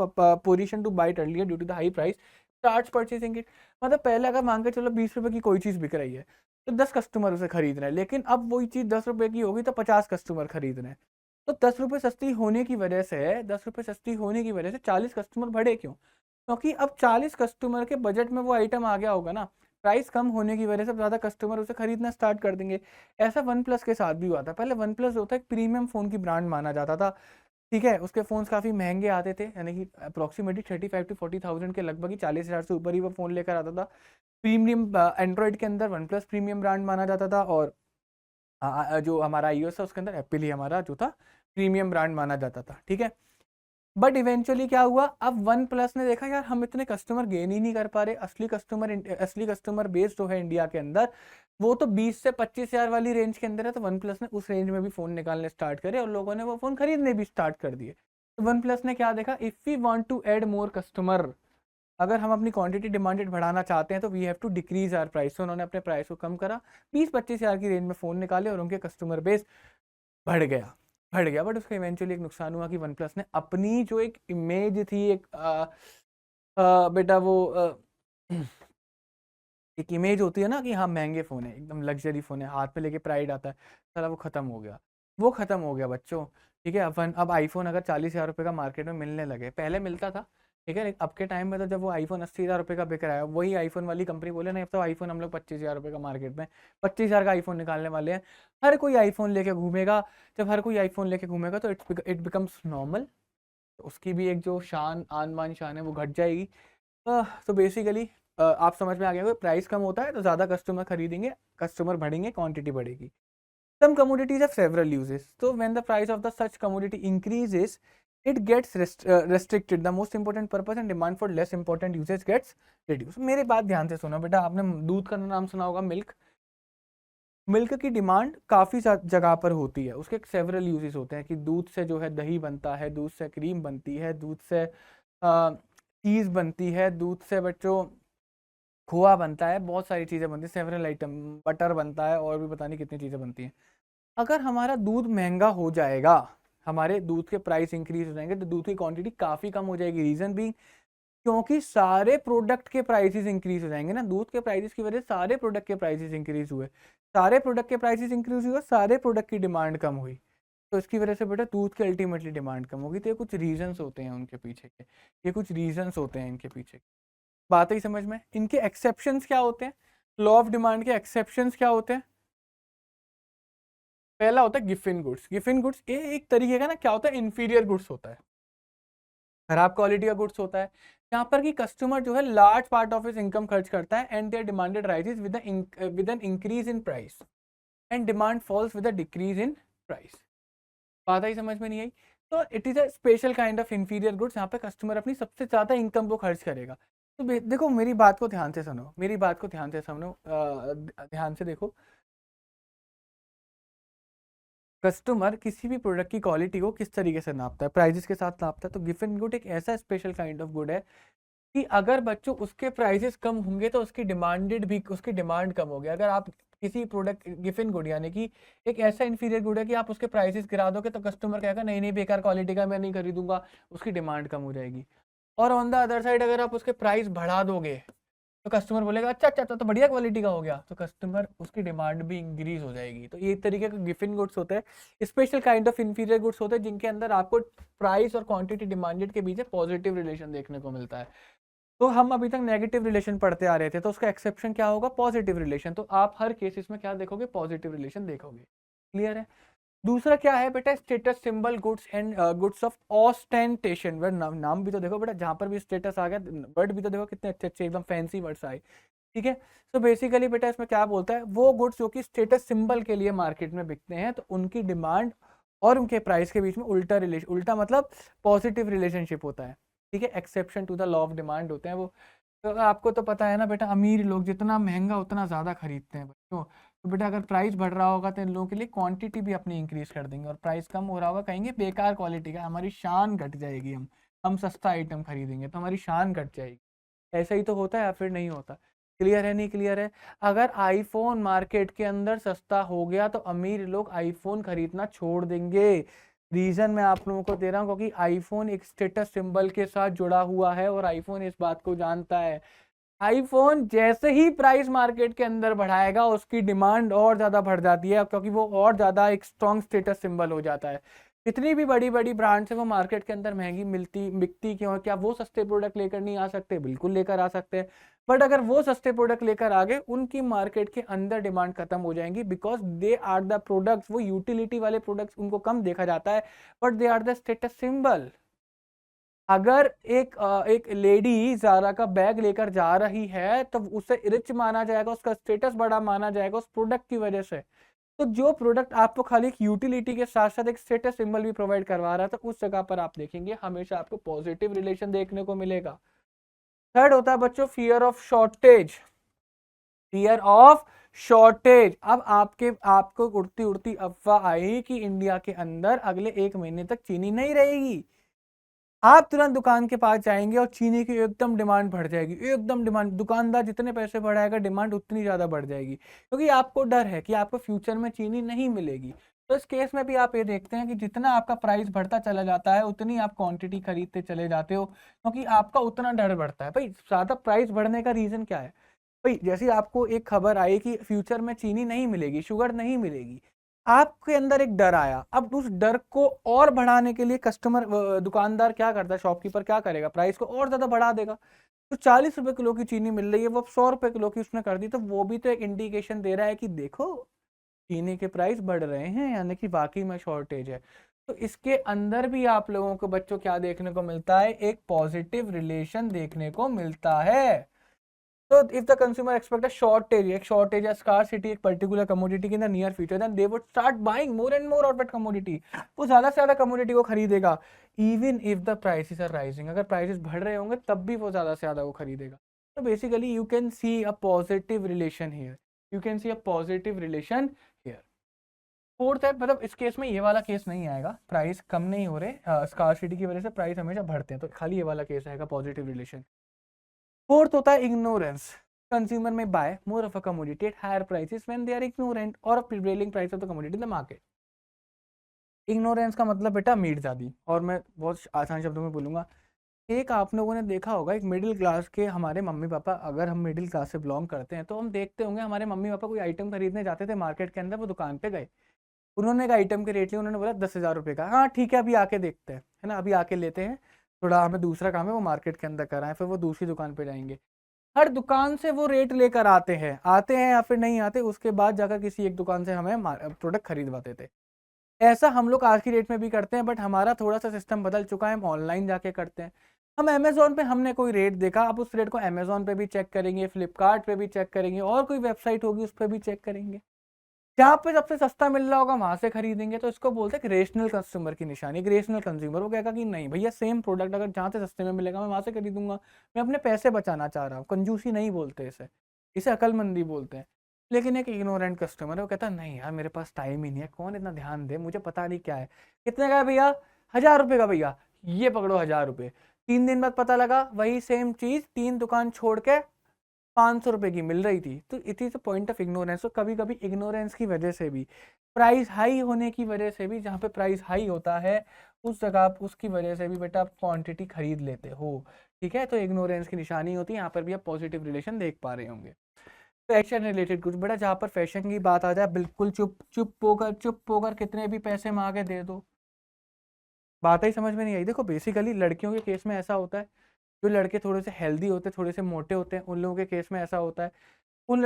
position to buy it earlier due to the high price starts purchasing it. मतलब पहले अगर मान के चलो 20 रुपए की कोई चीज़ बिक रही है तो 10 कस्टमर उसे खरीद रहे हैं, लेकिन अब वही चीज़ 10 रुपए की होगी तो 50 कस्टमर खरीद रहे हैं। तो 10 रुपए सस्ती होने की वजह से, 10 रुपए सस्ती होने की वजह से 40 कस्टमर बढ़े क्यों? क्योंकि अब 40 कस्टमर के बजट में वो आइटम आ गया होगा ना। प्राइस कम होने की वजह से ज़्यादा कस्टमर उसे खरीदना स्टार्ट कर देंगे। ऐसा वन प्लस के साथ भी हुआ था। पहले वन प्लस होता है एक प्रीमियम फ़ोन की ब्रांड माना जाता था। ठीक है, उसके फ़ोन्स काफ़ी महंगे आते थे, यानी कि अप्रॉक्सीमेटली 35 to 40,000 के लगभग ही, 40,000 से ऊपर ही वो फ़ोन लेकर आता था। प्रीमियम एंड्रॉयड के अंदर वन प्लस प्रीमियम ब्रांड माना जाता था, और जो हमारा iOS है उसके अंदर एप्पल ही हमारा जो था प्रीमियम ब्रांड माना जाता था। ठीक है, बट इवेंचुअली क्या हुआ? अब वन प्लस ने देखा यार हम इतने कस्टमर गेन ही नहीं कर पा रहे, असली कस्टमर बेस जो है इंडिया के अंदर वो तो 20 से 25 हज़ार वाली रेंज के अंदर है। तो वन प्लस ने उस रेंज में भी फ़ोन निकालने स्टार्ट करे और लोगों ने वो फ़ोन खरीदने भी स्टार्ट कर दिए। तो वन प्लस ने क्या देखा? If we want to add more customer, अगर हम अपनी क्वांटिटी डिमांडेड बढ़ाना चाहते हैं तो we have to decrease our price. तो उन्होंने अपने प्राइस को कम करा, 20-25 हज़ार की रेंज में फ़ोन निकाले और उनके कस्टमर बेस बढ़ गया। बट उसका इवेंचुअली एक नुकसान हुआ कि वन प्लस ने अपनी जो एक इमेज थी, एक बेटा वो एक इमेज होती है ना कि हाँ महंगे फ़ोन है, एकदम लग्जरी फ़ोन है, हाथ में लेके प्राइड आता है, साला वो ख़त्म हो गया बच्चों। ठीक है, अब आईफोन अगर 40,000 रुपये का मार्केट में मिलने लगे, पहले मिलता था, ठीक है, अब के टाइम में तो जब वो आईफोन 80,000 रुपये का बिक रहा है, वही आईफोन वाली कंपनी बोले नहीं अब तो आईफोन हम लोग 25,000 रुपये का मार्केट में 25,000 का आईफोन निकालने वाले हैं। हर कोई आईफोन लेके घूमेगा। जब हर कोई आईफोन लेके घूमेगा तो इट बिकम्स नॉर्मल, तो उसकी भी एक जो शान, आन बान शान है वो घट जाएगी। तो बेसिकली आप समझ में आ गया, प्राइस कम होता है तो ज़्यादा कस्टमर खरीदेंगे, कस्टमर बढ़ेंगे, क्वांटिटी बढ़ेगी। Some commodities have several uses. So when the price of the such commodity increases, it gets restricted. The most important purpose and demand for less important uses gets reduced. मेरे बात ध्यान से सुनो बेटा, आपने दूध का नाम सुना होगा, मिल्क। मिल्क की डिमांड काफ़ी जगह पर होती है, उसके सेवरल यूजेस होते हैं कि दूध से जो है दही बनता है, दूध से क्रीम बनती है, दूध से चीज़ बनती है, दूध से बच्चों खोआ बनता है, बहुत सारी चीज़ें बनती हैं, सेवरल आइटम, बटर बनता है और भी पता नहीं कितनी चीज़ें बनती हैं। अगर हमारा दूध महंगा हो जाएगा, हमारे दूध के प्राइस इंक्रीज हो जाएंगे तो दूध की क्वांटिटी काफ़ी कम हो जाएगी। रीज़न भी क्योंकि सारे प्रोडक्ट के प्राइसेस इंक्रीज हो जाएंगे ना, दूध के प्राइसेस की वजह से सारे प्रोडक्ट के प्राइसेस इंक्रीज हुए, सारे प्रोडक्ट के प्राइसेस इंक्रीज हुए, सारे प्रोडक्ट की डिमांड कम हुई, तो इसकी वजह से बेटा दूध की अल्टीमेटली डिमांड कम होगी। तो ये कुछ रीजंस होते हैं उनके पीछे के, ये कुछ रीजंस होते हैं इनके पीछे। बात ही समझ में। इनके एक्सेप्शंस क्या होते हैं, लॉ ऑफ डिमांड के एक्सेप्शंस क्या होते हैं? पहला होता है गिफिन गुड्स। गिफिन गुड्स ये एक तरीके का ना क्या होता है, इंफीरियर गुड्स होता है, खराब क्वालिटी का गुड्स होता है, यहाँ पर कि कस्टमर जो है large part of his income खर्च करता है and their demanded rises with an increase in price and demand falls with a decrease in price. बात आई समझ में नहीं आई? तो it is a special kind of inferior goods, यहाँ पे कस्टमर अपनी सबसे ज्यादा इनकम को खर्च करेगा। तो देखो मेरी बात को ध्यान से सुनो, मेरी बात को ध्यान से सुनो, ध्यान से देखो। कस्टमर किसी भी प्रोडक्ट की क्वालिटी को किस तरीके से नापता है, प्राइजेस के साथ नापता है। तो गिफिन गुड एक ऐसा स्पेशल काइंड ऑफ गुड है कि अगर बच्चों उसके प्राइसेस कम होंगे तो उसकी डिमांडेड भी, उसकी डिमांड कम होगी। अगर आप किसी प्रोडक्ट, गिफिन गुड यानी कि एक ऐसा इंफीरियर गुड है कि आप उसके प्राइसेस गिरा दोगे तो कस्टमर कहेगा नहीं नहीं बेकार क्वालिटी का मैं नहीं खरीदूंगा, उसकी डिमांड कम हो जाएगी। और ऑन द अदर साइड अगर आप उसके प्राइस बढ़ा दोगे तो कस्टमर बोलेगा अच्छा अच्छा तो बढ़िया क्वालिटी का हो गया, तो कस्टमर उसकी डिमांड भी इंक्रीज हो जाएगी। तो ये एक तरीके का गिफिन गुड्स होते हैं, special kind of inferior goods होते हैं जिनके अंदर आपको प्राइस और क्वांटिटी डिमांडेड के बीच पॉजिटिव रिलेशन देखने को मिलता है। तो हम अभी तक नेगेटिव रिलेशन पढ़ते आ रहे थे, तो उसका एक्सेप्शन क्या होगा, पॉजिटिव रिलेशन। तो आप हर केसेस में क्या देखोगे, पॉजिटिव रिलेशन देखोगे। क्लियर है? दूसरा क्या है बेटा, status symbol goods and goods of ostentation. Word नाम भी तो देखो बेटा, जहां पर भी स्टेटस आ गया वर्ड भी तो देखो कितने अच्छे अच्छे एकदम फैंसी वर्ड्स आए। ठीक है, तो बेसिकली बेटा इसमें क्या बोलता है, वो गुड्स जो कि स्टेटस सिंबल के लिए मार्केट में बिकते हैं तो उनकी डिमांड और उनके प्राइस के बीच में उल्टा रिलेशन, उल्टा मतलब पॉजिटिव रिलेशनशिप होता है। ठीक है, exception to the law of demand होते हैं वो। तो आपको तो पता है ना बेटा, अमीर लोग जितना महंगा उतना ज़्यादा खरीदते हैं बच्चों। तो बेटा अगर प्राइस बढ़ रहा होगा तो इन लोगों के लिए क्वांटिटी भी अपनी इंक्रीज कर देंगे, और प्राइस कम हो रहा होगा कहेंगे बेकार क्वालिटी का, हमारी शान घट जाएगी, हम सस्ता आइटम खरीदेंगे तो हमारी शान घट जाएगी। ऐसा ही तो होता है या फिर नहीं होता? क्लियर है नहीं क्लियर है? अगर आईफोन मार्केट के अंदर सस्ता हो गया तो अमीर लोग आईफोन खरीदना छोड़ देंगे। रीजन मैं आप लोगों को दे रहा हूँ क्योंकि आईफोन एक स्टेटस सिंबल के साथ जुड़ा हुआ है और आईफोन इस बात को जानता है। आईफोन जैसे ही प्राइस मार्केट के अंदर बढ़ाएगा उसकी डिमांड और ज्यादा बढ़ जाती है क्योंकि वो और ज्यादा एक स्ट्रॉन्ग स्टेटस सिंबल हो जाता है। कितनी भी बड़ी बड़ी ब्रांड्स है वो मार्केट के अंदर महंगी मिलती बिकती क्यों है? क्या वो सस्ते प्रोडक्ट लेकर नहीं आ सकते? बिल्कुल लेकर आ सकते हैं, बट अगर वो सस्ते प्रोडक्ट लेकर आ गए उनकी मार्केट के अंदर डिमांड खत्म हो जाएंगी, because they are the products, वो यूटिलिटी वाले प्रोडक्ट्स उनको कम देखा जाता है, but they are the status symbol. अगर एक लेडी ज़ारा का बैग लेकर जा रही है तो उसे रिच माना जाएगा, उसका स्टेटस बड़ा माना जाएगा उस प्रोडक्ट की वजह से। तो जो प्रोडक्ट आपको खाली एक यूटिलिटी के साथ साथ एक स्टेटस सिंबल भी प्रोवाइड करवा रहा था, उस जगह पर आप देखेंगे हमेशा आपको पॉजिटिव रिलेशन देखने को मिलेगा। थर्ड होता है बच्चों fear of shortage. Fear of shortage. अब आपको उड़ती उड़ती अफवाह आई कि इंडिया के अंदर अगले 1 महीने तक चीनी नहीं रहेगी। आप तुरंत दुकान के पास जाएंगे और चीनी की एकदम डिमांड बढ़ जाएगी, एकदम डिमांड, दुकानदार जितने पैसे बढ़ाएगा डिमांड उतनी ज़्यादा बढ़ जाएगी क्योंकि आपको डर है कि आपको फ्यूचर में चीनी नहीं मिलेगी। तो इस केस में भी आप ये देखते हैं कि जितना आपका प्राइस बढ़ता चला जाता है उतनी आप क्वांटिटी खरीदते चले जाते हो क्योंकि आपका उतना डर बढ़ता है। भाई ज़्यादा प्राइस बढ़ने का रीज़न क्या है? भाई जैसे आपको एक खबर आई कि फ्यूचर में चीनी नहीं मिलेगी, शुगर नहीं मिलेगी, आपके अंदर एक डर आया। अब उस डर को और बढ़ाने के लिए कस्टमर, दुकानदार क्या करता है, शॉपकीपर क्या करेगा, प्राइस को और ज्यादा बढ़ा देगा। तो 40 रुपए किलो की चीनी मिल रही है वो 100 रुपए किलो की उसने कर दी, तो वो भी तो एक इंडिकेशन दे रहा है कि देखो चीनी के प्राइस बढ़ रहे हैं, यानी कि वाकई में शॉर्टेज है। तो इसके अंदर भी आप लोगों को बच्चों क्या देखने को मिलता है, एक पॉजिटिव रिलेशन देखने को मिलता है। So if the consumer expect a shortage, a scarcity, एक particular commodity in the near future, then they would start buying more and more of that commodity. वो ज़्यादा से ज़्यादा commodity को खरीदेगा, even if the prices are rising. अगर prices बढ़ रहे होंगे तब भी वो ज़्यादा से ज़्यादा वो खरीदेगा। तो basically you can see a positive relation here. You can see a positive relation here. Fourth है, मतलब इस केस में ये वाला केस नहीं आएगा, प्राइस कम नहीं हो रहे, स्कार्सिटी की वजह से प्राइस हमेशा बढ़ते हैं, तो खाली ये वाला केस आएगा पॉजिटिव रिलेशन। फोर्थ होता है ignorance. Consumer may buy more of a commodity at higher prices when they are ignorant और prevailing price of the commodity in the market. Ignorance का मतलब बेटा मीट जादी, और मैं बहुत आसान शब्दों में बोलूंगा। एक आप लोगों ने देखा होगा, एक मिडिल क्लास के हमारे मम्मी पापा, अगर हम मिडिल क्लास से बिलोंग करते हैं तो हम देखते होंगे हमारे मम्मी पापा कोई आइटम खरीदने जाते थे मार्केट के अंदर, वो दुकान पे गए, उन्होंने एक आइटम के रेट लिया, उन्होंने बोला 10,000 रुपये का, हाँ ठीक है अभी आके देखते हैं, है ना, अभी आके लेते हैं, थोड़ा हमें दूसरा काम है, वो मार्केट के अंदर कराएं, फिर वो दूसरी दुकान पे जाएंगे। हर दुकान से वो रेट लेकर आते हैं या फिर नहीं आते, उसके बाद जाकर किसी एक दुकान से हमें प्रोडक्ट खरीदवाते थे। ऐसा हम लोग आज की डेट में भी करते हैं, बट हमारा थोड़ा सा सिस्टम बदल चुका है, हम ऑनलाइन जाके करते हैं। हम अमेजोन पे हमने कोई रेट देखा, आप उस रेट को अमेजोन पे भी चेक करेंगे, फ्लिपकार्ट पे भी चेक करेंगे, और कोई वेबसाइट होगी उस पर भी चेक करेंगे, जहाँ पे सबसे सस्ता मिल रहा होगा वहां से खरीदेंगे। तो इसको बोलते हैं रेशनल कस्टमर की निशानी। एक रेशनल कंज्यूमर वो कहेगा कि नहीं भैया, सेम प्रोडक्ट अगर जहाँ से सस्ते में मिलेगा मैं वहां से खरीदूंगा, मैं अपने पैसे बचाना चाह रहा हूँ। कंजूसी नहीं बोलते इसे, इसे अकलमंदी बोलते हैं। लेकिन एक इग्नोरेंट कस्टमर है, वो कहता नहीं यार मेरे पास टाइम ही नहीं है, कौन इतना ध्यान दे, मुझे पता नहीं क्या है। कितने का है भैया? 1,000 रुपये का भैया, ये पकड़ो 1,000 रुपये। 3 दिन बाद पता लगा वही सेम चीज 3 दुकान छोड़ के 500 रुपये की मिल रही थी। तो it is a point of ignorance. तो कभी कभी इग्नोरेंस की वजह से भी, प्राइस हाई होने की वजह से भी, जहाँ पे प्राइस हाई होता है उस जगह आप उसकी वजह से भी बेटा आप क्वांटिटी खरीद लेते हो, ठीक है। तो इग्नोरेंस की निशानी होती है, यहाँ पर भी आप पॉजिटिव रिलेशन देख पा रहे होंगे। फैशन रिलेटेड कुछ बेटा, जहाँ पर फैशन की बात आ जाए, बिल्कुल चुप होकर कितने भी पैसे मांगे दे दो, बात ही समझ में नहीं आई। देखो बेसिकली लड़कियों के केस में ऐसा होता है, जो लड़के थोड़े से हेल्दी होते हैं, थोड़े से मोटे होते हैं, उन लोगों के केस में ऐसा होता है। उन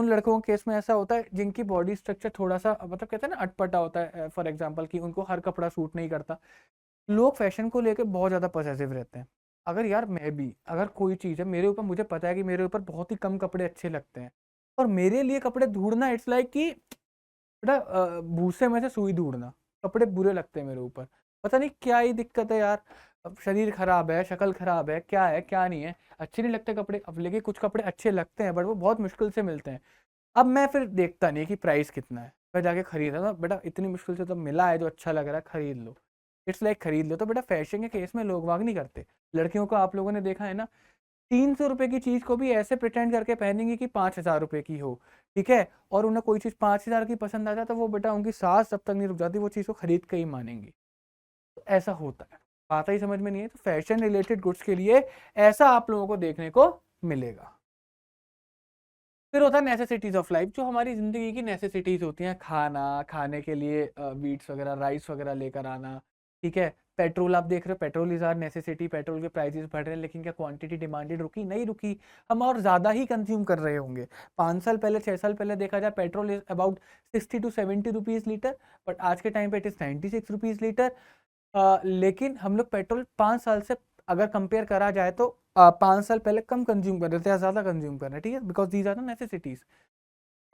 लड़कों के केस में ऐसा होता है जिनकी बॉडी स्ट्रक्चर थोड़ा सा, मतलब कहते हैं ना, अटपटा होता है, फॉर एग्जांपल कि उनको हर कपड़ा सूट नहीं करता। लोग फैशन को लेकर बहुत ज़्यादा पॉसेसिव रहते हैं। अगर यार मैं भी, अगर कोई चीज़ है मेरे ऊपर, मुझे पता है कि मेरे ऊपर बहुत ही कम कपड़े अच्छे लगते हैं, और मेरे लिए कपड़े ढूंढना इट्स लाइक कि बेटा भूसे में से सुई ढूंढना, कपड़े बुरे लगते हैं मेरे ऊपर, पता नहीं क्या ही दिक्कत है यार। अब शरीर खराब है, शक्ल खराब है क्या नहीं है, अच्छे नहीं लगते कपड़े। अब लेकिन कुछ कपड़े अच्छे लगते हैं, बट वो बहुत मुश्किल से मिलते हैं। अब मैं फिर देखता नहीं कि प्राइस कितना है, मैं जाके खरीद रहा था, बेटा इतनी मुश्किल से तो मिला है, जो अच्छा लग रहा है खरीद लो, इट्स लाइक खरीद लो। तो बेटा फैशन के केस में लोग वाग नहीं करते। लड़कियों को आप लोगों ने देखा है ना, 300 रुपए की चीज को भी ऐसे प्रिटेंड करके पहनेंगी कि 5,000 रुपए की हो, ठीक है। और उन्हें कोई चीज 5,000 की पसंद आ जाए तो वो बेटा उनकी सांस जब तक नहीं रुक जाती वो चीज को खरीद के ही मानेंगी। तो ऐसा होता है, बात ही समझ में नहीं है। तो फैशन रिलेटेड गुड्स के लिए ऐसा आप लोगों को देखने को मिलेगा। फिर होता है नेसेसिटीज ऑफ लाइफ, जो हमारी जिंदगी की नेसेसिटीज होती हैं, खाना, खाने के लिए वीट्स वगैरह, राइस वगैरह लेकर आना, ठीक है। पेट्रोल आप देख रहे हो, petrol is are necessity, petrol के प्राइसेस बढ़ रहे हैं, लेकिन क्या क्वांटिटी डिमांडेड रुकी? नहीं रुकी, हम और ज़्यादा ही कंज्यूम कर रहे होंगे। 5 साल पहले, 6 साल पहले देखा जाए, petrol is about 60 to 70 rupees litre, but आज के टाइम पे इट इज़ 96 रुपीज़ लीटर। लेकिन हम लोग पेट्रोल 5 साल से अगर कंपेयर करा जाए तो 5 साल पहले कम कंज्यूम कर रहे थे या ज़्यादा कंज्यूम कर रहे हैं, ठीक है, because these are the necessities.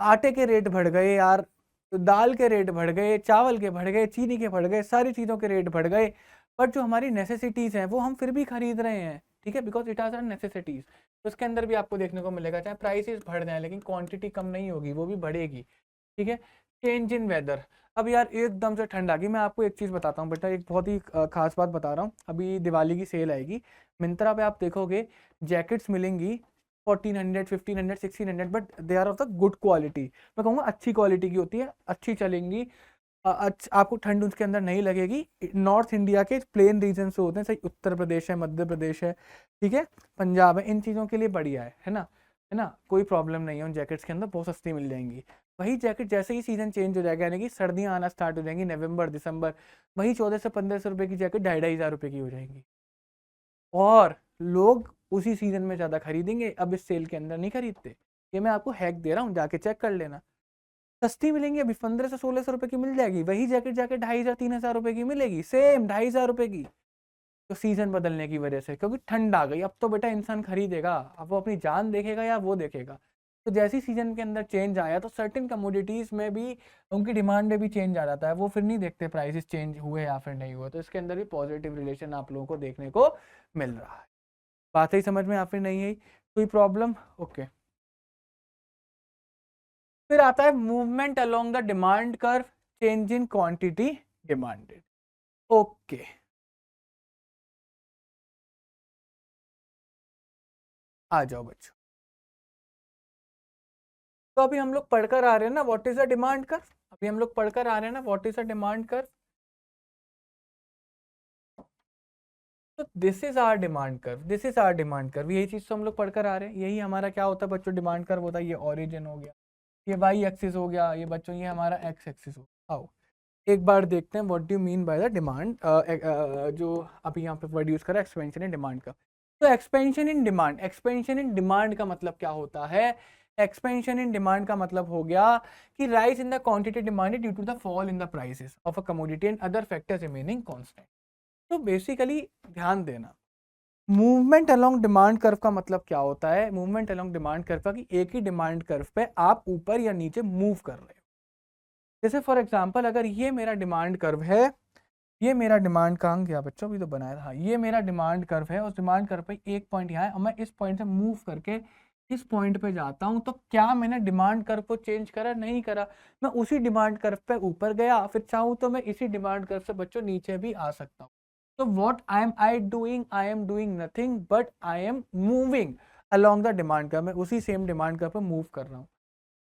आटे के रेट बढ़ गए यार, दाल के रेट बढ़ गए, चावल के बढ़ गए, चीनी के बढ़ गए, सारी चीज़ों के रेट बढ़ गए, बट जो हमारी नेसेसिटीज़ हैं वो हम फिर भी खरीद रहे हैं, ठीक है, because it are are necessities. तो इसके अंदर भी आपको देखने को मिलेगा, चाहे प्राइसेस बढ़ जाए लेकिन क्वांटिटी कम नहीं होगी, वो भी बढ़ेगी, ठीक है। चेंज इन वेदर, अब यार एकदम से ठंड आ गई। मैं आपको एक चीज़ बताता हूँ बेटा, एक बहुत ही खास बात बता रहा हूँ। अभी दिवाली की सेल आएगी, मिंत्रा पे आप देखोगे जैकेट्स मिलेंगी 1400, 1500, 1600, but they are of the good quality. मैं कहूँगा अच्छी क्वालिटी की होती है, अच्छी चलेंगी, आपको ठंड उसके अंदर नहीं लगेगी। नॉर्थ इंडिया के प्लेन रीजन से होते हैं, सही उत्तर प्रदेश है, मध्य प्रदेश है, ठीक है, पंजाब है, इन चीज़ों के लिए बढ़िया है ना, है ना, कोई प्रॉब्लम नहीं है उन जैकेट्स के अंदर, बहुत सस्ती मिल जाएंगी। वही जैकेट जैसे ही सीजन चेंज हो जाएगा, यानी कि सर्दियाँ आना स्टार्ट हो जाएंगी नवंबर दिसंबर, वही 1400-1500 रुपये की जैकेट 2,500 रुपये की हो जाएंगी, और लोग उसी सीजन में ज़्यादा खरीदेंगे, अब इस सेल के अंदर नहीं खरीदते। ये मैं आपको हैक दे रहा हूँ, जाके चेक कर लेना। सस्ती मिलेंगी, अभी 1500-1600 रुपये की मिल जाएगी, वही जैकेट जाके 2,500-3,000 रुपये की मिलेगी, सेम 2,500 रुपये की। तो सीजन बदलने की वजह से, क्योंकि ठंड आ गई, अब तो बेटा इंसान खरीदेगा, अब वो अपनी जान देखेगा या वो देखेगा। तो जैसी सीजन के अंदर चेंज आया तो सर्टेन कमोडिटीज में भी उनकी डिमांड में भी चेंज आ जाता है, वो फिर नहीं देखते प्राइसेस चेंज हुए या फिर नहीं हुए। तो इसके अंदर भी पॉजिटिव रिलेशन आप लोगों को देखने को मिल रहा है। बात ही समझ में या फिर नहीं है, कोई प्रॉब्लम? ओके। फिर आता है movement along the demand curve, change in quantity demanded. Okay, आ जाओ बच्चों। तो अभी हम लोग पढ़कर आ रहे हैं ना what is a demand curve, अभी हम लोग पढ़कर आ रहे हैं ना what is a demand curve. तो this is our demand curve, this is our demand curve, यही चीज तो हम लोग पढ़कर आ रहे हैं। यही हमारा क्या होता है बच्चों, डिमांड कर्व होता है। ये ओरिजिन हो गया, ये वाई एक्सिस हो गया, ये बच्चों ये हमारा एक्स एक्सिस हो गया। आओ एक बार देखते हैं what do mean by the demand, जो अभी यहाँ पे वर्ड यूज करा एक्सपेंशन इन डिमांड का। तो expansion in demand, expansion in demand का मतलब क्या होता है? एक्सपेंशन इन डिमांड का मतलब हो गया कि rise in the quantity demanded due to the fall in the prices of a commodity and other factors remaining constant. तो बेसिकली ध्यान देना, मूवमेंट अलोंग डिमांड कर्व का मतलब क्या होता है? मूवमेंट अलोंग डिमांड कर्व का कि एक ही डिमांड कर्व पे आप ऊपर या नीचे मूव कर रहे हो। जैसे फॉर एग्जांपल अगर ये मेरा डिमांड कर्व है, ये मेरा डिमांड कहाँ गया बच्चों, अभी तो बनाया था, ये मेरा डिमांड कर्व है, उस डिमांड कर्व पे एक पॉइंट यहाँ है और मैं इस पॉइंट से मूव करके इस पॉइंट पे जाता हूँ, तो क्या मैंने डिमांड कर्व को चेंज करा? नहीं करा। मैं उसी डिमांड कर्व पे ऊपर गया, फिर चाहूँ तो मैं इसी डिमांड कर्व से बच्चों नीचे भी आ सकता हूँ। तो what I doing, I am doing nothing but I am moving along the demand curve, मैं उसी सेम डिमांड कर्व पे मूव कर रहा हूँ।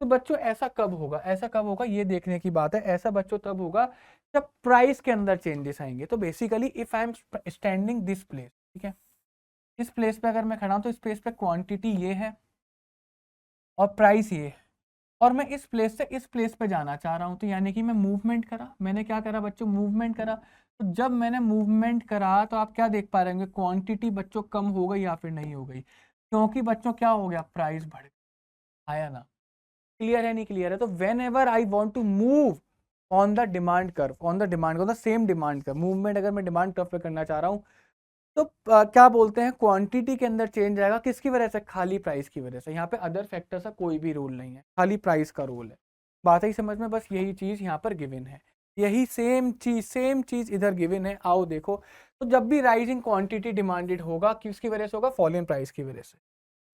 तो बच्चों ऐसा कब होगा, ऐसा कब होगा ये देखने की बात है। ऐसा बच्चों तब होगा जब प्राइस के अंदर चेंजेस आएंगे। तो basically if I am standing this place, ठीक है, इस प्लेस पे अगर मैं खड़ा हूं तो इस प्लेस पे क्वांटिटी ये है और प्राइस ये है, और मैं इस प्लेस से इस प्लेस पे जाना चाह रहा हूं, तो यानी कि मैं मूवमेंट करा। मैंने क्या करा बच्चों? मूवमेंट करा। तो जब मैंने मूवमेंट करा तो आप क्या देख पा रहे होंगे? क्वांटिटी बच्चों कम हो गई या फिर नहीं हो गई? क्योंकि बच्चों क्या हो गया? प्राइस बढ़ गया, आया ना? क्लियर है नहीं क्लियर है? तो whenever I want to move on the demand curve, on the demand curve, the same demand curve, movement अगर मैं डिमांड कर्व पे करना चाह रहा हूँ, तो क्या बोलते हैं, क्वांटिटी के अंदर चेंज आएगा। किसकी वजह से? खाली प्राइस की वजह से। यहाँ पे अदर फैक्टर का कोई भी रोल नहीं है, खाली प्राइस का रोल है। बात ही समझ में? बस यही चीज यहाँ पर गिवन है, यही सेम चीज इधर गिवन है। आओ देखो, तो जब भी राइजिंग क्वांटिटी डिमांडेड होगा, किसकी वजह से होगा? फॉल इन प्राइस की वजह से।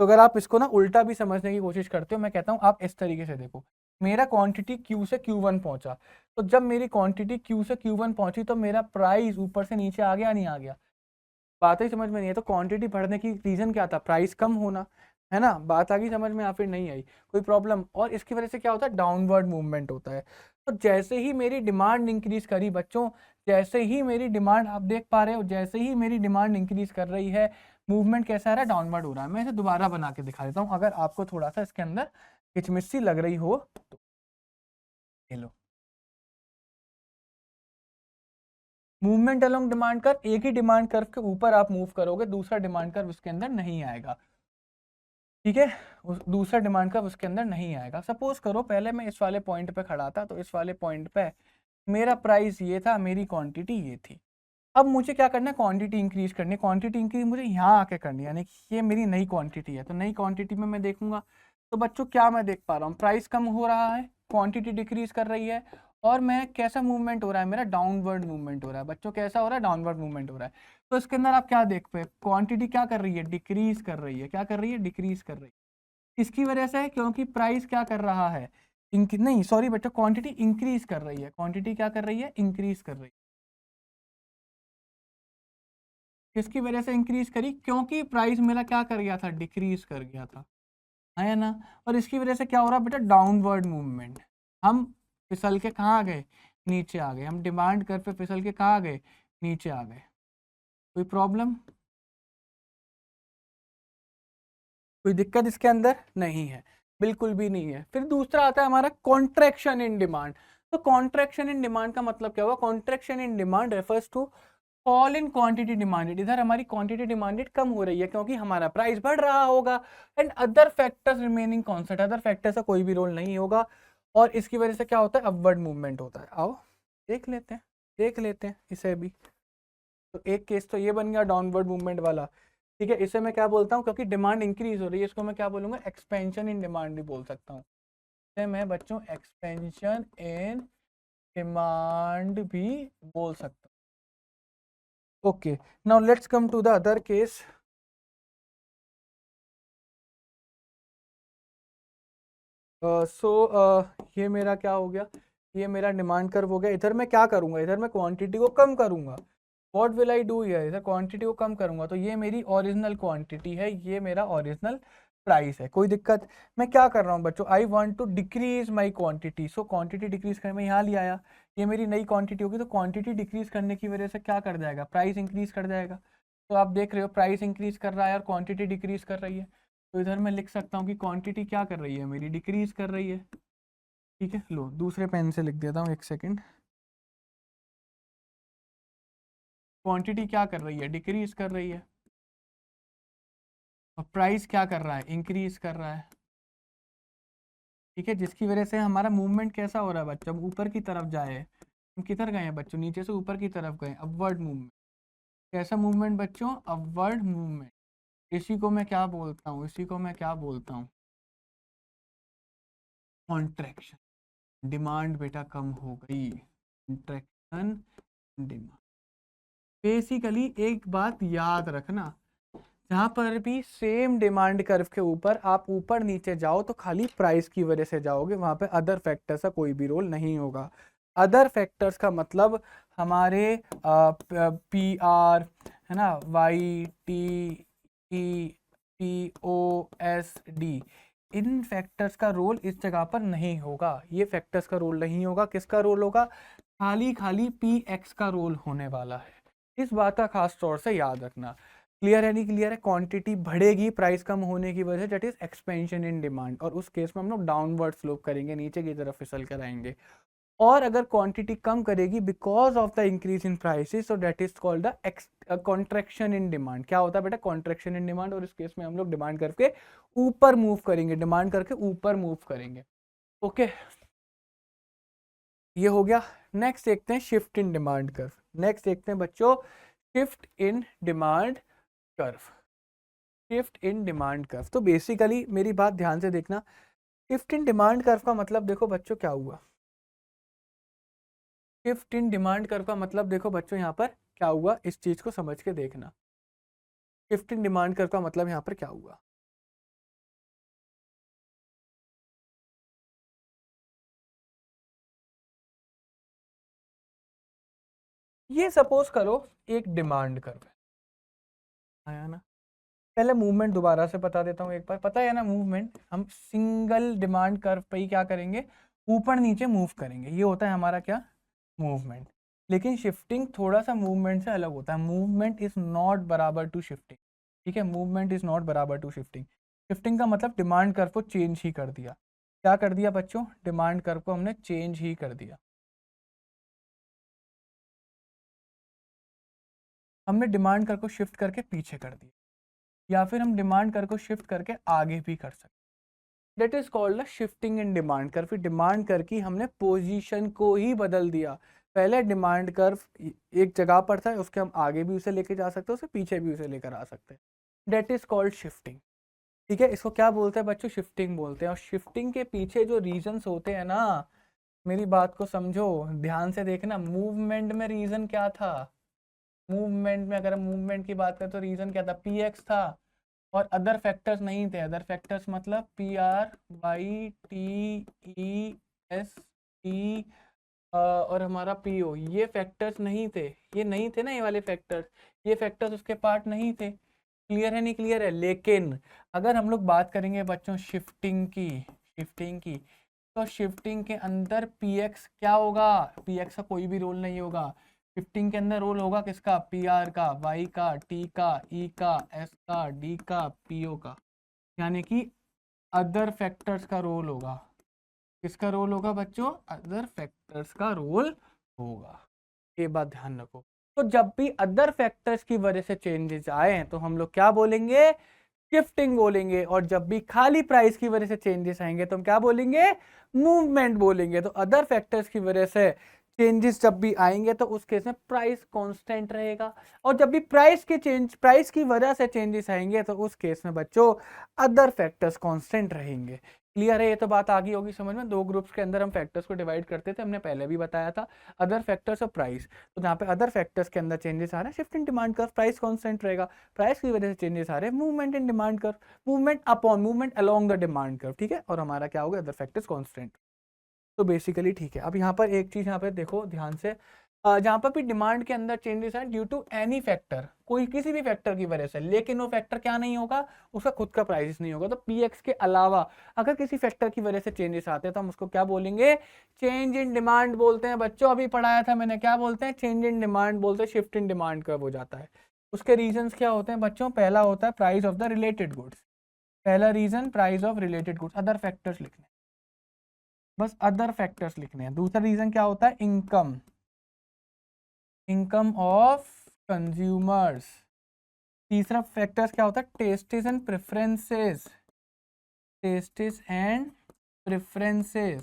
तो अगर आप इसको ना उल्टा भी समझने की कोशिश करते हो, मैं कहता हूँ आप इस तरीके से देखो, मेरा क्वांटिटी Q से Q1 पहुंचा, तो जब मेरी क्वांटिटी Q से Q1 पहुंची तो मेरा प्राइस ऊपर से नीचे आ गया नहीं आ गया? बात ही समझ में नहीं है। तो क्वांटिटी बढ़ने की रीजन क्या था? प्राइस कम होना, है ना? बात आ गई समझ में या फिर नहीं आई? कोई प्रॉब्लम? और इसकी वजह से क्या होता है? डाउनवर्ड मूवमेंट होता है। तो जैसे ही मेरी डिमांड इंक्रीज करी बच्चों, जैसे ही मेरी डिमांड, आप देख पा रहे हो, जैसे ही मेरी डिमांड इंक्रीज कर रही है, मूवमेंट कैसा आ रहा है? डाउनवर्ड हो रहा है। मैं इसे दोबारा बना के दिखा देता हूँ, अगर आपको थोड़ा सा इसके अंदर हिचमिची लग रही हो तो। ये लो, मूवमेंट अलोंग डिमांड कर्व, एक ही डिमांड कर्व के ऊपर आप मूव करोगे, दूसरा डिमांड कर्व उसके अंदर नहीं आएगा, ठीक है? दूसरा डिमांड कर्व उसके अंदर नहीं आएगा। सपोज करो पहले मैं इस वाले पॉइंट पे खड़ा था, तो इस वाले पॉइंट पे मेरा प्राइस ये था, मेरी क्वांटिटी ये थी। अब मुझे क्या करना है? क्वांटिटी इंक्रीज करनी है। क्वांटिटी इंक्रीज मुझे यहाँ आके करनी है, यानी कि ये मेरी नई क्वांटिटी है। तो नई क्वांटिटी में मैं देखूंगा, तो बच्चों क्या मैं देख पा रहा हूँ? प्राइस कम हो रहा है, क्वांटिटी डिक्रीज कर रही है, और मैं कैसा मूवमेंट हो रहा है? मेरा डाउनवर्ड मूवमेंट हो रहा है बच्चों। कैसा हो रहा है? डाउनवर्ड मूवमेंट हो रहा है। तो इसके अंदर आप क्या देख पे? क्वांटिटी क्या कर रही है? डिक्रीज कर रही है। क्या कर रही है? डिक्रीज कर रही है। इसकी वजह से है क्योंकि प्राइस क्या कर रहा है? नहीं सॉरी बच्चों, क्वांटिटी इंक्रीज कर रही है। क्वांटिटी क्या कर रही है? इंक्रीज कर रही है। किसकी वजह से इंक्रीज करी? क्योंकि प्राइस मेरा क्या कर गया था? डिक्रीज कर गया था, है ना? और इसकी वजह से क्या हो रहा है बेटा? Downward movement. हम फिसल के कहाँ आ गए? नीचे आ गए। हम डिमांड कर पे फिसल के कहाँ आ गए? नीचे आ गए। कोई प्रॉब्लम? कोई दिक्कत इसके अंदर नहीं है, बिल्कुल भी नहीं है। फिर दूसरा आता है हमारा कॉन्ट्रैक्शन इन डिमांड। तो कॉन्ट्रैक्शन इन डिमांड का मतलब क्या हुआ? Contraction in demand refers to fall in quantity demanded. इधर हमारी क्वांटिटी डिमांडेड कम हो रही है क्योंकि हमारा प्राइस बढ़ रहा होगा, and other factors remaining constant, other factors का कोई भी रोल नहीं होगा, और इसकी वजह से क्या होता है? अपवर्ड मूवमेंट होता है। आओ देख लेते हैं, देख लेते हैं इसे भी। तो एक केस तो ये बन गया डाउनवर्ड मूवमेंट वाला, ठीक है? इसे मैं क्या बोलता हूँ? क्योंकि डिमांड इंक्रीज हो रही है, इसको मैं क्या बोलूंगा? एक्सपेंशन इन डिमांड भी बोल सकता हूँ। इसे मैं बच्चों एक्सपेंशन इन डिमांड भी बोल सकता हूँ। Okay, now let's come to the other case. ये मेरा क्या हो गया, ये मेरा डिमांड कर्व हो गया। इधर मैं क्या करूंगा, इधर मैं क्वांटिटी को कम करूंगा। What will I do here, इधर क्वांटिटी को कम करूंगा, तो ये मेरी ओरिजिनल क्वांटिटी है, ये मेरा ओरिजिनल प्राइस है। कोई दिक्कत? मैं क्या कर रहा हूँ बच्चों, I want to decrease my quantity, so quantity decrease करने में यहाँ ले आया, ये मेरी नई क्वांटिटी होगी, तो क्वांटिटी डिक्रीज करने की वजह से क्या कर जाएगा, प्राइस इंक्रीज कर जाएगा। तो आप देख रहे हो प्राइस इंक्रीज कर रहा है और क्वांटिटी डिक्रीज कर रही है, तो इधर मैं लिख सकता हूँ कि क्वांटिटी क्या कर रही है मेरी, डिक्रीज कर रही है। ठीक है, लो दूसरे पेन से लिख देता हूँ, एक सेकेंड। क्वांटिटी क्या कर रही है, डिक्रीज कर रही है, और प्राइस क्या कर रहा है, इंक्रीज कर रहा है। ठीक है, जिसकी वजह से हमारा मूवमेंट कैसा हो रहा है बच्चों, हम ऊपर की तरफ जाए। हम किधर गए हैं बच्चों, नीचे से ऊपर की तरफ गए, अपवर्ड मूवमेंट। कैसा मूवमेंट बच्चों, अपवर्ड मूवमेंट। इसी को मैं क्या बोलता हूँ, इसी को मैं क्या बोलता हूँ, कॉन्ट्रैक्शन। डिमांड बेटा कम हो गई, कॉन्ट्रैक्शन डिमांड। बेसिकली एक बात याद रखना, जहाँ पर भी सेम डिमांड कर्व के ऊपर आप ऊपर नीचे जाओ तो खाली प्राइस की वजह से जाओगे, वहाँ पे अदर फैक्टर्स का कोई भी रोल नहीं होगा। अदर फैक्टर्स का मतलब हमारे पी आर, है ना, Y T E P O S D, इन फैक्टर्स का रोल इस जगह पर नहीं होगा। ये फैक्टर्स का रोल नहीं होगा, किसका रोल होगा, खाली खाली पी एक्स का रोल होने वाला है। इस बात का खास तौर से याद रखना। क्लियर है, नहीं क्लियर है? क्वांटिटी बढ़ेगी प्राइस कम होने की वजह से, that is expansion in demand, और उस केस में हम लोग डाउनवर्ड स्लोप करेंगे, नीचे की तरफ फिसल कर आएंगे। और अगर क्वांटिटी कम करेगी because of the increase in prices, so that is called the contraction in demand. क्या होता है बेटा, कॉन्ट्रैक्शन इन डिमांड, और इस केस में हम लोग डिमांड करके ऊपर मूव करेंगे, डिमांड करके ऊपर मूव करेंगे। ओके, ये हो गया। नेक्स्ट देखते हैं shift in demand curve. Next देखते हैं बच्चों shift in demand curve. Shift in demand curve, तो बेसिकली मेरी बात ध्यान से देखना। शिफ्ट इन डिमांड कर्व का मतलब देखो बच्चों क्या हुआ, शिफ्ट इन डिमांड कर्व का मतलब देखो बच्चों यहाँ पर क्या हुआ, इस चीज को समझ के देखना। शिफ्ट इन डिमांड कर्व का मतलब यहाँ पर क्या हुआ, ये सपोज करो एक डिमांड कर्व है, आया ना। पहले मूवमेंट दोबारा से बता देता हूँ एक बार, पता है ना मूवमेंट, हम सिंगल डिमांड कर्व पे ही क्या करेंगे, ऊपर नीचे मूव करेंगे, ये होता है हमारा क्या, मूवमेंट। लेकिन शिफ्टिंग थोड़ा सा मूवमेंट से अलग होता है, मूवमेंट इज नॉट बराबर टू शिफ्टिंग। ठीक है, मूवमेंट इज नॉट बराबर टू शिफ्टिंग। शिफ्टिंग का मतलब डिमांड कर्व को चेंज ही कर दिया। क्या कर दिया बच्चों, डिमांड कर्व को हमने चेंज ही कर दिया। हमने डिमांड कर्व को शिफ्ट करके पीछे कर दिया, या फिर हम डिमांड कर्व को शिफ्ट करके आगे भी कर सकते। That is called shifting in demand curve. फिर डिमांड कर्व की हमने पोजीशन को ही बदल दिया। पहले डिमांड कर्व एक जगह पर था, उसके हम आगे भी उसे लेके जा सकते हैं, उसके पीछे भी उसे लेकर आ सकते हैं। That is called shifting. ठीक है, इसको क्या बोलते हैं बच्चों, शिफ्टिंग बोलते हैं। और शिफ्टिंग के पीछे जो रीजंस होते हैं ना, मेरी बात को समझो, ध्यान से देखना। मूवमेंट में रीजन क्या था, मूवमेंट में अगर हम मूवमेंट की बात करें तो रीजन क्या था, पी एक्स था, और अदर फैक्टर्स नहीं थे। अदर फैक्टर्स मतलब P R Y T E S T और हमारा पी ओ, ये फैक्टर्स नहीं थे, ये नहीं थे ना, ये वाले फैक्टर्स, ये फैक्टर्स उसके पार्ट नहीं थे। क्लियर है, नहीं क्लियर है? लेकिन अगर हम लोग बात करेंगे बच्चों शिफ्टिंग की, शिफ्टिंग की, तो शिफ्टिंग के अंदर पी एक्स क्या होगा, पी एक्स का कोई भी रोल नहीं होगा। शिफ्टिंग के अंदर रोल होगा किसका, पी आर का, वाई का, टी का, ई का, एस का, डी का, पीओ का, यानी कि अदर फैक्टर्स का रोल होगा। किसका रोल होगा बच्चों, अदर फैक्टर्स का रोल होगा। ये बात ध्यान रखो। तो जब भी अदर फैक्टर्स की वजह से चेंजेस आए तो हम लोग क्या बोलेंगे, शिफ्टिंग बोलेंगे। और जब भी खाली प्राइस की वजह से चेंजेस आएंगे तो हम क्या बोलेंगे, मूवमेंट बोलेंगे। तो अदर फैक्टर्स की वजह से चेंजेस जब भी आएंगे तो उस केस में प्राइस कांस्टेंट रहेगा, और जब भी प्राइस की वजह से चेंजेस आएंगे तो उस केस में बच्चों अदर फैक्टर्स कांस्टेंट रहेंगे। क्लियर है? ये तो बात आ गई होगी समझ में। दो ग्रुप्स के अंदर हम फैक्टर्स को डिवाइड करते थे, हमने पहले भी बताया था। अदर फैक्टर्स और प्राइस, तो जहाँ पे अदर फैक्टर्स के अंदर चेंजेस आ रहे हैं, shift in demand curve, price constant रहेगा, प्राइस की वजह से चेंजेस आ रहे हैं, movement in demand curve, movement upon movement along the demand curve, ठीक है। और हमारा क्या होगा, अदर फैक्टर्स कांस्टेंट। तो बेसिकली ठीक है। अब यहाँ पर एक चीज यहाँ पे देखो ध्यान से, जहाँ पर भी डिमांड के अंदर चेंजेस है ड्यू टू एनी फैक्टर, कोई किसी भी फैक्टर की वजह से, लेकिन वो फैक्टर क्या नहीं होगा, उसका खुद का प्राइस नहीं होगा। तो पीएक्स के अलावा अगर किसी फैक्टर की वजह से चेंजेस आते हैं तो हम उसको क्या बोलेंगे, चेंज इन डिमांड बोलते हैं। बच्चों अभी पढ़ाया था मैंने, क्या बोलते हैं, चेंज इन डिमांड बोलते हैं, शिफ्ट इन डिमांड कब हो जाता है। उसके रीजंस क्या होते हैं बच्चों, पहला होता है price of the related goods, पहला reason price of related goods, other factors लिखने, बस अदर फैक्टर्स लिखने हैं। दूसरा रीजन क्या होता है, इनकम, इनकम ऑफ कंज्यूमर्स। तीसरा फैक्टर्स क्या होता है, tastes and preferences, tastes and preferences.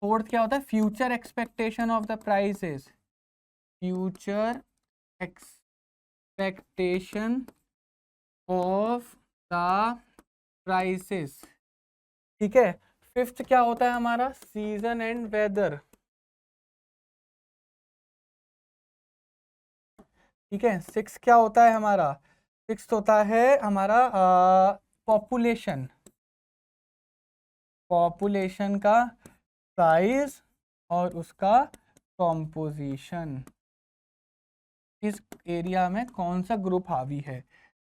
Fourth क्या होता है, future expectation of the prices, future expectation of the prices, ठीक है। फिफ्थ क्या होता है हमारा, सीजन एंड वेदर, ठीक है। सिक्स क्या होता है हमारा, सिक्स होता है हमारा पॉपुलेशन, पॉपुलेशन का साइज और उसका कॉम्पोजिशन, इस एरिया में कौन सा ग्रुप हावी है।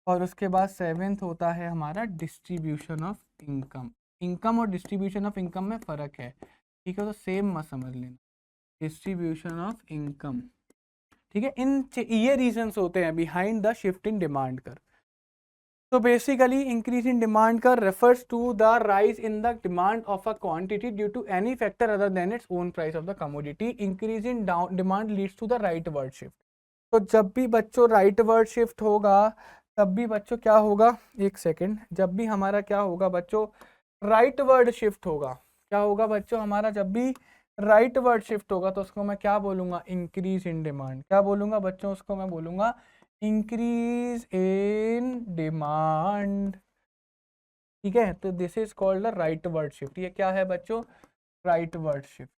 और उसके बाद सेवेंथ होता है हमारा डिस्ट्रीब्यूशन ऑफ इनकम। इनकम और डिस्ट्रीब्यूशन ऑफ इनकम में फ़र्क है, ठीक है, तो सेम मत समझ लेना, डिस्ट्रीब्यूशन ऑफ इनकम, ठीक है। ये रीजंस होते हैं behind the shift in demand curve. तो basically increase in demand curve refers to the rise in the demand of a quantity due to any factor other than its own price of the commodity. Increase in demand leads to the rightward shift. तो जब भी बच्चों right word shift होगा तब भी बच्चों क्या होगा, एक सेकेंड, जब भी हमारा क्या होगा बच्चों, राइट वर्ड शिफ्ट होगा, क्या होगा बच्चों हमारा, जब भी राइट वर्ड शिफ्ट होगा तो उसको मैं क्या बोलूंगा, इंक्रीज इन डिमांड। क्या बोलूंगा बच्चों, उसको मैं बोलूंगा इंक्रीज इन डिमांड, ठीक है। तो this is called the rightward shift. ये क्या है बच्चों, राइट वर्ड शिफ्ट।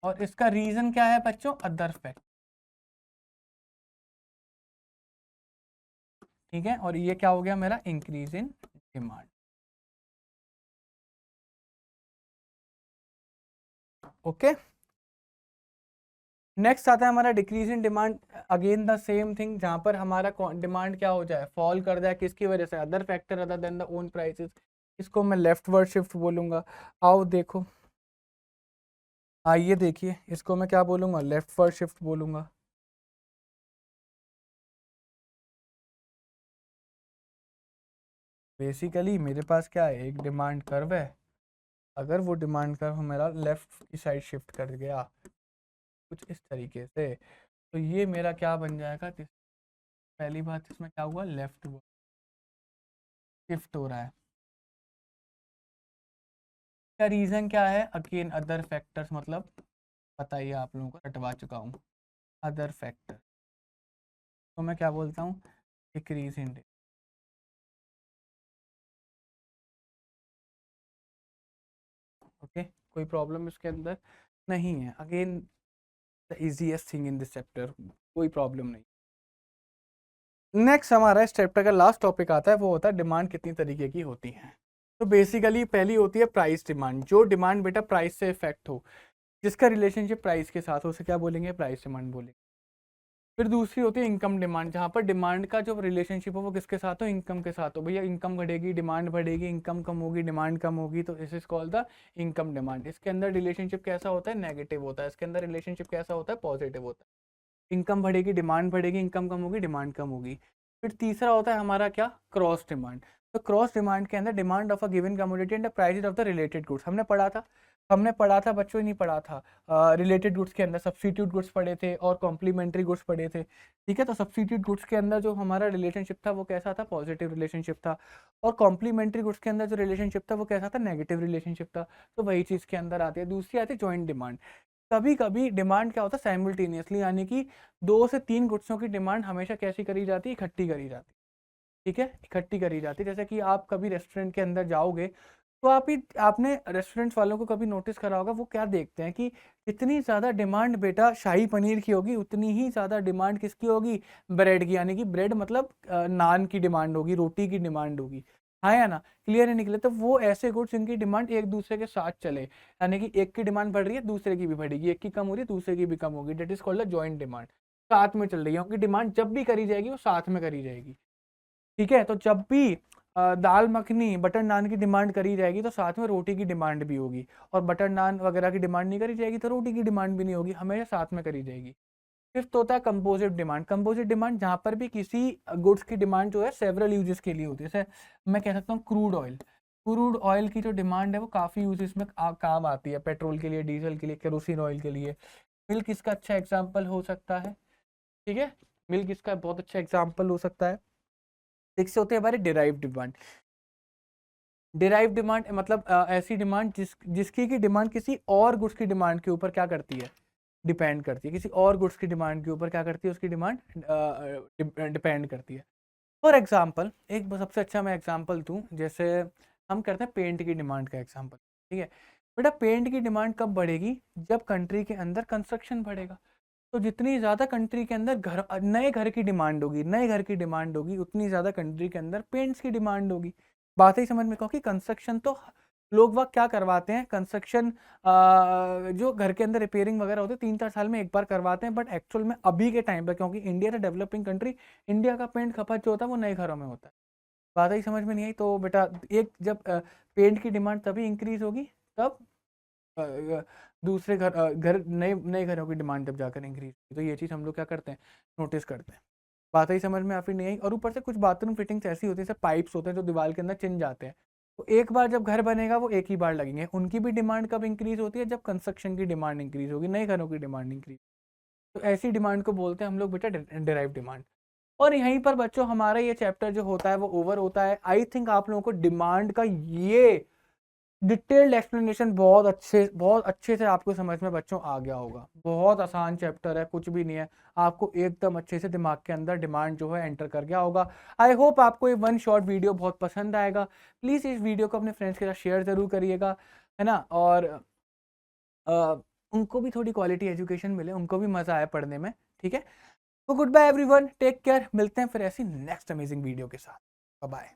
और इसका रीजन क्या है बच्चों, अदर फैक्ट, ठीक है। और ये क्या हो गया मेरा, increase in demand, okay. Next आता है हमारा decrease in demand, again the same thing, जहां पर हमारा डिमांड क्या हो जाए, फॉल कर जाए, किसकी वजह से, other factor other then the own prices. इसको मैं लेफ्ट वर्ड शिफ्ट बोलूंगा। आओ देखो, आइए देखिए, इसको मैं क्या बोलूंगा, लेफ्ट वर्ड शिफ्ट बोलूंगा। बेसिकली मेरे पास क्या है, एक डिमांड कर्व है, अगर वो डिमांड कर्व मेरा लेफ्ट की साइड शिफ्ट कर गया कुछ इस तरीके से, तो ये मेरा क्या बन जाएगा, पहली बात इसमें क्या हुआ, लेफ्ट शिफ्ट हो रहा है। का रीज़न क्या है, अगेन अदर फैक्टर्स, मतलब बताइए, आप लोगों को हटवा चुका हूँ अदर फैक्टर, तो मैं क्या बोलता हूँ, डिक्रीज इन, ओके। कोई प्रॉब्लम इसके अंदर नहीं है, again the easiest thing in this chapter, कोई प्रॉब्लम नहीं। नेक्स्ट हमारा इस चैप्टर का लास्ट टॉपिक आता है, वो होता है डिमांड कितनी तरीके की होती है। तो बेसिकली पहली होती है प्राइस डिमांड, जो डिमांड बेटा प्राइस से इफेक्ट हो, जिसका रिलेशनशिप प्राइस के साथ हो, उसे क्या बोलेंगे, प्राइस डिमांड बोलेंगे। फिर दूसरी होती है इनकम डिमांड, जहाँ पर डिमांड का जो रिलेशनशिप हो वो किसके साथ हो, इनकम के साथ हो। भैया इनकम बढ़ेगी डिमांड बढ़ेगी, इनकम कम होगी डिमांड कम होगी, तो this is called the income demand. इसके अंदर रिलेशनशिप कैसा होता है, नेगेटिव होता है। इसके अंदर रिलेशनशिप कैसा होता है, पॉजिटिव होता है। इनकम बढ़ेगी डिमांड बढ़ेगी, इनकम कम होगी डिमांड कम होगी। फिर तीसरा होता है हमारा क्या, क्रॉस डिमांड। तो क्रॉस डिमांड के अंदर demand of a given commodity and the price of the related goods, हमने पढ़ा था बच्चों, नहीं पढ़ा था, रिलेटेड गुड्स के अंदर सब्स्टिट्यूट गुड्स पढ़े थे और कॉम्प्लीमेंट्री गुड्स पढ़े थे, ठीक है। तो सब्स्टिट्यूट गुड्स के अंदर जो हमारा रिलेशनशिप था वो कैसा था, पॉजिटिव रिलेशनशिप था। और कॉम्प्लीमेंट्री गुड्स के अंदर जो रिलेशनशिप था वो कैसा था, नेगेटिव रिलेशनशिप था। तो वही चीज़ के अंदर आती है। दूसरी आती है जॉइंट डिमांड। कभी कभी डिमांड क्या होता है साइमल्टेनियसली, यानी कि 2 से 3 गुड्सों की डिमांड हमेशा कैसी करी जाती है, इकट्ठी करी जाती है। ठीक है, इकट्ठी करी जाती है। जैसे कि आप कभी रेस्टोरेंट के अंदर जाओगे तो आपने रेस्टोरेंट वालों को कभी नोटिस करा होगा, वो क्या देखते हैं कि जितनी ज़्यादा डिमांड बेटा शाही पनीर की होगी, उतनी ही ज़्यादा डिमांड किसकी होगी, ब्रेड की। यानी कि ब्रेड मतलब नान की डिमांड होगी, रोटी की डिमांड होगी। हाँ या ना, क्लियर है निकले? तो वो ऐसे गुड्स जिनकी डिमांड एक दूसरे के साथ चले, यानी कि एक की डिमांड बढ़ रही है दूसरे की भी बढ़ेगी, एक की कम हो रही है दूसरे की भी कम होगी, that is called a joint demand. साथ में चल रही है, उनकी डिमांड जब भी करी जाएगी वो साथ में करी जाएगी। ठीक है, तो जब भी दाल मखनी बटर नान की डिमांड करी जाएगी तो साथ में रोटी की डिमांड भी होगी, और बटर नान वगैरह की डिमांड नहीं करी जाएगी तो रोटी की डिमांड भी नहीं होगी, हमेशा साथ में करी जाएगी। फिफ्थ होता है कंपोजिट डिमांड। कंपोजिट डिमांड जहां पर भी किसी गुड्स की डिमांड जो है सेवरल यूजेस के लिए होती है। जैसे मैं कह सकता हूँ क्रूड ऑयल, क्रूड ऑयल की जो डिमांड है वो काफ़ी यूजेस में काम आती है, पेट्रोल के लिए, डीजल के लिए, केरोसिन ऑयल के लिए। मिल्क इसका अच्छा एग्जाम्पल हो सकता है। ठीक है, मिल्क इसका बहुत अच्छा एग्जाम्पल हो सकता है। सिक्स होते हैं हमारे डिराइव डिमांड। डिराइव डिमांड मतलब ऐसी डिमांड जिसकी की डिमांड किसी और गुड्स की डिमांड के ऊपर क्या करती है, डिपेंड करती है। किसी और गुड्स की डिमांड के ऊपर क्या करती है, उसकी डिमांड डिपेंड करती है। फॉर एग्जाम्पल, एक सबसे अच्छा मैं एग्जाम्पल दूं, जैसे हम करते हैं पेंट की डिमांड का एग्जाम्पल। ठीक है बेटा, पेंट की डिमांड कब बढ़ेगी, जब कंट्री के अंदर कंस्ट्रक्शन बढ़ेगा। तो जितनी ज़्यादा कंट्री के अंदर नए घर की डिमांड होगी, नए घर की डिमांड होगी, उतनी ज़्यादा कंट्री के अंदर पेंट्स की डिमांड होगी। बात ही समझ में कहो कि कंस्ट्रक्शन तो लोग वक्त क्या करवाते हैं, कंस्ट्रक्शन जो घर के अंदर रिपेयरिंग वगैरह होती है 3-4 साल में एक बार करवाते हैं, बट एक्चुअल में अभी के टाइम पर, क्योंकि इंडिया है डेवलपिंग कंट्री, इंडिया का पेंट खपत जो होता है वो नए घरों में होता है। बात ही समझ में नहीं आई? तो बेटा एक जब पेंट की डिमांड तभी इंक्रीज होगी तब दूसरे घर नए नए घरों की डिमांड जब जाकर इंक्रीज, तो ये चीज़ हम लोग क्या करते हैं, नोटिस करते हैं। बात ही समझ में फिर नहीं आई? और ऊपर से कुछ बाथरूम फिटिंग्स ऐसी होती है, जैसे पाइप्स होते हैं जो दीवार के अंदर चिन जाते हैं, तो एक बार जब घर बनेगा वो एक ही बार लगेंगे, उनकी भी डिमांड कब इंक्रीज होती है, जब कंस्ट्रक्शन की डिमांड इंक्रीज होगी, नए घरों की डिमांड इंक्रीज। तो ऐसी डिमांड को बोलते हैं हम लोग बेटा डिराइव डिमांड। और यहीं पर बच्चों हमारा ये चैप्टर जो होता है वो ओवर होता है। आई थिंक आप लोगों को डिमांड का ये डिटेल्ड एक्सप्लेनेशन बहुत अच्छे से आपको समझ में बच्चों आ गया होगा। बहुत आसान चैप्टर है, कुछ भी नहीं है, आपको एकदम अच्छे से दिमाग के अंदर डिमांड जो है एंटर कर गया होगा। आई होप आपको ये वन शॉर्ट वीडियो बहुत पसंद आएगा। प्लीज़ इस वीडियो को अपने फ्रेंड्स के साथ शेयर ज़रूर करिएगा, है ना, और उनको भी थोड़ी क्वालिटी एजुकेशन मिले, उनको भी मज़ा आए पढ़ने में। ठीक है, तो goodbye everyone, take care, मिलते हैं फिर ऐसी नेक्स्ट अमेजिंग वीडियो के साथ। Bye bye.